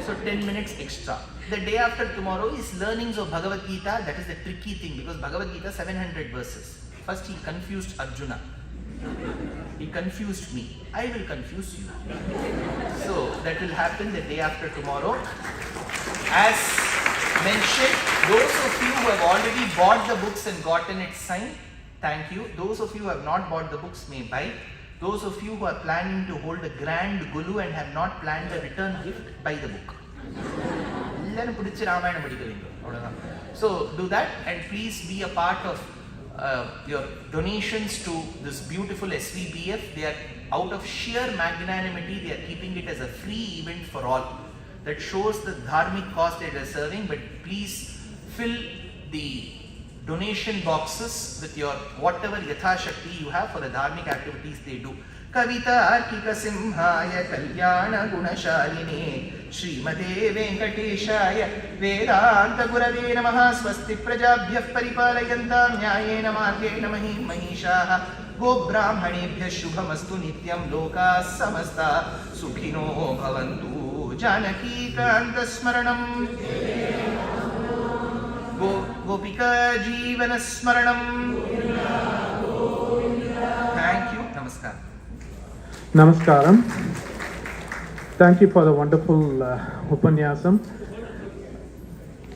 [SPEAKER 2] So 10 minutes extra. The day after tomorrow is learnings of Bhagavad Gita. That is the tricky thing, because Bhagavad Gita 700 verses. First he confused Arjuna. He confused me. I will confuse you. So that will happen the day after tomorrow. As mentioned, those of you who have already bought the books and gotten it signed, thank you. Those of you who have not bought the books may buy. Those of you who are planning to hold a grand gulu and have not planned a return gift, buy the book. So do that, and please be a part of your donations to this beautiful SVBF. They are out of sheer magnanimity, they are keeping it as a free event for all. That shows the dharmic cause they are serving. But please fill the donation boxes with your whatever yatha shakti you have for the dharmic activities they do. Kavita Arkika Simhaya Kalyana Gunashaline Srimate Venkateshaya Vedanta Gurave Namaha Swasti Prajabhyah Paripalayantam Nyayena Margena Mahim Mahishaha Go Brahmanebhyah Shubhamastu Nityam Loka Samasta Sukhino Bhavantu Janaki Kanta Smaranam Gopika Jeevana Smaranam. Thank you. Namaskar.
[SPEAKER 3] Namaskaram. Thank you for the wonderful Upanyasam.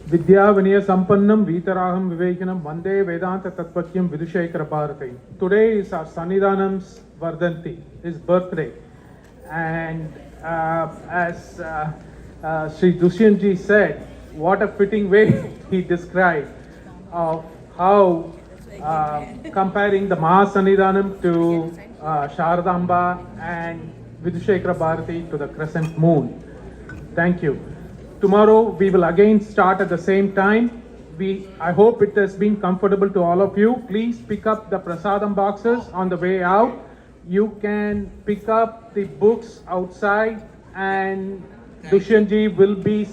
[SPEAKER 3] Vidya Vinaya Sampannam Vitaraham Vivekanam Vande Vedanta Tatvakyam Vidushaikara. Today is our Sannidhanam's Vardhanti, his birthday. And as Sri Dushyant Ji said, what a fitting way he described of how comparing the Mahasannidhanam to Sharadamba and Vidushekara Bharati to the crescent moon. Thank you. Tomorrow we will again start at the same time. I hope it has been comfortable to all of you. Please pick up the prasadam boxes on the way out. You can pick up the books outside, and Dushyant ji will be